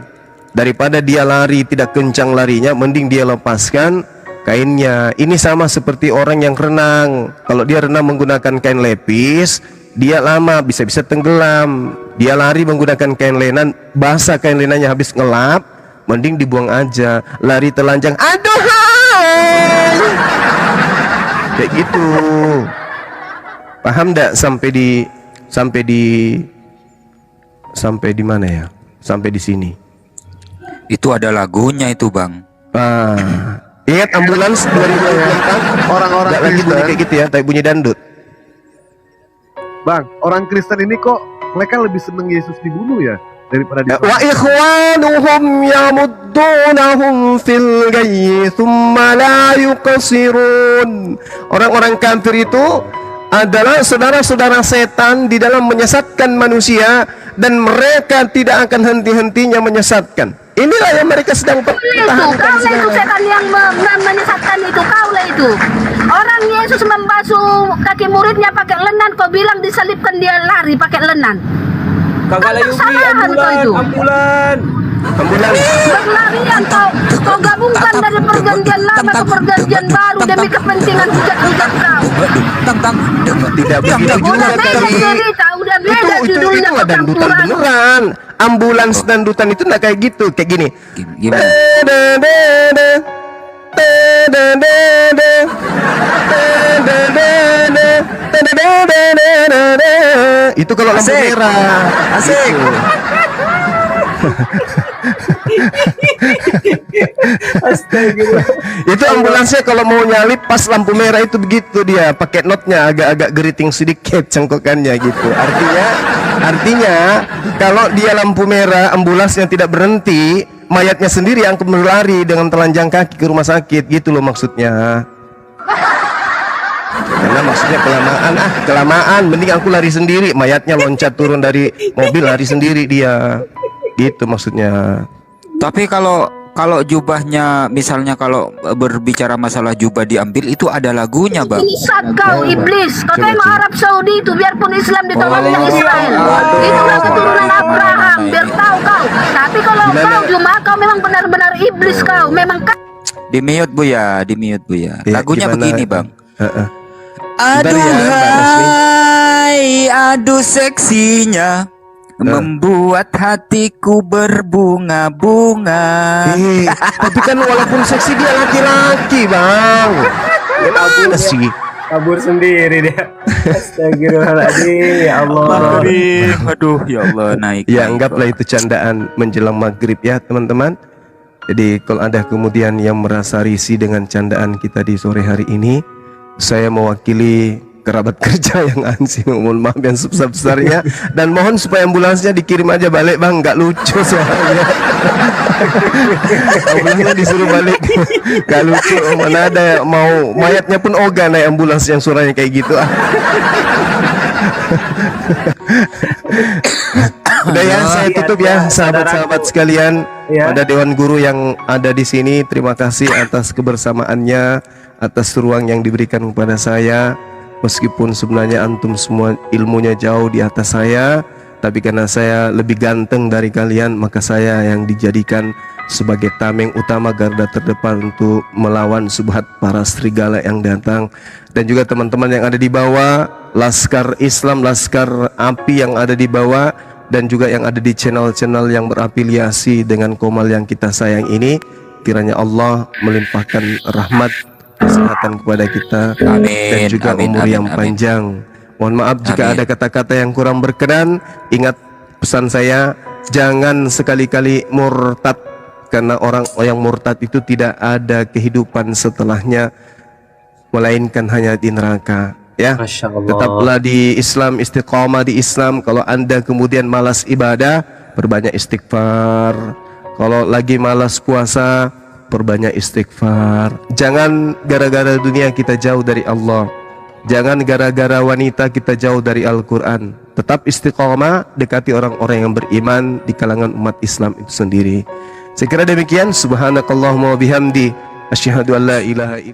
Daripada dia lari tidak kencang larinya, mending dia lepaskan, kainnya. Ini sama seperti orang yang renang. Kalau dia renang menggunakan kain lepis, dia lama, bisa-bisa tenggelam. Dia lari menggunakan kain lenan, basah kain lenannya habis ngelap, mending dibuang aja. Lari telanjang, aduh hai, kayak gitu. Paham ndak? Sampai di mana ya? Sampai di sini. Itu ada lagunya itu, Bang. Ingat ambulans 2024? Orang-orang Nggak lagi bunyi Kristen, kayak gitu ya, tapi bunyi dandut. Bang, orang Kristen ini kok mereka lebih seneng Yesus dibunuh ya daripada Wa ikhwanuhum yamuddunahum fil ghayyi thumma la yuqsirun. Orang-orang kafir itu adalah saudara-saudara setan di dalam menyesatkan manusia, dan mereka tidak akan henti-hentinya menyesatkan. Inilah yang mereka sedang pertahankan Kaulah itu sekarang. setan yang menyesatkan itu, kaulah itu. Orang Yesus membasuh kaki muridnya pakai lenan, kau bilang disalibkan dia lari pakai lenan. Kagak lagi ambulan. Berlarian kau gabungkan dari perjanjian lama ke perjanjian baru demi kepentingan hujat-hujat kau. Tidak begitu juga Udah beda kali. cerita, udah beda Itu judulnya dandutan percampuran. beneran. Ambulans dandutan itu nggak kayak gitu, kayak gini. Gimana? Itu kalau lampu Asik. merah. Asik. Gitu. Itu ambulansnya kalau mau nyalip pas lampu merah itu begitu, dia pakai notnya agak-agak geriting sedikit cengkokannya gitu. Artinya kalau dia lampu merah ambulansnya tidak berhenti, mayatnya sendiri yang berlari dengan telanjang kaki ke rumah sakit gitu loh maksudnya. Karena maksudnya kelamaan, mending aku lari sendiri, mayatnya loncat turun dari mobil lari sendiri dia. Gitu maksudnya. Tapi kalau jubahnya, misalnya kalau berbicara masalah jubah diambil, itu ada lagunya, Bang. Sesat kau iblis. Kau Coba, tengok coba. Arab Saudi itu, biarpun Islam ditolaknya Israel. Itulah keturunan Abraham, biar tahu kau. Tapi kalau kau cuma kau memang benar-benar iblis kau. Memang Di mute Bu ya. Ya, Lagunya gimana? begini, Bang. Bentar Aduh ya, Mbak Rasmi. hai, aduh seksinya, membuat hatiku berbunga-bunga. Tapi kan walaupun seksi dia laki-laki, Bang. Gimana sih? Kabur sendiri dia. Astagfirullahaladzim, ya Allah. Aduh, ya Allah, naik. Ya anggaplah itu candaan menjelang maghrib ya teman-teman. Jadi kalau ada kemudian yang merasa risih dengan candaan kita di sore hari ini, saya mewakili kerabat kerja yang ansih, mohon maaf yang sebesar-besarnya, dan mohon supaya ambulansnya dikirim aja balik, Bang, nggak lucu soalnya. Ambulansnya disuruh balik, nggak lucu. Mana ada mau mayatnya pun ogah naik ambulans yang suaranya kayak gitu. Udah ya, saya tutup ya, sahabat-sahabat sekalian. Pada Dewan Guru yang ada di sini, terima kasih atas kebersamaannya, atas ruang yang diberikan kepada saya. Meskipun sebenarnya antum semua ilmunya jauh di atas saya, tapi karena saya lebih ganteng dari kalian, maka saya yang dijadikan sebagai tameng utama garda terdepan untuk melawan subhat para serigala yang datang. Dan juga teman-teman yang ada di bawah, Laskar Islam, Laskar Api yang ada di bawah, dan juga yang ada di channel-channel yang berafiliasi dengan Komal yang kita sayang ini, kiranya Allah melimpahkan rahmat kesehatan kepada kita, dan juga umur yang panjang. Mohon maaf jika ada kata-kata yang kurang berkenan. Ingat pesan saya, jangan sekali-kali murtad, karena orang yang murtad itu tidak ada kehidupan setelahnya, melainkan hanya di neraka. Ya, tetaplah di Islam, istiqamah di Islam. Kalau Anda kemudian malas ibadah, perbanyak istighfar. Kalau lagi malas puasa, perbanyak istighfar. Jangan gara-gara dunia kita jauh dari Allah. Jangan gara-gara wanita kita jauh dari Al-Quran. Tetap istiqamah, dekati orang-orang yang beriman di kalangan umat Islam itu sendiri. Saya kira demikian. Subhanakallahumma wa bihamdi, asyhadu an la ilaha illa